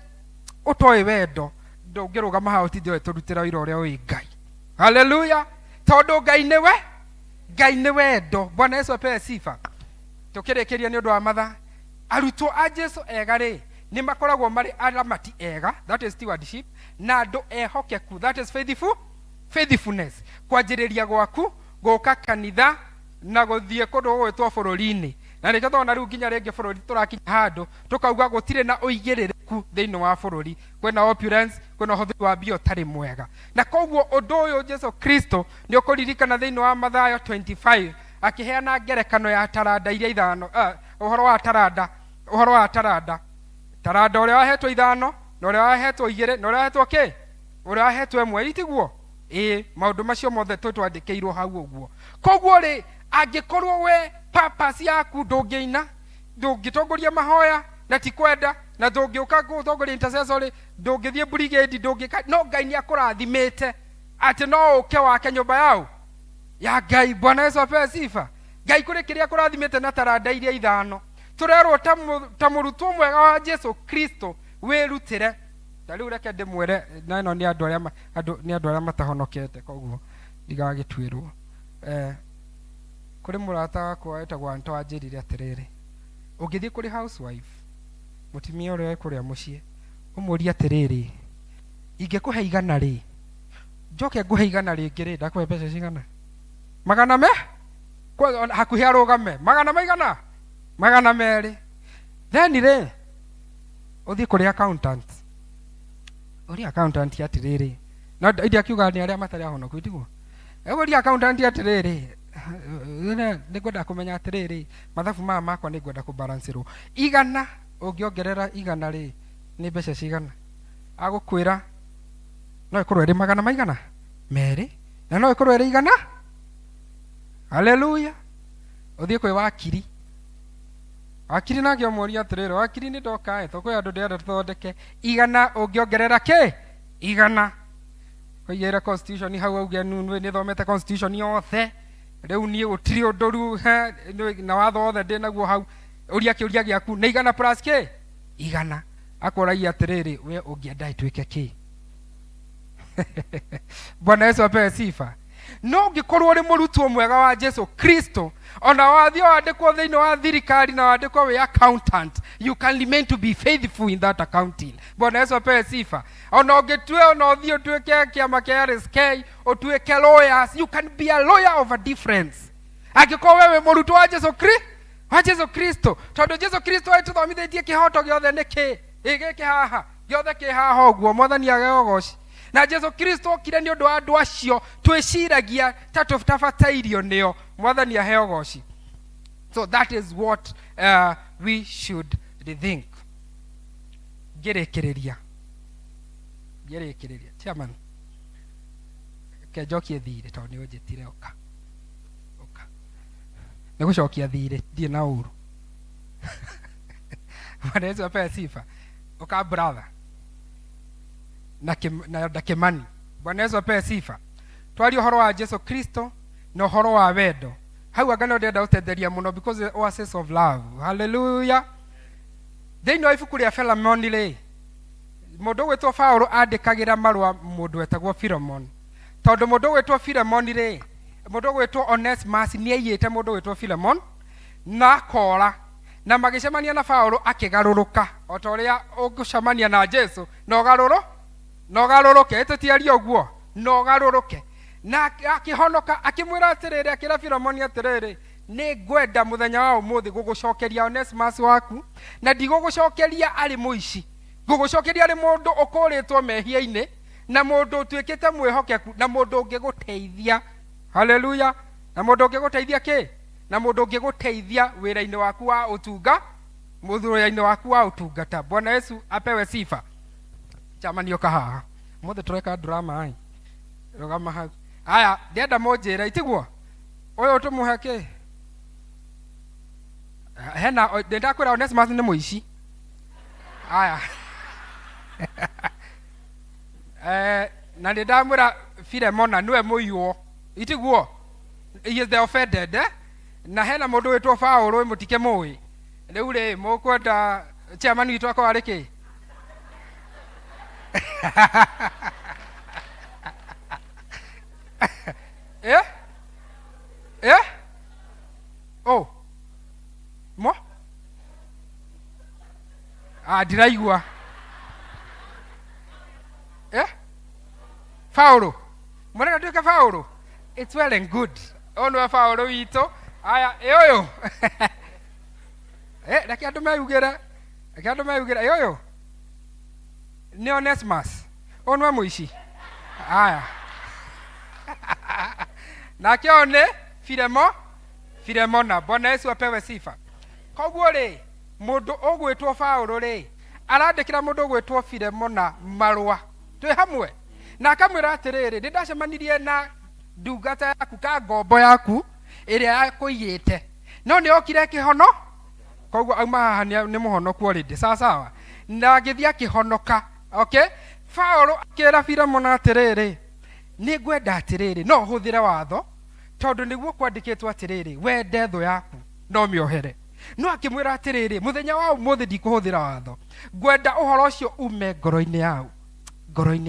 ũtoĩ wendo ndũngĩrũgama hau tithĩ tũrutĩra wĩra ũrĩa wĩ Ngai. Hallelujah. Tondũ Ngai nĩ wendo. Bwana Yesu apewe sifa. Tũkĩrĩkĩria nĩ ũndũ wa mathaa, arutwo a Jesu ega rĩ nĩ makoragwo marĩ aramati ega, that is stewardship, na andũ ehokeku, that is faithfulness. Kwanjĩrĩria gwaku gũka kanitha na gũthiĩ kũndũ gwĩtwo bũrũri-inĩ, na nĩkĩo twana rĩu nginya rĩngĩ bũrũri tũrakinya handũ tũkauga gũtirĩ na ũigĩrĩrĩku thĩinĩ wa bũrũri, kwĩna opulence, kwĩna ũhũthĩri wa mbia ũtarĩ mwega. Na koguo ũndũ ũyũ Jesu Kristo nĩ ũkũririkana thĩinĩ wa Mathayo 25 akiheana ngerekano ya taranda iria 5, ũhoro wa taranda ũrĩa wahetwo 5 na ũrĩa wahetwo 2 na ũrĩa wahetwo ũrĩa wahetwo 1 itiguo. Maũndũ macio mothe twandĩkĩirwo hau ũguo. Koguo rĩ angĩkorwo we purpose yaku ndũngĩina, ndũngĩtongoria mahoya na ti kwenda, na ndũngĩũka gũtongoria intercessory, ndũngĩthiĩ brigade, ndũngĩka, no Ngai nĩ akũrathimĩte atĩ no ũke wake nyũmba yao ya Ngai. Bwana Yesu apewe sifa. Ngai kũrĩ kĩrĩa kũrathimĩte na taranda iria 5. Tũrerwo ta mũrutwo mwega wa Jesu Kristo wĩrutĩre. Ta rĩu reke ndĩmwĩre na ĩno nĩ andũ arĩa matahonokete, koguo ndigagĩtuĩrwo. Kũrĩ mũrata wakwa wetagwo Anto anjĩrire atĩrĩrĩ, ũngĩthiĩ kũrĩ housewife mũtimia ũrĩa kũrĩa mũciĩ ũmũria atĩrĩrĩ, ingĩkũhe igana rĩ, njoke ngũhe igana rĩngĩ rĩ, ndakũhe mbeca cigana? 100 hakuhĩ arũgame 100 200. Then rĩ ũthiĩ kũrĩ accountant, ũrĩa accountant atĩrĩrĩ, na ndia kiuga nĩ arĩa matarĩ ahonoku itiguo. Ũrĩa accountant atĩrĩrĩ, nĩngwenda kũmenya atĩrĩrĩ, mathabu maya makwa nĩngwenda kũbalancerwo, igana ũngĩongerera igana rĩ nĩ mbeca cigana? Agũkwĩra no ĩkorwo ĩrĩ 200 na no ĩkorwo ĩrĩ 100. Hallelujah. Ũthiĩ kwĩ wakiri nake ũmũria atĩrĩrĩ, wakiri nĩ ndoka kwĩ andũ ndĩrenda tũthondeke, igana ũngĩongerera kĩ? 100. Kũigĩra constitution hau auge nĩ thomete constitution yothe, rĩu niĩ gũtirĩ ũndũ rĩu na watho wothe ndĩ naguo hau, ũria kĩũria gĩaku nĩ 100 plus kĩ? 100. Akoragia atĩrĩrĩ, we ũngĩenda ĩtuĩke kĩ? Bwana Yesu apewe sifa. No ngikorwo uri murutwo mwega wa Jesu Kristo, ona wathio wandikwo thiini wa thirikari na wandikwo we accountant, you can remain to be faithful in that accounting. Bwana Yesu apewe sifa. Ona ungitwe ona uthio tuike kiama kia RSK utuike lawyers, you can be a lawyer of a difference. Angĩkorwo wewe mũrutwo wa Jesu Kristo, tondu Jesu Kristo aituthomithitie kihoto giothe niki giki haha giothe ki haha ũguo mwathani ageogoci. Na Jesu Kristo okire ni undu wa andu acio twiciragia ta tutabatairio nio mwathani aheogoci. So that is what we should rethink. Gerekereria chairman kejokie thire tondu ni unjitire oka nigucokia thire ndie na uru. Bwana Yesu apewe sifa. Oka brother na Kimani. Bwana Yesu apewe sifa. Twari uhoro wa Jesu Kristo na uhoro wa wendo. Hau agano ndenda utenderia muno because the oasis of love. Hallelujah. Thĩinĩ wa ibuku rĩa Philemoni rĩ, mũndũ gwĩtwo Paulo andĩkagĩra marũa mũndũ wetagwo Philemon. Tondũ mũndũ gwĩtwo Philemon rĩ, mũndũ gwĩtwo Onesimus nĩaiyĩte mũndũ gwĩtwo Philemon na kora, na magĩcemania na Paulo akĩgarũrũka o ta ũrĩa ũngĩcemania na Jesu na ũgarũrũke tũtiaria ũguo na ũgarũrũke. Na akĩhonoka akĩmwĩra atĩrĩrĩ, akĩra Philemon atĩrĩrĩ, nĩ ngwenda mũthenya wa ũmũthĩ gũgũcokeria Onesimus waku, na ndigũgũcokeria arĩ mũici, ngũgũcokeria arĩ mũndũ ũkũrĩtwo mehia-inĩ na mũndũ ũtuĩkĩte mwĩhokeku na mũndũ ũngĩgũteithia. Haleluya. Na mũndũ ũngĩgũteithia kĩ? Na mũndũ ũngĩgũteithia wĩra-inĩ waku wa ũtunga, mũthũra-inĩ waku wa ũtungata. Bwana Yesu apewe sifa. Chamani oka haha mũthĩ tũreka drama ai rũgama hau. Aya ndenda mũnjĩra itiguo ũyũ tũmũhe kĩ? Hena ndakwĩra Onesimus nĩ mũici. Aya na ndamwĩra Philemona nĩwe mũiywo itiguo, he is the offended na hena mũndũ wĩtwo Paulo mũtike mũĩ. Rĩu rĩ mũkwenda chairman witũ akwa arĩ kĩ? Oh mo ndiraigua. Paulo mwana tuika Paulo, it's well and good. Ono Paulo witũ. Aya ũyũ reke andũ meugĩre ũyũ nĩ Onesimus onwe mũici. Aya nake one Philemona. Bwana Yesu apewe sifa. Koguo rĩ mũndũ ũgwĩtwo Paulo rĩ arandĩkĩra mũndũ ũgwĩtwo Philemona marũa twĩ hamwe, na akamwĩra atĩrĩrĩ, nĩndacemanirie na ndungata yaku ka ngombo yaku ĩrĩa yakũiyĩte, no nĩ okire kĩhono. Koguo auma haha nĩ mũhonoku already. Sawa na gĩthiĩ akĩhonoka. Okay, Paulo akĩra Philemona atĩrĩrĩ, nĩ ngwenda atĩrĩrĩ no hũthĩre watho tondũ nĩguo kwandĩkĩtwo atĩrĩrĩ, wende thũ yaku no mĩohere. No akĩmwĩra atĩrĩrĩ, mũthenya wa ũmũthĩ ndikũhũthĩra watho, ngwenda ũhoro ũcio ume ngoro-inĩ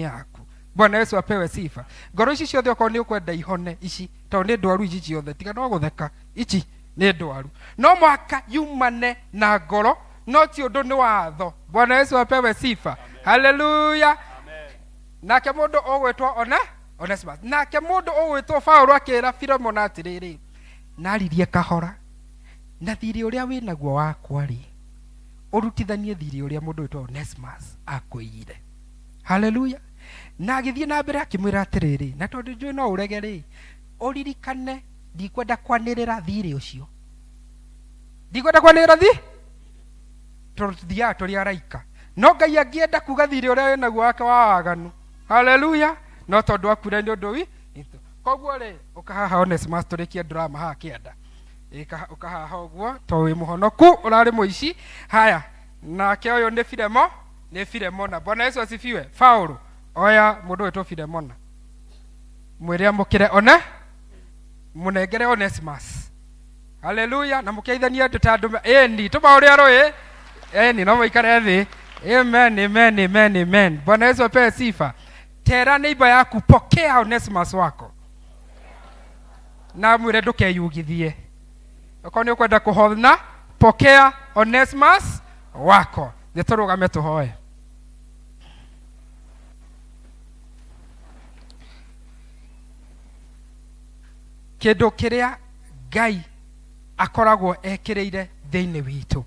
yaku. Bwana Yesu apewe sifa. Ngoro ici ciothe okorwo nĩ ũkwenda ihone ici, tondũ nĩ ndwaru ici ciothe, tiga no gũtheka, ici nĩ ndwaru, no mwaka yumane na ngoro, no ti ũndũ nĩ watho. Bwana Yesu apewe sifa. Haleluya. Nake mũndũ ũgwĩtwo Onesimus, nake mũndũ ũgwĩtwo Paulo akĩra Philemona atĩrĩrĩ, naririe kahora na thirĩ ũrĩa wĩnaguo wakwa rĩ ũrutithanie thirĩ ũrĩa mũndũ wĩtwo Onesimus akũiyire. Haleluya. Na agĩthiĩ na mbere akĩmwĩra atĩrĩrĩ, na tondũ njũĩ no ũrege rĩ, ũririkane ndikwenda kwanĩrĩra thirĩ ũcio, ndikwenda kwanĩrĩra tondũ tuthiaga tũrĩ araika, no Ngai angĩenda kuga thirĩ ũrĩa wĩnaguo wake wa waganu. Haleluya. No tondũ akure nĩ ũndũ koguo rĩ ũkahaha Onesimus tũrĩkie drama haha kĩanda, ũkahaha ũguo to wĩ mũhonoku ũrarĩ mũici. Haya nake ũyũ nĩ Philemona. Bwana Yesu asifiwe. Paulo oya mũndũ wĩtwo Philemona mwĩre amũkĩre mũnengere Onesimus. Haleluya. Na mũkeithanie andũ ta andũ ĩni tũma ũrĩa rũĩ ĩni no mũikare thĩ. Amen. Bwana Yesu apewe sifa. tera neighbor yaku pokea Onesimus wako na mwire ndukeyugithie oko ni ukwenda kuhona pokea Onesimus wako nĩtũrũgame tũhoe. Kĩndũ kĩrĩa Ngai akoragwo ekĩrĩire thĩinĩ witũ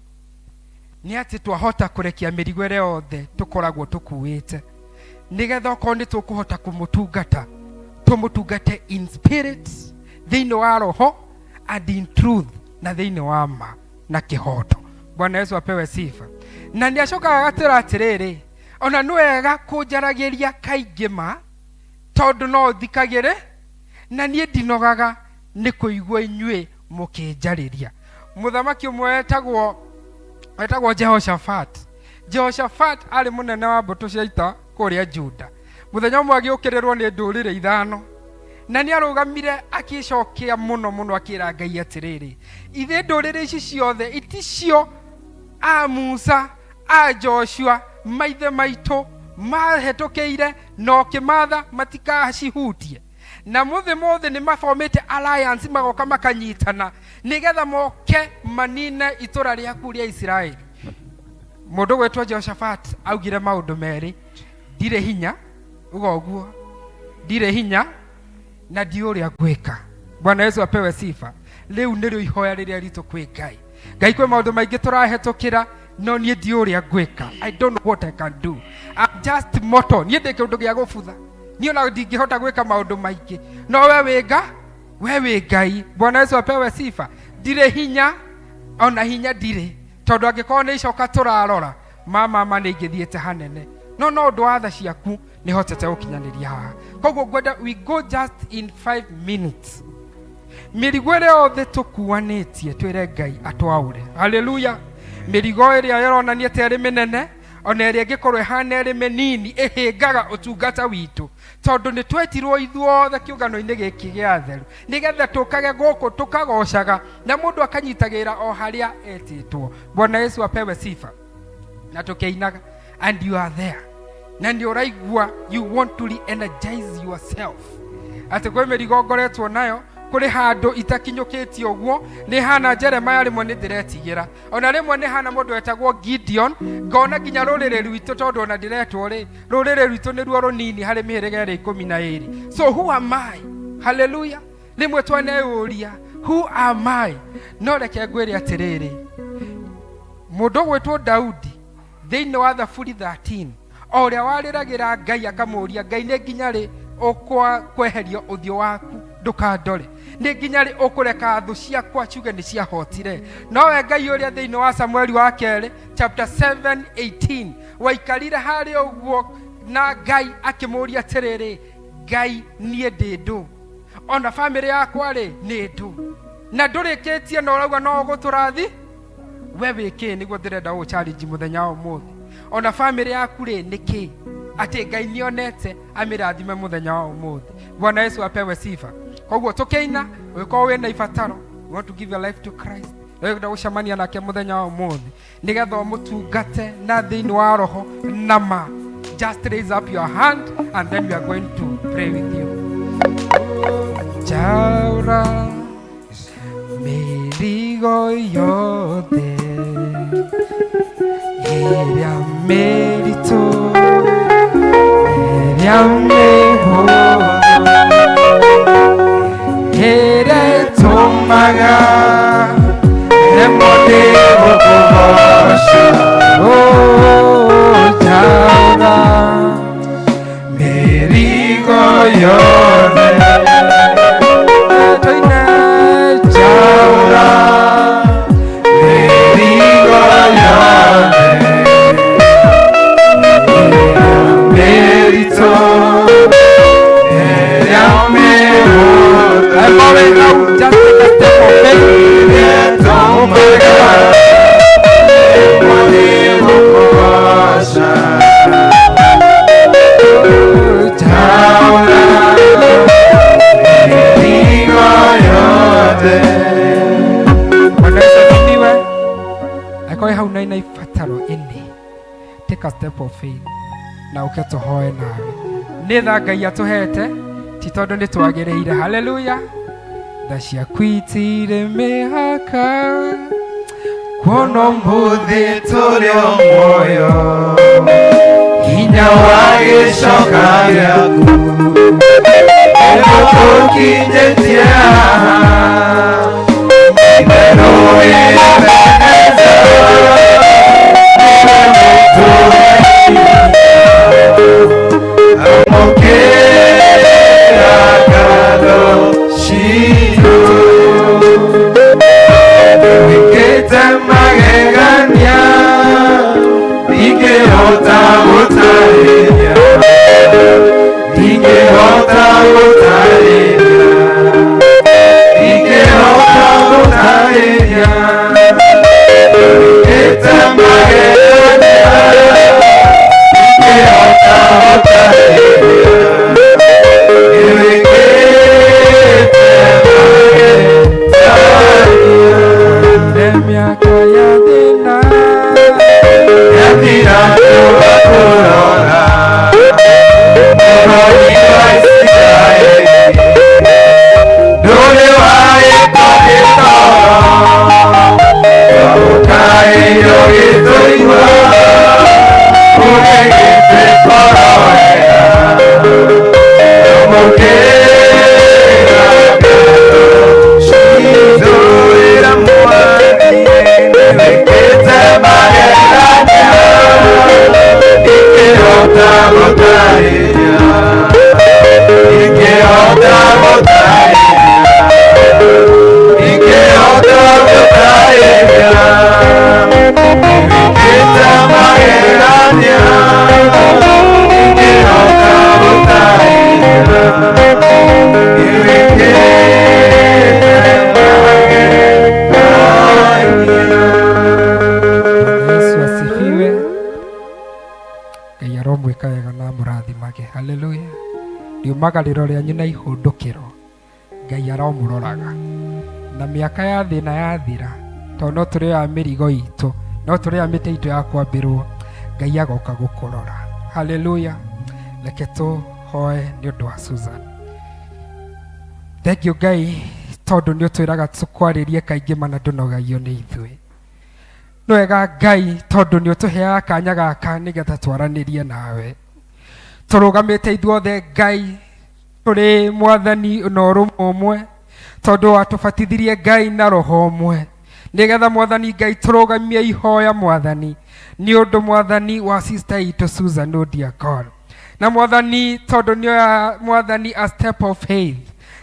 nĩ atĩ twahota kũrekia mĩrigo ĩrĩa yothe tũkoragwo tũkuĩte nĩgetha okorwo nĩ tũkũhota kũmũtungata tũmũtungate in spirit thĩinĩ wa roho and in truth na thĩinĩ wa ma na kĩhoto. Bwana Yesu apewe sifa. Na nĩ acokaga agatwĩra atĩrĩrĩ, ona nĩ wega kũnjaragĩria kaingĩ ma tondũ no thikagĩre na niĩ ndinogaga nĩ kũigua inyuĩ mũkĩnjarĩria. Mũthamaki ũmwe etagwo Jehoshaphat. Jehoshaphat arĩ mũnene wa mbũtũ cia ita kũrĩa Juda. Mũthenya ũmwe agĩũkĩrĩrwo nĩ ndũrĩrĩ ithano na nĩ arũgamire akĩcokia mũno akĩra Ngai atĩrĩrĩ, ithe ndũrĩrĩ ici ciothe iticio a Musa a Joshua maithe maitũ mahetũkĩire no kĩmatha matikacihutie na mothe nĩ mafomete alliance magoka makanyitana nĩgetha moke manine itũra rĩaku rĩa Israeli. Mũndũ gwĩtwo Jehoshaphat augire maũndũ merĩ, ndirĩ hinya ũguo ndirĩ hinya na ndiũrĩa gwĩka. Bwana Yesu apewe sifa. Rĩu nĩrĩo ihoya rĩrĩa ritũ kwĩ Ngai. Ngai kwĩ maũndũ maingĩ tũrahetũkĩra no niĩ ndiũrĩa gwĩka. I don't know what I can do. I'm just mortal. Niĩ ndĩ kĩndũ gĩa gũbutha. Niĩ ona ndingĩhota gwĩka maũndũ maingĩ. No we wĩ Ngai. Bwana Yesu apewe sifa. Ndirĩ hinya ona hinya ndirĩ. Tondũ angĩkorwo nĩ icoka tũrarora mama nĩ ingĩthiĩte hanene. No ũndũ wa tha ciaku nĩ hotete gũkinyanĩria haha. Koguo ngwenda we go just in 5 minutes. Mĩrigo ĩrĩa yothe tũkuanĩtie twĩre Ngai atwaure. Haleluya. Mĩrigo ĩrĩa yonania ta ĩrĩ mĩnene ona ĩrĩa ĩngĩkorwo ĩhana ĩrĩ mĩnini ĩhĩngaga ũtungata witũ tondũ nĩ twetirwo ithuothe kĩũngano-inĩ gĩkĩ gĩa theru nĩgetha tũkage gũkũ tũkagocaga na mũndũ akanyitagĩra o harĩa etĩtwo. Bwana Yesu apewe sifa. Na tũkĩinaga and you are there na nĩ ũraigua you want to re-energize yourself atĩ kwĩ mĩrigo ngoretwo nayo kũrĩ handũ itakinyũkĩtio ũguo nĩ hana Jeremiah rĩmwe nĩ ndĩretigĩra ona rĩmwe nĩ hana mũndũ etagwo Gideon ngona nginya rũrĩrĩ rwitũ tondũ ona ndiretwo rũrĩrĩ rwitũ nĩruo rũnini harĩ mĩhĩrĩga ĩrĩa 12. So who am I? Hallelujah. Rĩmwe twaneyũria who am I? No reke ngwĩre atĩrĩrĩ, mũndũ gwĩtwo Daudi thĩinĩ wa Thaburi 13 o ũrĩa warĩragĩra Ngai akamũria Ngai nĩ nginya rĩ ũkweherio ũthiũ waku ndũkandore, nĩ nginya rĩ ũkũreka thũ ciakwa ciuge nĩ ciahotire. Nowe Ngai ũrĩa thĩinĩ wa Samueli wa kerĩ chapter 7:18 waikarire harĩa ũguo na Ngai akĩmũria atĩrĩrĩ, Ngai niĩ ndĩ ndũ ona family yakwa rĩ nĩ ndũ na ndũrĩkĩtie na ũrauga no ũgũtũrathi we wĩkĩ nĩguo ndĩrenda gũ challenge mũthenya wa ũmũthĩ. Ona family yaku rĩ nĩkĩ atĩ Ngai nĩonete amĩrathime mũthenya wa ũmũthĩ. Bwana Yesu apewe sifa. Koguo tũkĩina ũgĩkorwo wĩna ibataro, you want to give your life to Christ, wenda gũcemania nake mũthenya wa ũmũthĩ nĩgetha ũmũtungate na thĩinĩ wa roho na ma, just raise up your hand and then we are going to pray with you. Chaura mĩrigo yothe ĩrĩa mĩritũ ĩrĩa mĩhũthũ ĩrĩa ĩtũmaga remwo nĩ gũkũgoca. Chaura mĩrigo yothe tũine chaura mĩrigo yothe mĩritũ ĩrĩa mĩhũthũ. I'm already now just take a step of faith. Hau naina ifataro ini. Take a step of faith. Na uke tũhoe nawe nĩ tha Ngai atũhete ti tondũ nĩ twagĩrĩire. Haleluya. Tha ciaku itirĩ mĩhaka kuona mũthĩ tũrĩ o muoyo hinya wa gĩcoka gĩaku nĩgũtũkinyĩtie haha itherũ rĩebeneza nĩwe mũtũragia amũkĩra ngatho citũ wĩkĩte magegania ndingĩhota gũtarĩria ndingĩhota gũtarĩria ndingĩhota gũtarĩria wĩkĩte magegania ndingĩhota gũtarĩria wĩkĩte magegania miaka ya thĩna yathira tũgakũrora bũrũri wa Isiraeli ndũrĩ wahĩtwo gĩtoro twamũkaĩirwo gĩthũiwa ũgĩgĩtwĩ koro wega twamũkĩra ngatho citũ wĩra mwathani nĩwĩkĩte magegania ndingĩhota gũtarĩria ndingĩhota gũtarĩria ndingĩhota gũtarĩria nĩwĩkĩte magegania ndingĩhota gũtarĩria nĩwĩkĩte Yesu asifiwe. Ngai aromwĩka wega na mũrathimage. Haleluya. Riumagarĩro rĩanyu na ihũndũkĩro Ngai aromũroraga na mĩaka ya thĩna yathira tondũ no tũrĩoya mĩrigo itũ no tũrĩoya mĩtĩ itũ ya kwambĩrwo Ngai agoka gũkũrora. Haleluya. Reke tũhoe nĩ ũndũ wa Susan. Thank you Ngai tondũ nĩ ũtwĩraga tũkwarĩrie kaingĩ mana ndũnogagio nĩ ithuĩ. Nĩ wega Ngai tondũ nĩ ũtũheaga kanya gaka nĩgetha twaranĩrie nawe. Tũrũgamĩte ithuothe Ngai tũrĩ mwathani na ũrũmwe ũmwe tondũ watũbatithirie Ngai na roho ũmwe nĩgetha mwathani Ngai tũrũgamie ihoya mwathani nĩ ũndũ mwathani wa sister itũ Susan Odiakor na mwathani tondũ nĩoya mwathani a step of faith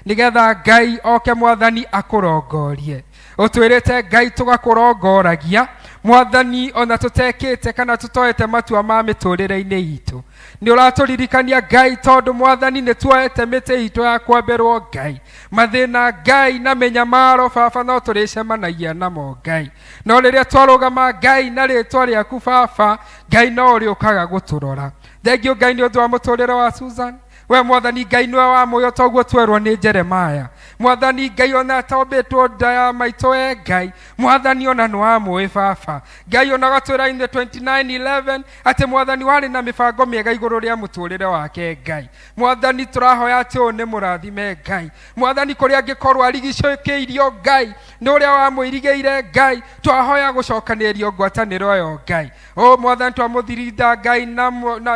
nĩgetha Ngai oke mwathani akũrongorie ũtwĩrĩte Ngai tũgakũrongoragia mwathani ona tũtekĩte kana tũtoete matua ma mĩtũrĩre-inĩ itũ nĩ ũratũririkania Ngai tondũ mwathani nĩ tuoete mĩtĩ itũ ya kwambĩrwo Ngai mathĩna Ngai na mĩnyamaro baba no tũrĩcemanagia namo Ngai no rĩrĩa twarũgama Ngai na rĩtwa rĩaku baba Ngai no ũrĩũkaga gũtũrora. Thengio Ngai nĩ ũndũ wa mũtũrĩre wa Susan. We mwathani Ngai nĩwe wa muoyo toguo twerwo nĩ Jeremaya mwathani Ngai ona tombĩtwo nda ya maitũ we Ngai mwathani ona nĩ wa mũĩ baba Ngai ona gatwĩra-inĩ 29:11 atĩ mwathani warĩ na mĩbango mĩega igũrũ rĩa mũtũrĩre wake Ngai mwathani tũrahoya atĩ ũyũ nĩ mũrathime Ngai mwathani kũrĩa angĩkorwo arigicĩkĩirio Ngai nĩ ũrĩa wamũirigĩire Ngai twahoya gũcokanĩrio ngwatanĩro ĩyo Ngai o mwathani twamũthiritha Ngai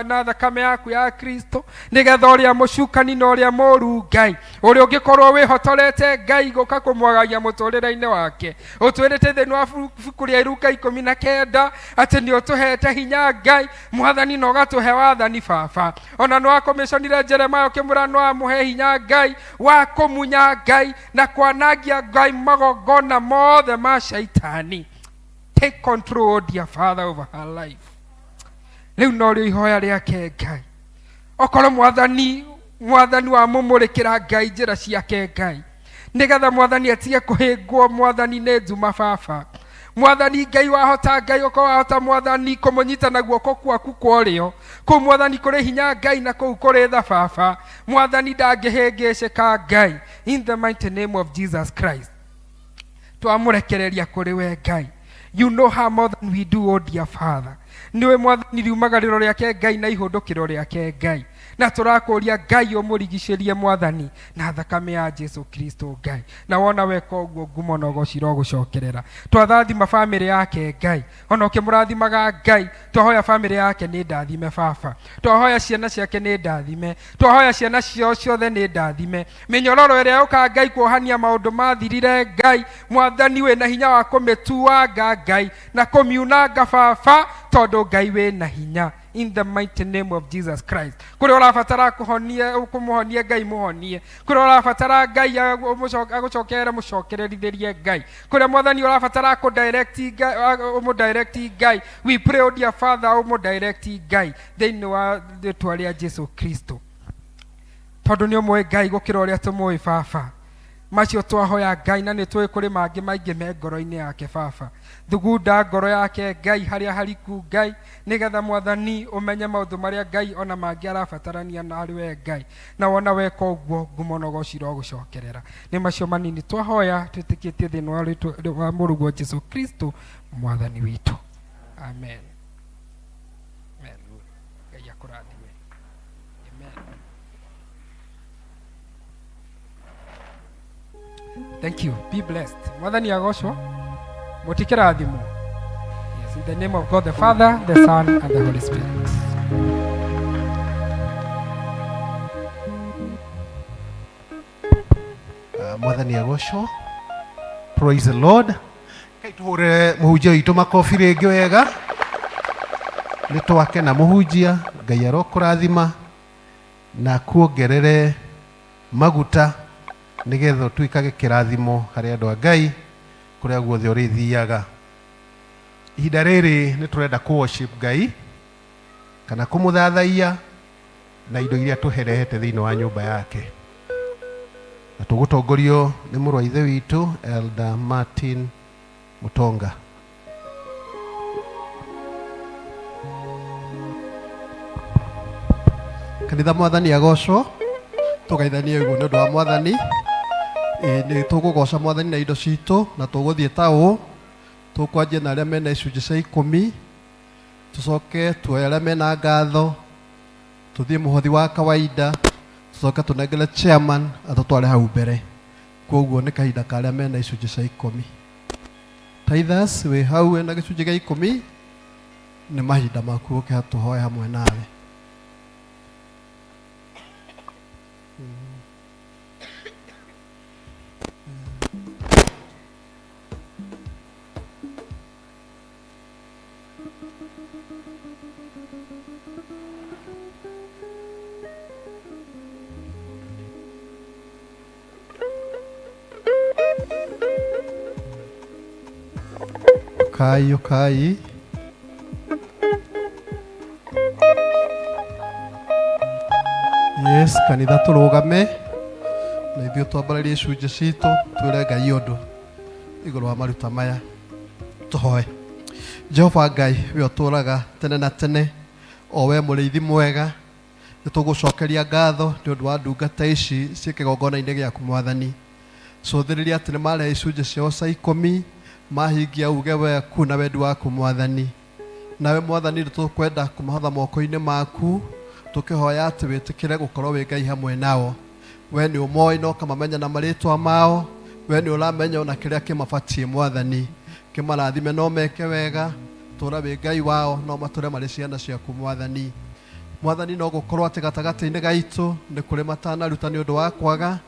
na thakame yaku ya Kristo nĩgetha ũrĩa mũcukani na ũrĩa mũru Ngai ũrĩa ũngĩkorwo wĩhotorete Ngai gũka kũmwagagia mũtũrĩre-inĩ wake ũtwĩrĩte thĩinĩ wa ibuku rĩa Luka 19 atĩ nĩ ũtũhete hinya Ngai mwathani na ũgatũhe wathani baba ona nĩ wakũmĩconire Jeremaya ũkĩmwĩra nĩ wamũhe hinya Ngai wa kũmunya Ngai na kwanangia Ngai magongona mothe ma shaitani. Take control dear Father over her life. Rĩu no rĩo ihoya rĩake Ngai okorwo mwathani wa mũmũrĩkĩra Ngai njĩra ciake Ngai nĩgetha mwathani atige kũhĩngwo mwathani nĩ njuma baba mwathani Ngai wahota Ngai ũkorwo wahota mwathani kũmũnyita na guoko kwaku kwa ũrĩo kũu mwathani kũrĩ hinya Ngai na kũu kũrĩ tha baba mwathani ndangĩhĩngĩcĩka Ngai in the mighty name of Jesus Christ twamũrekereria kũrĩ we Ngai. You know her more than we do, oh dear Father. Niwe mwathani riumagarĩro rĩake Ngai na ihũndũkĩro rĩake Ngai na tũrakũria Ngai ũmũrigicĩrie Mwathani na thakame ya Jesu Kristo Ngai, na wona weka ũguo ngumo na ũgooci rogũcokerera. Twathathima bamĩrĩ yake Ngai, ona ũkĩmũrathimaga Ngai, twahoya bamĩrĩ yake nĩ ndathime Baba, twahoya ciana ciake nĩ ndathime, twahoya ciana ciao ciothe nĩ ndathime, mĩnyororo ĩrĩa yũka Ngai kuohania maũndũ mathirire Ngai, Mwathani wĩna hinya wa kũmĩtuanga Ngai na kũmiunanga Baba, tondũ Ngai wĩna hinya. In the mighty name of Jesus Christ. Kũrĩa ũrabatara kũmũhonia Ngai mũhonie, kũrĩa ũrabatara Ngai agũcokerere mũcokererithĩrie Ngai, kũrĩa Mwathani ũrabatara ũmũdirect Ngai, we pray o dear Father ũmũdirect Ngai thĩinĩ wa rĩĩtwa rĩa Jesu Kristo, tondũ nĩ ũmũĩ Ngai gũkĩra ũrĩa tũmũĩ Baba. Macio twahoya Ngai, na nĩ tũĩ kũrĩ mangĩ maingĩ me ngoro-inĩ yake Baba. Thugunda ngoro yake Ngai harĩa hariku Ngai, nĩgetha Mwathani ũmenye maũndũ marĩa Ngai ona mangĩ arabatarania narĩ we Ngai, na wona weka ũguo ngumo na ũgooci rogũcokerera. Nĩ macio manini twahoya twĩtĩkĩtie thĩinĩ wa mũrũguo Jesu Kristo Mwathani witũ. Amen. Amen. Ngai akũrathime. Amen. Thank you. Be blessed. Mwathani agocwo. Mutikirathimo. Yes, in the name of God the Father, the Son, and the Holy Spirit. Mwathani agocwo. Praise the Lord. Kaituhure muhunjia witũ makobi rĩngĩ wega. Nĩ twakena mũhunjia, Ngai arokũrathima na kuongerere maguta nĩgetha tuikage kĩrathimo harĩ andũ a Ngai kũrĩa guothe ũrĩthiaga. Ihinda rĩrĩ nĩ tũrenda worship Ngai kana kũmũthathaiya na indo iria tũherehete thĩinĩ wa nyũmba yake, na tũgũtongorio nĩ mũrũ wa ithe witũ Elder Martin Mutonga. Kanitha Mwathani agocwo, tũgeithanie ũguo nĩ ũndũ wa Mwathani. Nĩ tũkũgoca Mwathani na indo citũ, na tũgũthiĩ ta ũũ. Tũkwanjia na arĩa mena icunjĩ cia 10, tũcoke tuoye arĩa mena ngatho, tũthiĩ mũhothi wa kawaida, tũcoke tũnengere chairman atũtware hau mbere. Koguo nĩ kahinda ka arĩa mena icunjĩ cia 10. Tithers wĩ hau wĩna gĩcunjĩ gĩa 10, nĩ mahinda maku ũke tũhoe hamwe nawe. Ukai. Yes, kanitha tũrũgame na ithuĩ twambararie icunjĩ citũ twĩre Ngai ũndũ igũrũ wa maruta maya. Tũhoe. Jehova Ngai, we ũtũũraga tene na tene, o we mũrĩithi mwega, nĩ tũgũcokeria ngatho nĩ ũndũ wa ndungata ici ciĩ kĩgongona-inĩ gĩaku Mwathani. Cũthĩrĩria atĩ nĩ marehe icunjĩ ciao cia 10, mahingia uge waku na wendi waku Mwathani. Nawe Mwathani tũkwenda kũmahotha moko-inĩ maku, tũkĩhoya atĩ wĩtĩkĩre gũkorwo wĩ Ngai hamwe nao. We nĩ ũmoĩ na ũkamamenya na marĩtwa mao, we nĩ ũramenya ona kĩrĩa kĩmabatiĩ Mwathani. Kĩmarathime no meke wega, tũra wĩ Ngai wao no matũre marĩ ciana ciaku Mwathani. Mwathani no gũkorwo atĩ gatagatĩ-inĩ gaitũ nĩ kũrĩ matanaruta nĩ ũndũ wa kwaga,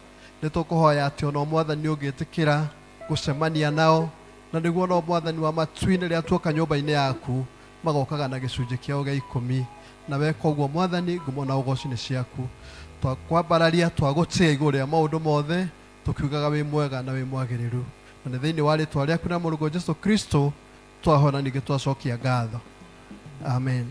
nĩ tũkũhoya atĩ ona Mwathani ũngĩtĩkĩra gũcemania nao, na nĩguo no Mwathani wa matu-inĩ rĩrĩa tuoka nyũmba-inĩ yaku magokaga na gĩcunjĩ kĩao gĩa 10. Na weka ũguo Mwathani, ngumo na ũgooci nĩ ciaku. Twakwambararia twagũtĩa igũrũ rĩa maũndũ mothe, tũkiugaga wĩ mwega na wĩ mwagĩrĩru. Na nĩ thĩinĩ wa rĩĩtwa rĩaku na mũrũguo Jesu Kristo twahona ningĩ twacokia ngatho. Amen.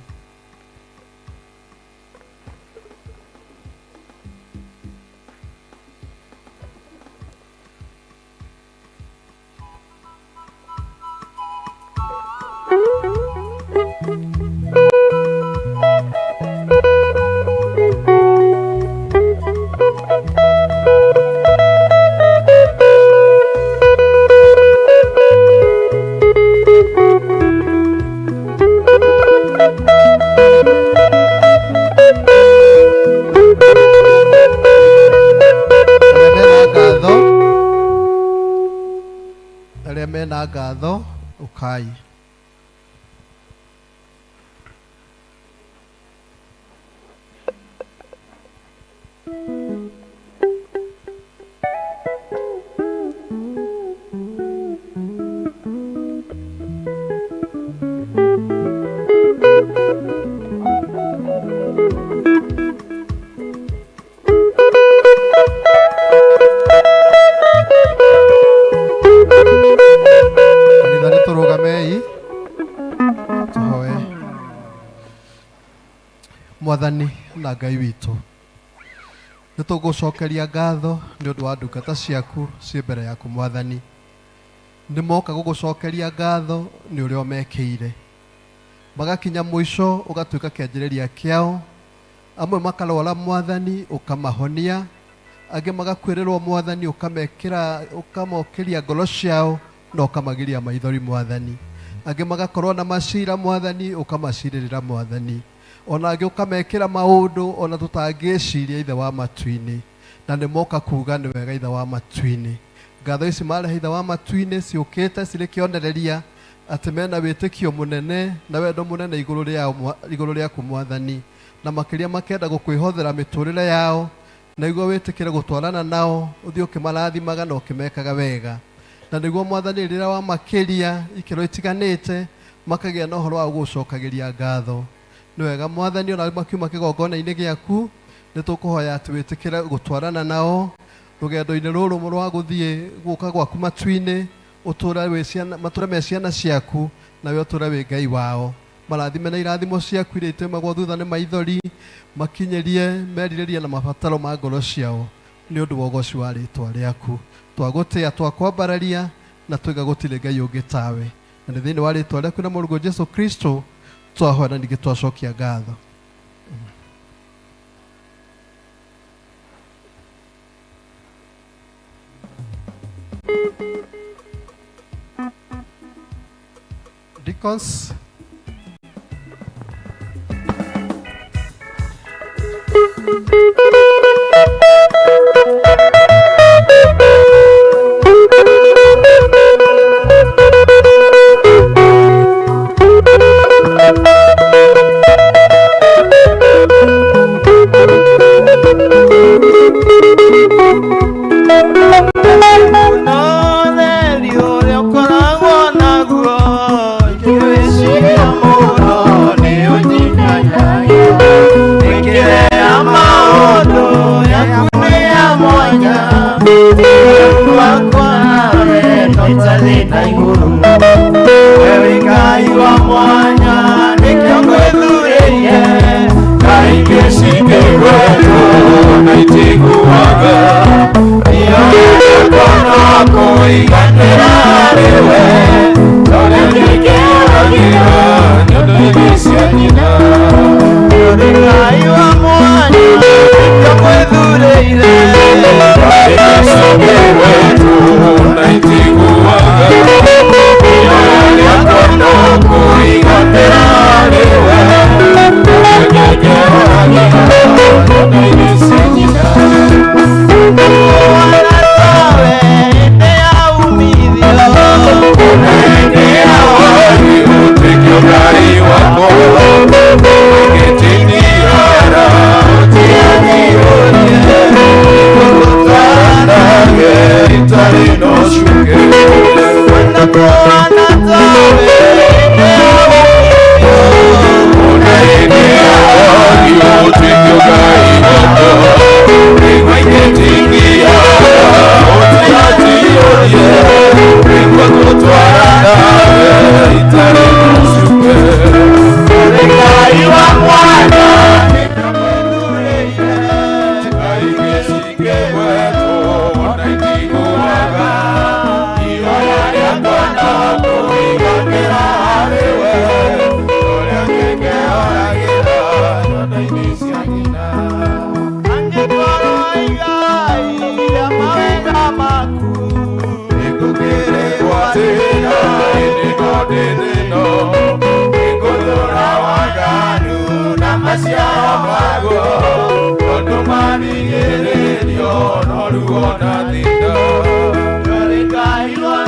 ya ngatho ukai. Mwathani na Ngai witũ, nĩ tũgũcokeria ngatho nĩ ũndũ wa ndungata ciaku ciĩ mbere yaku Mwathani. Nĩ moka gũgũcokeria ngatho nĩ ũrĩa ũmekĩire, magakinya mũico ũgatuĩka kĩanjĩrĩria kĩao. Amwe makarwara Mwathani ũkamahonia, angĩ magakwĩrĩrwo Mwathani ũkamokĩria ngoro ciao na ũkamagiria maithori Mwathani. Angĩ magakorwo na macira Mwathani ũkamacirĩrĩra Mwathani. Ona angĩ ũkamekĩra maũndũ ona tũtangĩciria Ithe wa matu-inĩ, na nĩ moka kuga nĩ wega Ithe wa matu-inĩ. Ngatho ici marehe Ithe wa matu-inĩ ciũkĩte cirĩ kĩonereria atĩ mena wĩtĩkio mũnene na wendo mũnene igũrũ rĩaku Mwathani, na makĩria makenda gũkwĩhothera mĩtũrĩre yao, na igua wĩtĩkĩre gũtwarana nao, ũthiĩ ũkĩmarathimaga na ũkĩmekaga wega. Na nĩguo Mwathani rĩrĩa wamakĩria ikĩro itiganĩte makagĩa na ũhoro wa gũgũcokagĩria ngatho. Nĩ wega Mwathani ona makiuma kĩgongona-inĩ gĩaku, nĩ tũkũhoya atĩ wĩtĩkĩre gũtwarana nao rũgendo-inĩ rũrũ rwa gũthiĩ gũka gwaku matu-inĩ, matũre me ciana ciaku, nawe ũtũre wĩ Ngai wao. Marathime na irathimo ciaku iria itaumagwo thutha nĩ maithori, makinyĩrie merirĩria na mabataro ma ngoro ciao nĩ ũndũ wa ũgoci wa rĩĩtwa rĩaku. Twagũtĩĩa, twakwambararia na twiga gũtirĩ Ngai ũngĩ tawe, na nĩ thĩinĩ wa rĩĩtwa rĩaku na Mũrungu Jesũ Kristo twahoya na ningĩ twacokia ngatho. Deacons,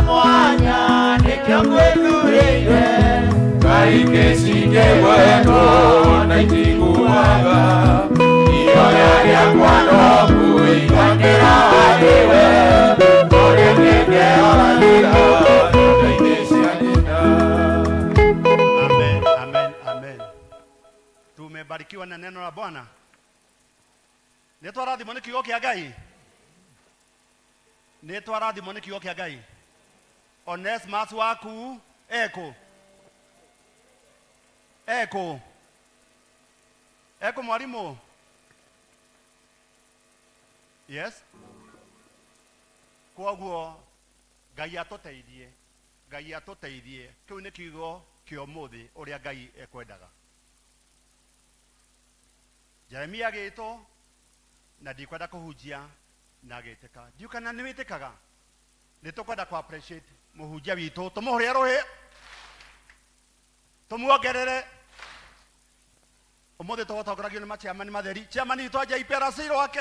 Mwanya nĩkĩo ngwĩthurĩire kaingĩ cingĩgwetwo na itiguaga ihoya rĩakwa no kũiganĩra harĩwe ũrĩa kĩngĩoranĩra nyũmba-inĩ cia nyina. Amen, amen, amen. Tumebarikiwa na neno la Bwana. Nĩtwarathimwo nĩ kiugo kĩa Ngai. Nĩtwarathimwo nĩ kiugo kĩa Ngai. Onesimus waku eko. Eko mwalimu. Yes. Koguo Ngai atuteithie. Ngai atuteithie. Kiu nĩ kiugo kĩa ũmũthĩ ũrĩa Ngai ekwendaga. Jeremia agĩtwo na ndikwenda kũhunjia na agĩtĩka. Ndiũ kana nĩ wĩtĩkaga. Nĩtũkwenda ku appreciate mũhunjia witũ, tũmũhũrĩre rũhĩ, tũmuongerere. Ũmũthĩ tũgũtongoragio nĩ maciamani matheri. Ciamani witũ anja IPRC rwake.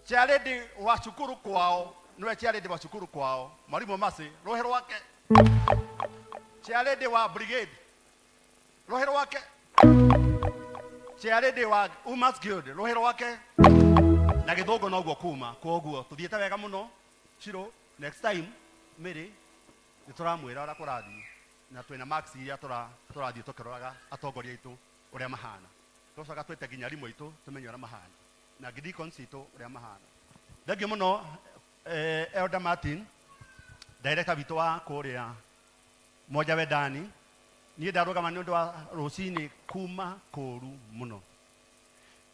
Ciarĩndĩ wa cukuru kwao, nĩwe ciarĩndĩ wa cukuru kwao. Mwarimũ Masi, rũhĩ rwake. Ciarĩndĩ wa brigade, rũhĩ rwake. Ciarĩndĩ wa Umas Guild, rũhĩ rwake. Na Gĩthũngũ noguo kuma. Koguo tuthiĩte wega mũno. Shiro, next time Mary nĩtũramwĩra ũrĩa kũrathiĩ na twĩna marks iria tũrathiĩ tũkĩroraga atongoria aitũ ũrĩa mahana. Tũcoka twĩte nginya arimũ aitũ tũmenye ũrĩa mahana na deacons aitũ ũrĩa mahana. Thengiũ mũno Elder Martin, director witũ wa kũrĩa Moja Wendani. Niĩ ndarũgama nĩ ũndũ wa rũcinĩ kuma kũũru mũno.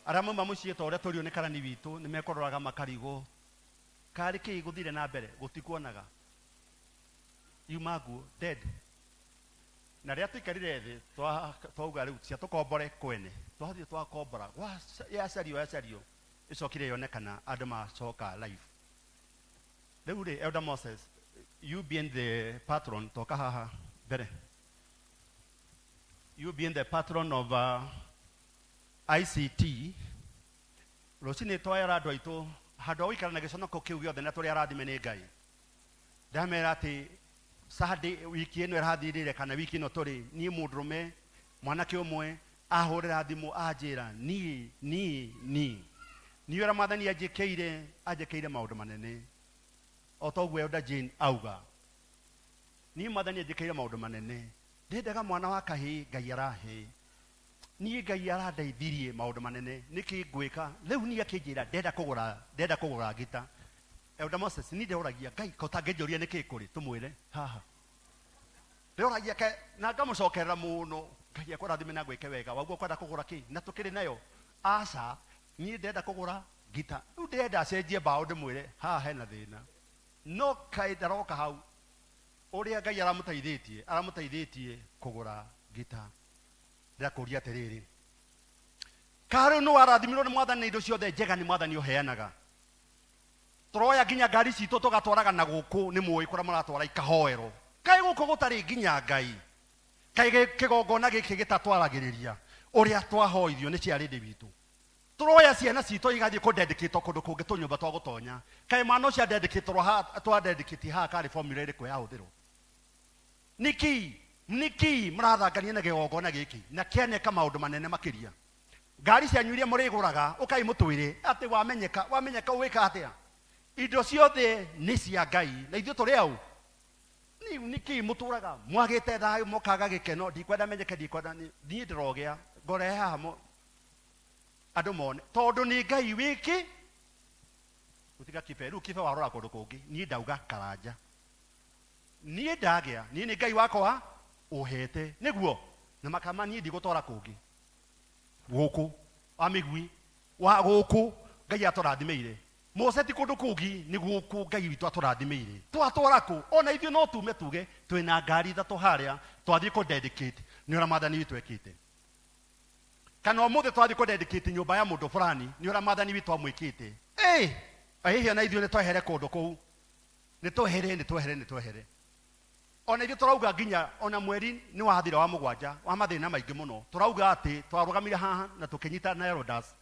Arĩa mauma mũciĩ ta ũrĩa tũrio nĩ karani witũ nĩ mekũroraga makarigwo karĩ kĩĩ gũthire na mbere gũtikuonaga. Yuma nguo dead. Na rĩrĩa tũikarire thĩ twauga rĩu cia tũkombore kwene. Twathiĩ twakombora yacario ĩcokire yonekana andũ macoka live. Rĩu rĩ Elder Moses, you being the patron toka haha mbere. You being the patron of ICT, rũcinĩ twayara andũ aitũ handũ gũikara na gĩconoko kĩu gĩothe na tũrĩa arathime nĩ Ngai. Ndamera atĩ Saturday wiki ĩno ĩrathirire kana wiki ĩno tũrĩ niĩ mũndũrũme mwanake ũmwe ahũrĩra thimũ anjĩra niĩ ũrĩa Mwathani anjĩkĩire maũndũ manene. O toguo Elder Jane auga niĩ Mwathani anjĩkĩire maũndũ manene. Ndendaga mwana wa kahĩĩ Ngai arahe. Niĩ Ngai arandeithirie maũndũ manene. Nĩkĩ ngwĩka? Rĩu niĩ akĩnjĩra ndenda kũgũra ngita. Elder Moses niĩ ndĩũragia Ngai kotangĩnjũria nĩkĩ kũrĩ tũmwĩre haha. Ndĩũragia na ngamũcokerera mũno. Ngai akũrathime na gwĩke wega. Waguo kwenda kũgũra kĩ? Na tũkĩrĩ nayo. Aca niĩ ndenda kũgũra ngita. Rĩu ndĩrenda acenjie mbaũ ndĩmwĩre haha hena thĩna. No kaĩ ndaroka hau. Ũrĩa Ngai aramũteithĩtie kũgũra ngita. Ndakũria atĩrĩrĩ. Karũ nĩ warathimirwo nĩ Mwathani na indo ciothe njega nĩ Mwathani ũheanaga. Tũroya nginya ngari citũ tũgatwaraga na gũkũ nĩ mũĩ kũrĩa mũratwara ikahoerwo. Kaĩ gũkũ gũtarĩ nginya Ngai. Kaĩ kĩgongona gĩkĩ gĩtatwaragĩrĩria ũrĩa twahoithio nĩ ciarĩndĩ witũ. Tũroya ciana citũ igathiĩ kũndedicate kũndũ kũngĩ tũnyũmba twa gũtonya. Kaĩ mwana ũcio twadedicate haha karĩ formula ĩrĩkũ yahũthĩrwo. Niki mũrathangania na gĩgongona gĩkĩ na kĩaneka maũndũ manene makĩria. Ngari cianyu iria mũrĩgũraga ũkai mũtwĩre atĩ wamenyeka ũwĩka atĩa. Indo ciothe nĩ cia Ngai na ithuĩ tũrĩ au. Niki mũtũraga mwagĩte thayũ mũkaga gĩkeno ndikwenda menyeke ndikwenda niĩ ndĩrogĩa ngorehe haha andũ mone tondũ nĩ Ngai wiki gũtiga kibe rĩu kibe warora kũndũ kũngĩ niĩ ndauga Karanja. Niĩ ndagĩa niĩ nĩ Ngai wakwa ũhete nĩguo na makama niĩ ndigũtwara kũngĩ gũkũ amĩgui wa gũkũ Ngai atũrathimĩire. Mose ti kũndũ kũngĩ nĩ gũkũ Ngai witũ atũrathimĩire. Twatwara kũ ona ithuĩ no tume tuge twĩna ngari ithatũ harĩa twathiĩ kũdedicate nĩ ũrĩa Mwathani witũ ekĩte. Kana ũmũthĩ twathiĩ kũdedicate nyũmba ya mũndũ fulani nĩ ũrĩa Mwathani witũ amwĩkĩte. Hihi na ithuĩ nĩ twehere kũndũ kũu. Nĩ twehere. Ona ithuĩ tũrauga nginya ona mweri nĩ wathira wa mũgwanja wa mathĩna maingĩ mũno. Tũrauga atĩ twarũgamire haha na tũkĩnyita na Elders.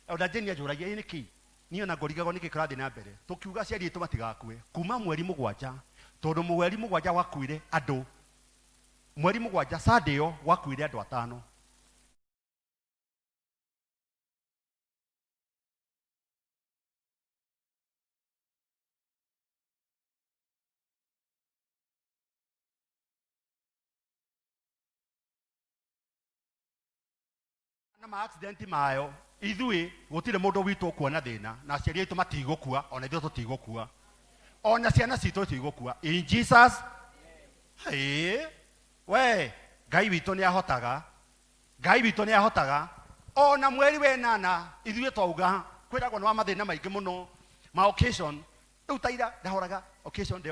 Elder Jane anjũragia nĩkĩ? Niĩ ona ngorigagwo nĩkĩ kĩrathiĩ na mbere. Tũkiuga ciari itũ matigakue. Kuma mweri mũgwanja tondu mweri mugwanja wakuire andu mweri mugwanja Sunday yo wakuire andu 5 na ma accident mayo ithui gutire mundu witu kuona thina na aciari aitu matigukua ona ithu tutigukua ona ciana citu tigukua in Jesus. Hey, we Ngai witu ni ahotaga, Ngai witu ni ahotaga. Ona mweri we 8 ithui twauga kwiragwo no mathina maingi muno ma occasion utaira ndahoraga occasion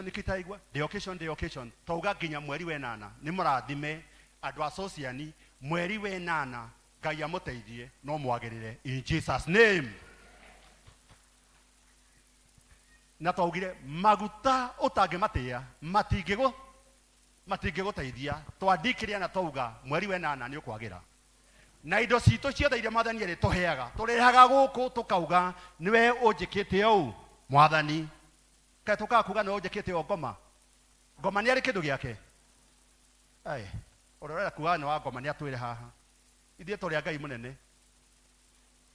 nikitaigwa the occasion twauga nginya mweri we 8 ni murathime andu asociani mweri we 8 Ngai amuteithie no mwagirire in Jesus name. Na twaugire maguta utangimatia matingiguteithia twandikiria na twauga mweri we 8 ni ukwagira na indo citu ciothe iria mwathani ri tuheaga turehaga guku tukauga niwe unjikite u mwathani ka tukakuga no unjikite o ngoma ni ari kindu giake ai ororera kuwa no ngoma ni atwire haha ithie turi Ngai munene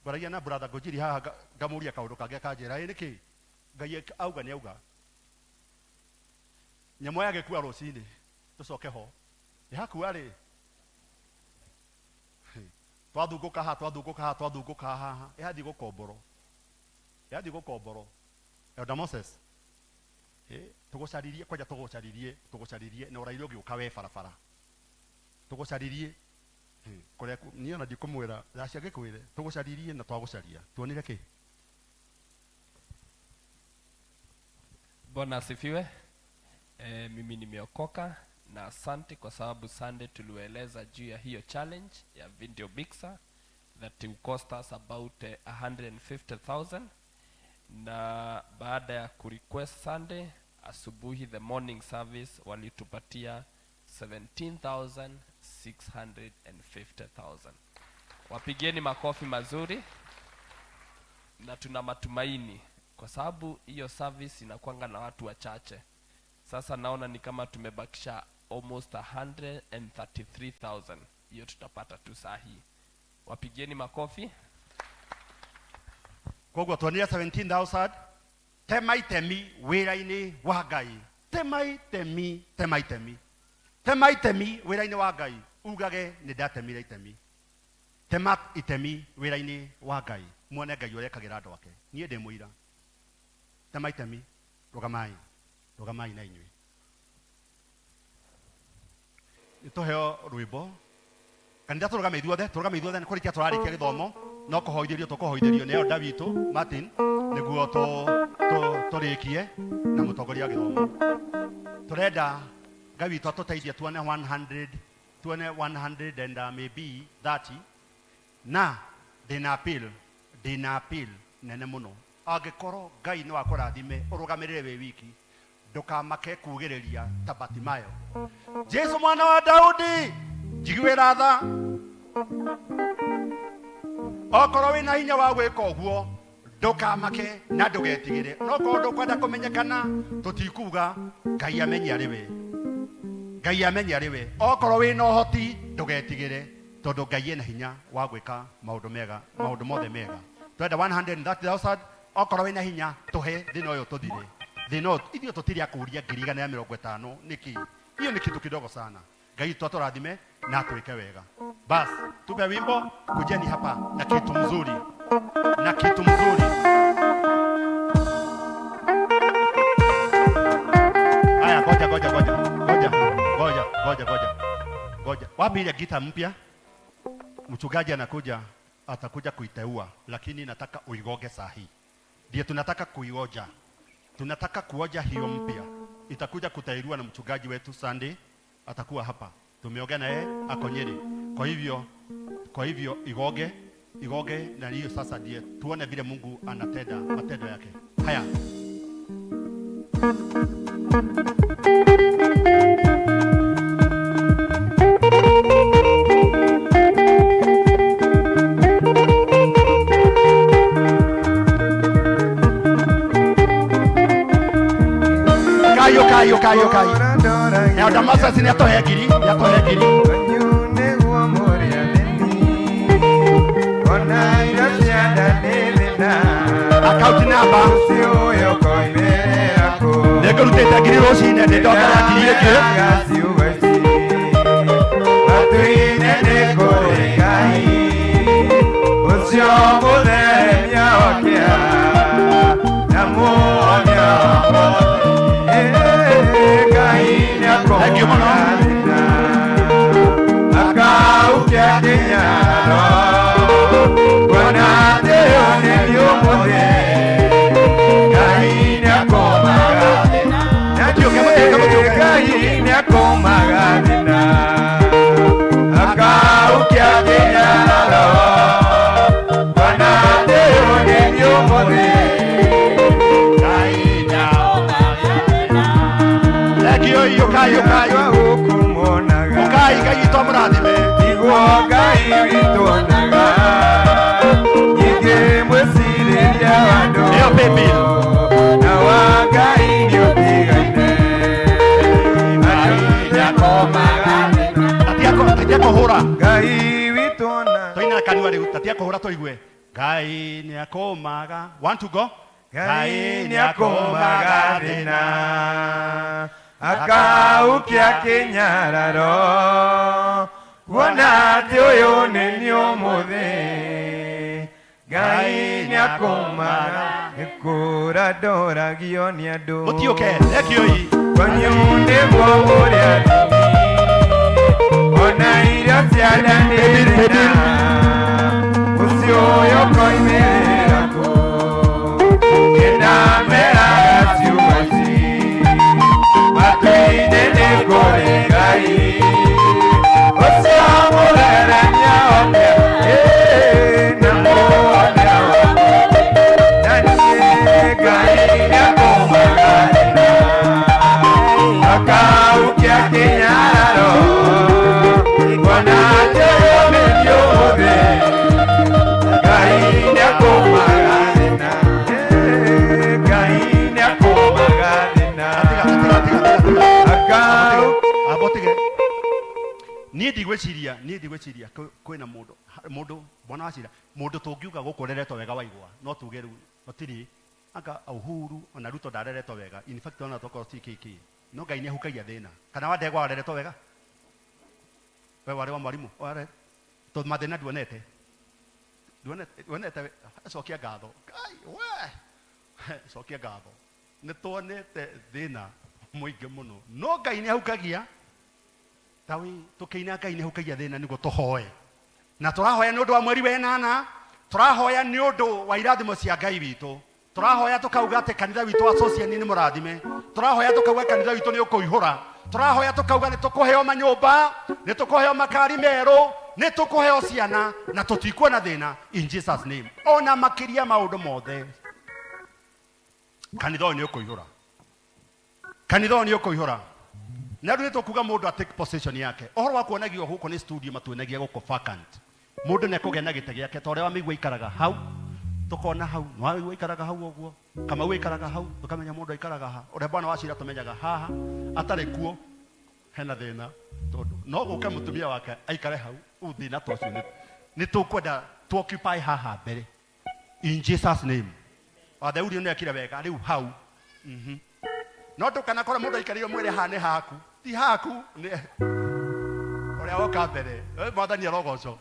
baragia na brother Gojiri haha ngamuria kaundu kange kanjira niki Ngai auga ni auga nyamo yake kuwa rocini tucoke ho yakuwa ri twathunguka haha yathi gukomboro Elder Moses tugucaririe kwaja tugucaririe na uraire ugiuka we barabara tugucaririe kore ni ona ndikumwira racia gikwire tugucaririe na twagucaria tuonire ki. Bwana asifiwe. Mimi nimeokoka na asante kwa sababu Sunday tulieleza juu ya hiyo challenge ya video mixer that will cost us about 150,000 na baada ya kurequest Sunday asubuhi the morning service walitupatia 17,650,000. Wapigieni makofi mazuri, na tuna matumaini kwa sababu hiyo service inakuanga na watu wachache. Sasa naona ni kama tumebakisha almost 133,000. Hiyo tutapata tu saa hii. Wapigieni makofi. Koguo tuonia 17,000 temaitemi wira-ini wa Ngai temaitemi wira-ini wa Ngai ugage ni ndatemire itemi tema itemi wira-ini wa Ngai muone Ngai urekagira andu ake nie ndi muira temaitemi rugamai na inyui ituheo rwimbo kanitha turugame ithuothe ni kurikia turarikia githomo no kuhoithĩrio tukuhoithĩrio ni Elder witu Martin niguo turikie na mutongoria githomo turenda Ngai witu atuteithie tuone 100 and maybe 30 na dina appeal nene muno angikorwo Ngai ni wakurathime urugamirire we wiki ndukamake kugiriria ta Batimayo Jesu mwana wa Daudi njiguira tha okorwo wina hinya wa gwika uguo ndukamake na ndugetigire no korwo ndukwenda kumenyekana tutikuga Ngai amenye ari we okorwo wina uhoti ndugetigire tondu Ngai ena hinya wa gwika maundu mothe mega twenda 130,000 okorwo wina hinya tuhe thina uyu tuthire thina ithio tutiria kuria 150 niki hiyo ni kitu kidogo sana. Ngai twaturathime na tuweke wega bas tupe wimbo kujeni hapa na kitu mzuri haya ngoja wapi ile gita mpya mchungaji anakuja atakuja kuiteua lakini nataka uigoge sahi ndio tunataka kuoja hiyo mpya itakuja kutairiwa na mchungaji wetu Sunday atakuwa hapa tumeongea na yeye ako Nyeri kwa hivyo igoge na hiyo sasa ndiye tuone vile Mungu anatenda matendo yake haya yokai. Elder Moses ni atohe ngiri. Account number. Nego rutete ngiri rocine ndi ndokera ngiri iki. Atuine ne koregai. Ucio muthenya okia. Namuonia. Thank you, Mama. Akaukia kinyaro. Wana teo ne yomode. Kainya komagadina. Kainya komagadina. Akaukia kinyaro. Wana teo ne yomode. Kainya komagadina. Thank you, yokai. Ukai kaito mradime. Igwo kai witonaga. Yige mwesiria wando. Yo baby. Na wagai nyotigaine. Aina komagane. Tatiako hora. Gai witona. Toina kanwa riu tatiako hora toigwe. Gai ni akomaga. Want to go? Gai ni akomagane na. Akaukia kinyararo. Wana teo ne nyomode. Gai ni akomaga. Ekura dora gioni ado. Mutioke, ekioi. Konyune mwomoria dini. Ona ira siada nebirena. Usio yoko imerako. Kena mera siuasi. Matuine ne koregai. Usio mulerenya opia. Namonia. Nanie gai yakomagadina. Akaukia kinyararo. Wana teo ne yomode. Gai yakomagadina. Gai yakomagadina. Akau abotige. Niĩ ndigwĩciria kwĩna mũndũ mwana wacira mũndũ tũngiuga gũkũ reretwo wega waigua no tuge rĩu gũtirĩ anga Uhuru ona Ruto ndareretwo wega, in fact ona tokorwo ti kiki no Ngai nĩahukagia thĩna kana Wandegwa wareretwo wega we warĩ wa mwarimũ ware tondũ mathĩna duonete cokia ngatho Ngai we cokia ngatho nĩtuonete thĩna mũingĩ mũno no Ngai nĩahukagia tawi tukiina Ngai nĩahukagia thĩna nĩguo tũhoe na tũrahoya nĩ ũndũ wa mweri wa ĩnana tũrahoya nĩ ũndũ wa irathimo cia Ngai witũ tũrahoya tũkauga atĩ kanitha witũ wa social nĩ mũrathime tũrahoya tũkauga kanitha witũ nĩ ũkũihũra tũrahoya tũkauga nĩ tũkũheo manyũmba nĩ tũkũheo makari merũ nĩ tũkũheo ciana na tũtikuona thĩna in Jesus name ona makĩria maũndũ mothe kanitha ũyũ nĩ ũkũihũra kanitha ũyũ nĩ ũkũihũra na rĩu tũkuga mũndũ a take possession yake ũhoro wa kuonagio gũkũ nĩ studio matuonagia gũkũ vacant mũndũ nĩ kũgĩa na gĩtĩ gĩake ta ũrĩa wamĩigua ikaraga hau tũkona hau no wamĩigua ikaraga hau ũguo kama we ikaraga hau tũkamenya mũndũ aikaraga ha ũrĩa bwana wa cira tũmenyaga haha atarĩ kuo hena thĩna tondũ no gũke mũtumia wake aikare hau ũũ thĩna ta ũcio nĩ tũkwenda tu occupy haha mbere in Jesus name watheuri nĩ akire wega rĩu hau no ndũkanakora mũndũ aikarĩire mwĩrĩ haha nĩ haku ti haku nĩ ũrĩa woka mbere mwathani arogocwo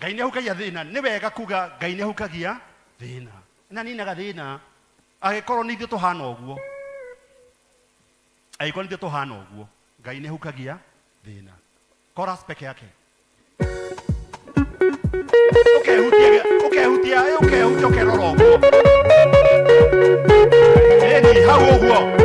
Ngai nĩahukagia thĩna nĩ wega kuga Ngai nĩahukagia thĩna na ninaga thĩna agĩkorwo nĩ ithuĩ tũhana ũguo agĩkorwo nĩ ithuĩ tũhana ũguo Ngai nĩahukagia thĩna chorus peke yake ukehutia ũkerora ũguo ĩni hau ũguo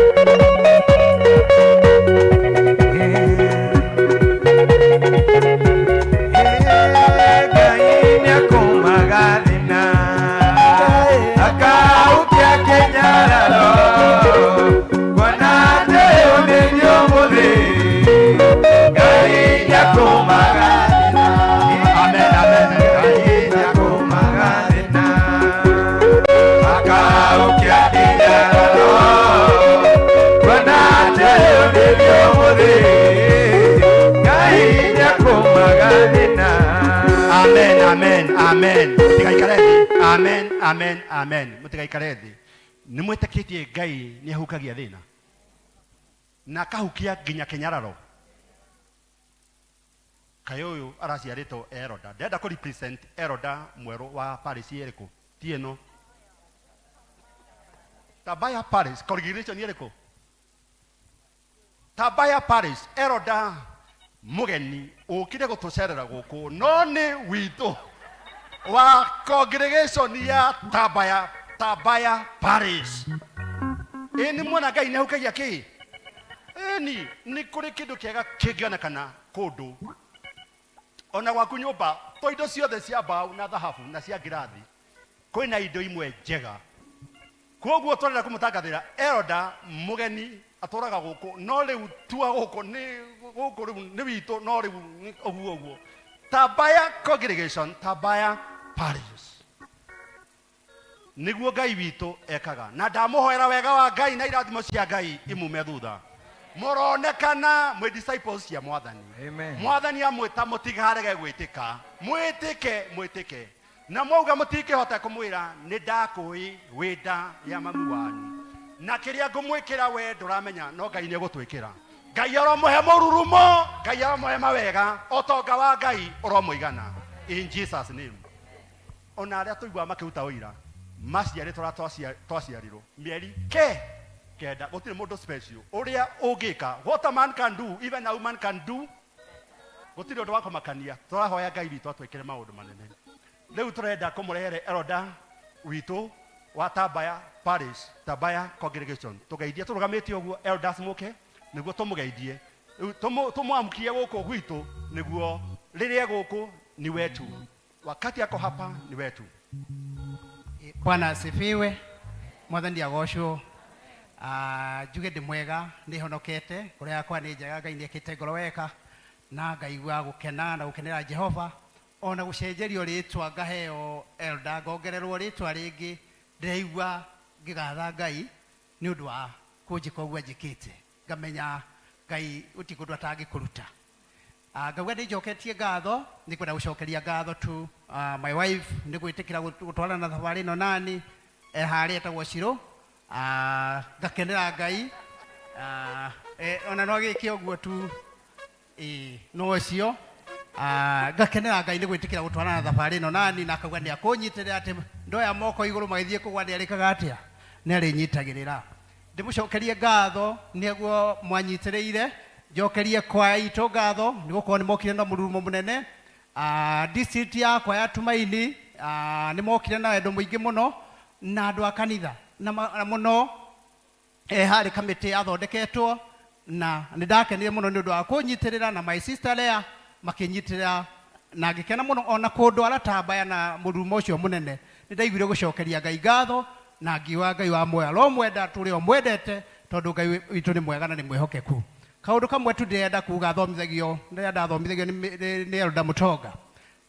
Amen, amen. Mutigaikare thi. Amen, amen, amen. Mutigaikare thi. Nimwitikitie Ngai ni ahukagia thina. Na kahukia nginya Kenyararo. Kayoyo araciarito Eroda. Ndenda ku represent Eroda mweru wa Paris yeriko. Tieno. Tabaya Paris, congregation yeriko. Tabaya Paris, Eroda mugeni ukire gutucerera guku no ni wito wa congregation ya Tabaya Paris. Eni mwana Ngai ni ahukagia ki? Eni ni kuri kindu kiega kingionekana kundu ona gwaku nyumba to indo ciothe cia mbao na thahabu na cia ngirathi kwina indo imwe njega koguo twarenda kumutangathira Eroda mugeni aturaga guku no riu tua guku ni wito no riu oguo Tabaya congregation Tabaya Paris niguo Ngai wito ekaga na ndamuhoera wega wa Ngai na irathimo cia Ngai imume thutha moronekana mwe disciples cia Mwathani. Amen. Mwathani amwita mutigarege gwitika. Mwitike. Na mwauga mutike hota kumwira ni ndakui wenda ya mami wanyu. Na kiria ngumwikira we nduramenya no Ngai ni gutwikira. Ngai aromuhe mururumo, Ngai aromuhe mawega, otonga wa Ngai uromuigana. In Jesus name. Ona aria tuigwa makiuta oira. Maciari twaciarirwo. Mieri kenda gutire mundu special uria ugika what a man can do even a woman can do gutire undu wa kumakania turahoya Ngai witu atwikire maundu manene riu turenda kumurehere Eroda witu wa Tabaya Paris Tabaya congregation tugeithie turugamitio guo elders muke niguo tumugeithie tumwamkie guku gwitu niguo riria guku ni wetu wakati yako hapa ni wetu. Bwana asifiwe. Mwathani agoshwo. Juge ndi mwega ni honokete kuria kwa ni njega Ngai ni ekite ngoro weka na ngaigua gukena na gukenera Jehova ona gucenjerio ritwa ngaheo Elda ngongererwo ritwa ringi ndeigua ngigatha Ngai ni undu wa kunjika ogua njikite ngamenya Ngai uti kundu atangi kuruta ngauga ndi njoketie ngatho ni kwenda gucokeria ngatho tu my wife ndi gwitikira gutwarana na thabari no nani hari etagwo Shiro ngakenera Ngai ona no giki oguo tu no cio ngakenera Ngai ni gwitikira gutwarana na thabari no nani na kauga ni akunyitirira ati ndoya moko iguru magithie kugwa ni arikaga atia ni ari nyitagirira ndimucokerie ngatho niguo mwanyitiriire njokerie kwa itu ngatho nigukorwo ni mokire na mururumo munene district yakwa ya Tumaini ni mokire na wendo muingi muno na andu a kanitha na muno hari kamiti athondeketwo na nindakenire muno ni undu wa kunyitirira na my sister Lea makinyitirira na ngikena muno ona kundu ara Tabaya na mururumo ucio munene nindaiguire gucokeria Ngai ngatho na ngiwa Ngai wa moyo aromwenda turi o mwendete tondu Ngai witu ni mwega na ni mwihokeku. Kaundu kamwe tu ndenda kuga thomithagio ndenda thomithagio ni Elda Mutonga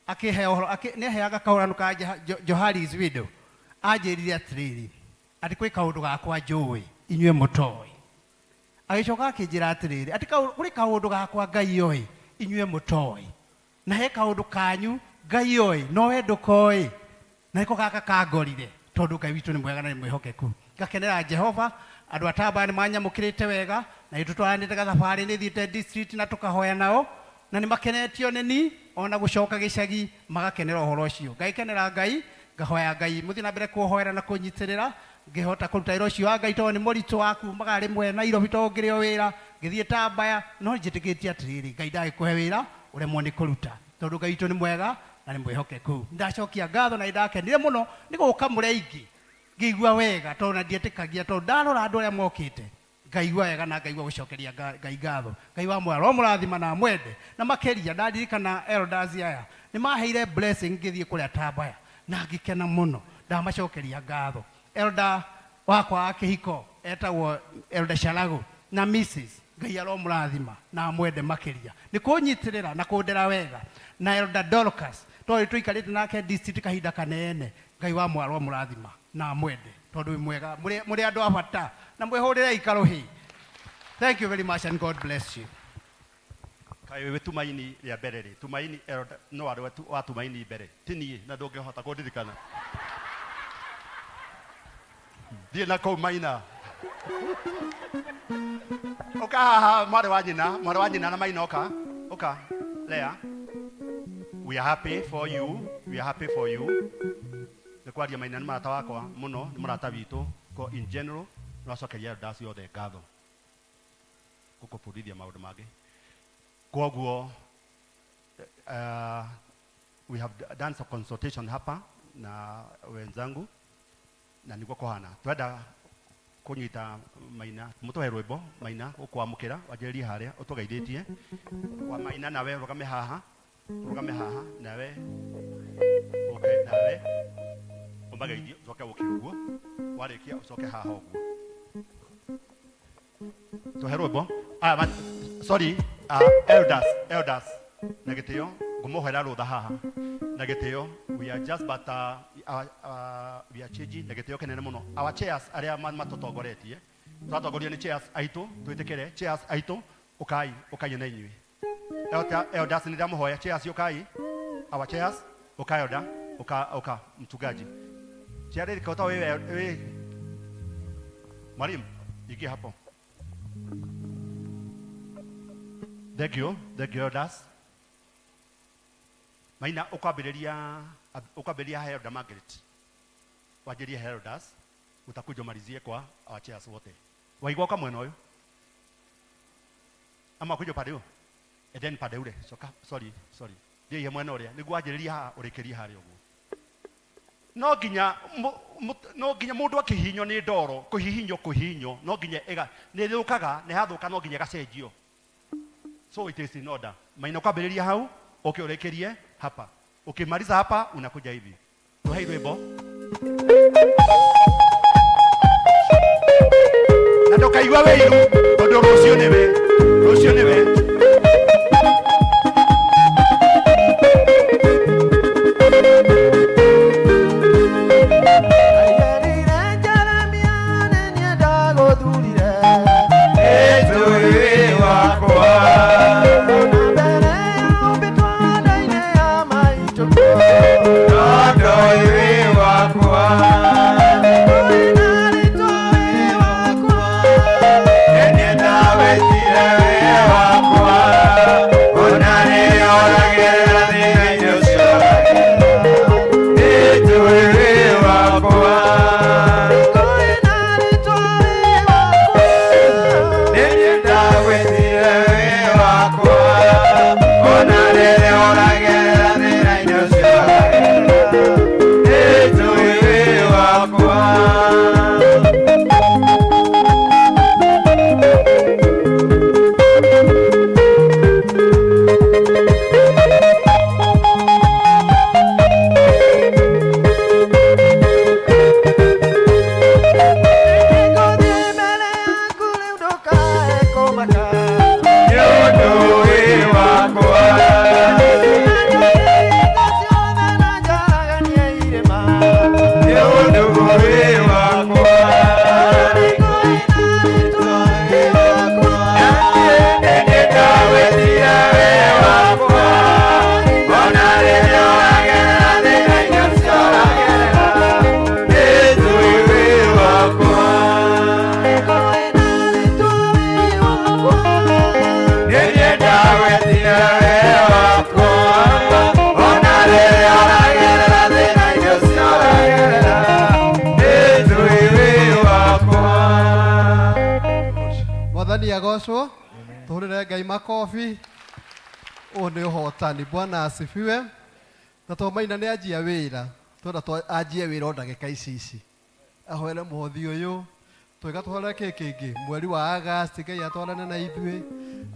akiheo ni heaga kauranu ka Johari's widow ajirire atiriri ati kwi kaundu gakwa njui inywe mutoi agicoka akinjira atiriri ati kuri kaundu gakwa Ngai oi inywe mutoi na he kaundu kanyu Ngai oi no we ndukoi na iko gaka kangorire tondu Ngai witu ni mwega na ni mwihokeku ngakenera Jehova andu ataba ni manyamukirite wega na itutwanite gathabari ni thiite district na tukahoya nao na ni makenetio nini ona gucoka gicagi magakenera uhoro ucio ngaikenera Ngai ngahoya Ngai muthi na mbere kuhoera na kunyitirira ngihota kuruta iro cio Ngai to ni muritu waku magari mwe na iro bitongirio wira ngithie Tabaya no njitikitie atiriri Ngai ndagikuhe wira uremwo ni kuruta tondu Ngai witu ni mwega na ni mwihokeku ndacokia ngatho na ndakenire muno ni guka mureigi ngigua wega tondu na ndietikagia tondu ndarora andu aria mokite ngaigua wega na ngaigua gucokeria Ngai ngatho Ngai wa moyo aromurathima na mwende na makeria ndaririkana elders aya ni maheire blessing ngithie kuria Tabaya na ngikena muno ndamacokeria ngatho Elda wakwa akihiko etagwo Elda Shalago na Mrs Ngai aromurathima na mwende makeria ni kunyitirira na kundera wega na Elda Dorcas tori tuikarite nake district kahinda kanene Ngai wa moyo aromurathima na mwende tondu mwega muri andu abata na mwihurire ikaruhi. Thank you very much and God bless you. Kaĩ wewe Tumaini rĩa mbere rĩ. Tumaini no arĩ wa Tumaini mbere. Tini na ndũngĩhota kũndirikana. Thiĩ na kũu Maina. Oka haha mwarĩ wa nyina na Maina oka. Oka. Lea. We are happy for you. We are happy for you. Nĩkwaria Maina nĩ mũrata wakwa mũno, nĩ mũrata witũ ko in general, no acokeria Elders yothe ngatho. Gũkũbundithia maũndũ mangĩ. Koguo we have done some consultation hapa na wenzangu na niguo kũhana. Twenda kũnyita Maina, mũtũhe rwĩmbo Maina ũkwamũkĩra wanjĩrĩrie harĩa ũtũgeithĩtie. Wa Maina nawe rũgame haha nawe. Okay, nawe ũmbageithie ũcoke ũkĩre ũguo. Warĩkia ũcoke haha ũguo. Tũhe rwĩmbo. Sorry, elders na gĩtĩo ngũmũhera rũtha haha na gĩtĩo. We are just but we are changing na gĩtĩo kĩnene mũno. Our chairs arĩa matũtongoretie tũratongorio nĩ chairs aitũ, twĩtĩkĩre chairs aitũ. Ũkai na inyuĩ elders, nĩ ndamũhoya chairs ũkai. Our chairs ũkai elder, ũka mchungaji. Chair ile kota wewe mwalimu ingia hapo. Thank you elders. Maina ukabilia Elder Margaret. Wajiria elders utakuja malizie kwa our chairs wote. Waigwa kama mweno huyo. Ama kuja pade huyo. Eden pade ule. Sorry. Ndiye mweno ule. Niguo ajiriria urekeria hari uguo. No nginya mundu akihinyo ni ndoro, kuhihinyo no nginya ega ni thukaga ni hathuka no nginya gacenjio. So it is in order. Maina ukabilia hau, urekerie hapa. Ukimaliza hapa unakuja hivi. Tuhe rwĩmbo. Na ndokaigua wĩiru tondu rũciũ nĩwe. Agocwo tuhurire Ngai makofi. Nĩ ũhotani. Bwana asifiwe. Na to Maina nĩ anjia wĩra, twenda anjie wĩra o ndagĩka ici ahoere mũhothi ũyũ twega tũhore kĩngĩ mweri wa August. Ngai atwarane na ithuĩ,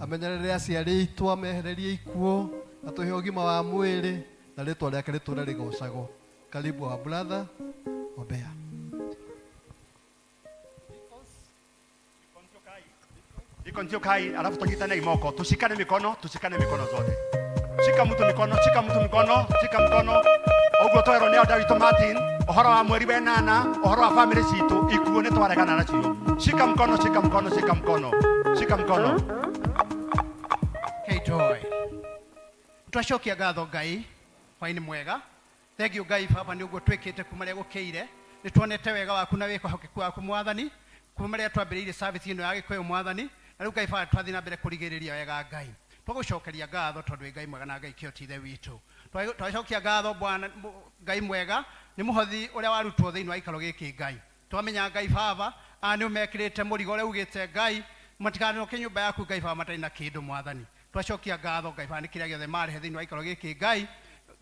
amenyerere aciari aitũ, amehererie ikuũ, atũhe ũgima wa mwĩrĩ na rĩtwa rĩake rĩtũre rĩgocagwo. Karibu wa brother Obea. Iko ndio kai, alafu tujitane imoko, tushikane mikono zote. Shika mtu mikono. Oguo twero ni Elder witũ Martin, ohoro wa mweri wa 8, ohoro wa family citu ikuo ni twaregana nacio. Shika mkono. Okay, itoe twacokia ngatho Ngai hwaini mwega thengio Ngai baba nĩ ũguo twĩkĩte kuma rĩa gũkĩire nĩ tuonete wega waku na wĩhokeku waku mwathani kuma rĩa twambĩrĩirie service ĩno ya Gĩkũyũ mwathani na rĩu Ngai baba twathiĩ na mbere kũrigĩrĩria wega Ngai twagũcokeria ngatho tondũ wĩ Ngai mwega na Ngai kĩo tithe witũ twacokia ngatho Bwana Ngai mwega nĩ mũhothi ũrĩa warutwo thĩinĩ wa ikaro gĩkĩ Ngai twamenya Ngai baba nĩ ũmekĩrĩte mũrigo ũrĩa ugĩte Ngai matikanoke nyũmba yaku Ngai baba matarĩ na kĩndũ mwathani twacokia ngatho Ngai baba nĩ kĩrĩa gĩothe marehe thĩinĩ wa ikaro gĩkĩ Ngai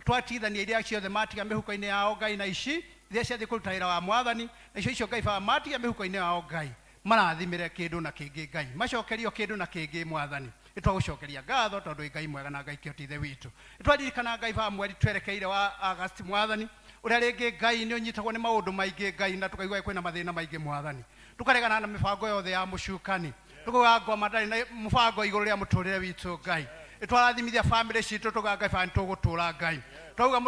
twatithania iria ciothe matiga mĩhuko-inĩ yao Ngai na ici iria ciathiĩ kũruta wĩra wa mwathani na icio Ngai baba matiga mĩhuko-inĩ yao Ngai marathimĩre kĩndũ na kĩngĩ Ngai macokerio kĩndũ na kĩngĩ mwathani nĩtwagũcokeria ngatho tondũ Ngai mwega na Ngai kĩo tithe witũ nĩtwaririkana Ngai baba mweri twerekeire wa August mwathani ũrĩa rĩngĩ Ngai nĩ ũnyitagwo nĩ maũndũ maingĩ Ngai na tũkaigua kwĩna mathĩna maingĩ mwathani tũkaregana na mĩbango yothe ya mũcukani tũkagwa matarĩ na mũbango igũrũ rĩa mũtũrĩre witũ Ngai nĩtwarathimithia family citũ tũga Ngai baba nĩtũgũtũra Ngai twauga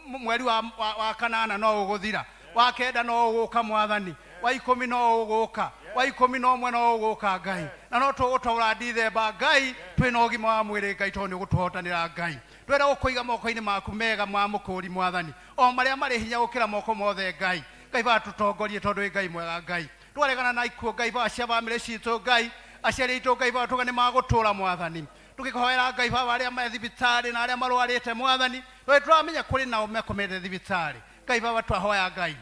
mweri wa kanana no ũgũthira wa kenda no ũgũka mwathani wa 10 no ũgũka wa 11 no ũgũka Ngai na no tũgũtũra Dithemba Ngai twĩna ũgima wa mwĩrĩ Ngai tondũ nĩũgũtũhotanĩra Ngai twenda gũkũiga moko-inĩ maku mega ma mũkũri mwathani o marĩa marĩ hinya gũkĩra moko mothe Ngai Ngai baba tũtongorie tondũ wĩ Ngai mwega Ngai twaregana na ikuũ Ngai baba cia family citũ Ngai aciari aitũ Ngai baba tũga nĩ magũtũra mwathani tũgĩkũhoera Ngai baba arĩa me thibitarĩ na arĩa marwarĩte mwathani tondũ tũramenya kũrĩ nao mekomete thibitarĩ Ngai baba twahoya Ngai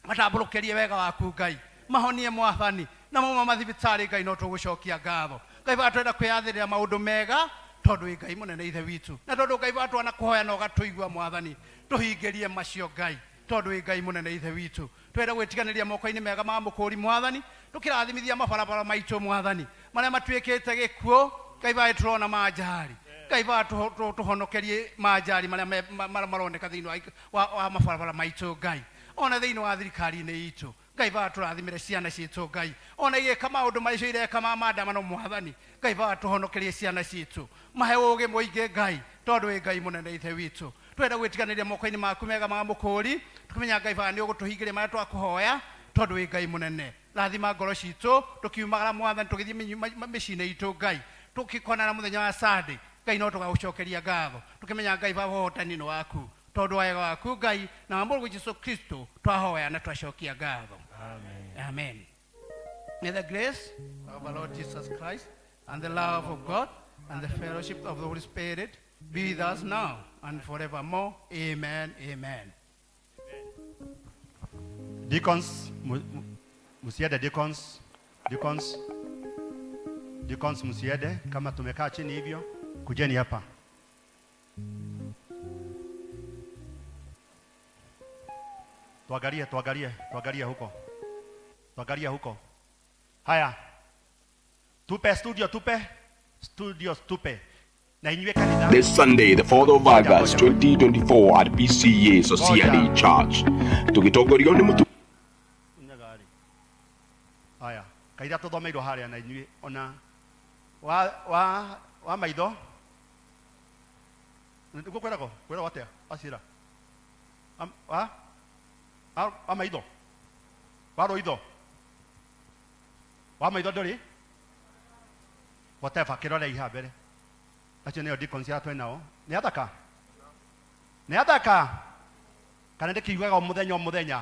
matambũrũkĩrie wega waku Ngai mahonie mwathani na mauma mathibitarĩ Ngai no tũgũcokia ngatho Ngai baba twenda kwĩyathĩrĩra maũndũ mega tondũ wĩ Ngai mũnene ithe witũ na tondũ Ngai baba twana kũhoya na ũgatũigua mwathani tũhingĩrie macio Ngai tondũ wĩ Ngai mũnene ithe witũ twenda gwĩtiganĩria moko-inĩ mega ma mũkũri mwathani tũkĩrathimithia mabarabara maitũ mwathani marĩa matuĩkĩte gĩkuũ Ngai baba tũrona manjari Ngai baba tũhonokerie manjari marĩa maroneka thĩinĩ wa mabarabara maitũ Ngai ona thĩinĩ wa thirikari-inĩ itũ Ngai baba tũrathimĩre ciana citũ Ngai ona igĩka maũndũ macio ireka ma maandamano mwathani Ngai baba tũhonokerie ciana citũ mahe ũũgĩ mũingĩ Ngai tondũ wĩ Ngai mũnene ithe witũ twenda gwĩtiganĩria moko-inĩ maku mega ma mũkũri tũkĩmenya Ngai baba nĩ ũgũtũhingĩria marĩa twakũhoya tondũ wĩ Ngai mũnene rathima ngoro citũ tũkiumagara mwathani tũgĩthiĩ mĩciĩ-inĩ itũ Ngai tũkĩkonana mũthenya wa Sunday Ngai no tũgagũcokeria ngatho tũkĩmenya Ngai baba ũhotani nĩ waku tondũ wega waku Ngai na mũrũ Jesũ Kristo twahoya na twacokia ngatho amen may the grace of our Lord Jesus Christ and the love of God and the fellowship of the Holy Spirit be with us now and forevermore amen amen Deacons musiede deacons musiede kama tumekaa chini hivyo kujeni hapa tuangalie huko haya tupe studio na inywe kanisa This Sunday, the 4th of August 2024 at PCA Society Church. Tukitongorio ni mtu haya kaida tuthomeirwo haria na inywe ona wa maitho niguo kwĩragwo atia acira wa maitho wa rũitho wa maitho ndũrĩ whatever kĩrore iha mbere acio nĩo deacons ya twĩnao nĩ athaka kana ndĩkĩiguaga mũthenya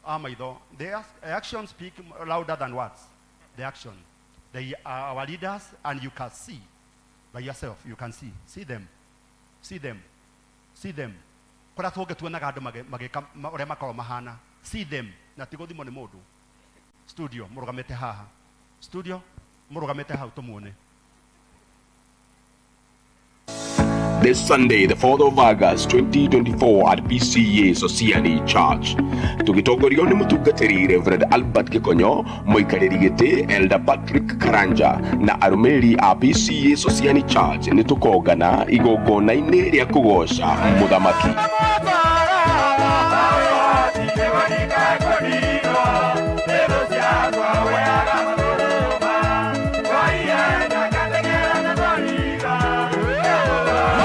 wa maitho the actions speak louder than words the action they are our leaders and you can see by yourself you can see them kũrĩa tũngĩtuonaga andũ magĩka ũrĩa makorwo mahana see them na tigũthimwo nĩ mũndũ studio mũrũgamĩte hau tũmuone This Sunday, the 4th of August 2024 at PCA Society Church. Tukitongorio ni mutungatiri Reverend Albert Gikonyo, muikariri giti Elder Patrick Karanja na arumĩrĩri a PCA Society Church ni tukogana igongona-inĩ rĩa kũgoca muthamaki.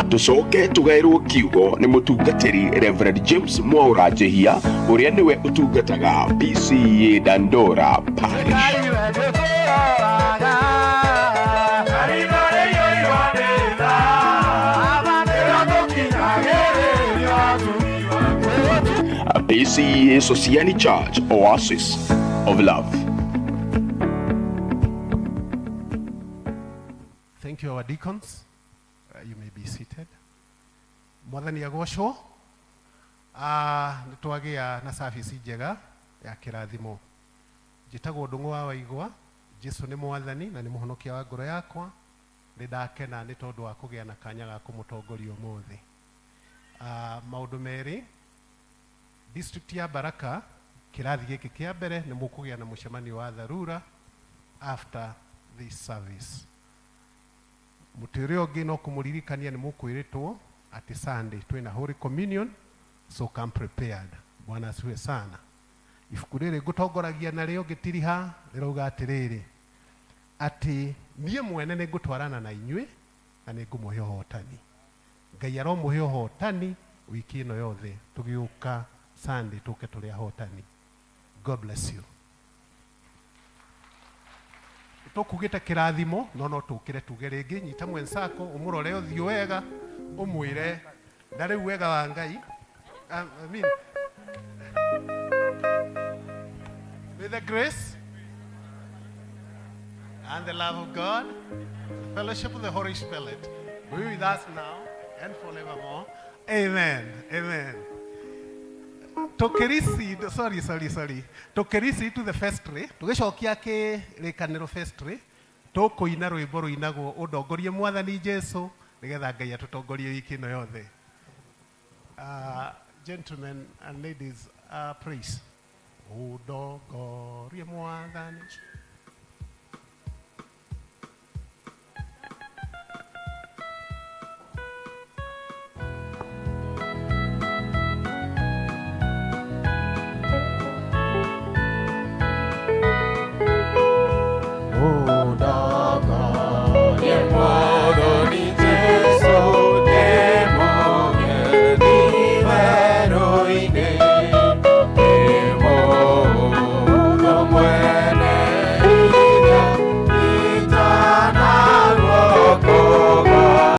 Tucoke tugairwo kiugo ni mutungatiri Reverend James Mwaura Jehia uria niwe utungataga PCA Dandora Parish. PCEA Society Church, Oasis of Love. Thank you, our deacons. You may be seated. Mwathani agocwo. Nitwagia na service njega ya kirathimo. Njitagwo Ndung'u wa Waigwa. Jesu nĩ mwathani na nĩ mũhonokia wa ngoro yakwa. Ndakena nĩ tondũ wa kũgĩa na kanya ga kũmũtongoria ũmũthĩ. Maũndũ merĩ. District ya Baraka kĩrathi gĩkĩ kĩa mbere nĩ mũkũgĩa na mũcemanio wa dharura after this service. Mũtĩ ũrĩa ũngĩ no kũmũririkania nĩ mũkwĩrĩtwo atĩ Sunday twĩna Holy Communion, so come prepared. Bwana asifiwe sana. Ibuku rĩrĩ ngũtongoragia narĩo ngĩtiriha rĩrauga atĩrĩrĩ atĩ niĩ mwene nĩ ngũtwarana na inyuĩ na nĩ ngũmũhe ũhotani. Ngai aromũhe ũhotani wiki ĩno yothe tũgĩũka Sunday tũke tũrĩ ahotani. God bless you. Tũkugĩte kĩrathimo no tũkĩre tuge rĩngĩ nyita mwensako ũmũrore ũthiũ wega ũmwĩre ndarĩ wega wa Ngai. With the grace and the love of God, the fellowship of the Holy Spirit, be with us now and forevermore. Amen. Amen. Tũkĩrisi to the vestry, tũgĩcokia kĩrĩkanĩro vestry, tũkũina rwĩmbo rũinagwo ũndongorie Mwathani Jesu nĩgetha Ngai atũtongorie wiki ĩno yothe. Gentlemen and ladies, please. Ũndongorie Mwathani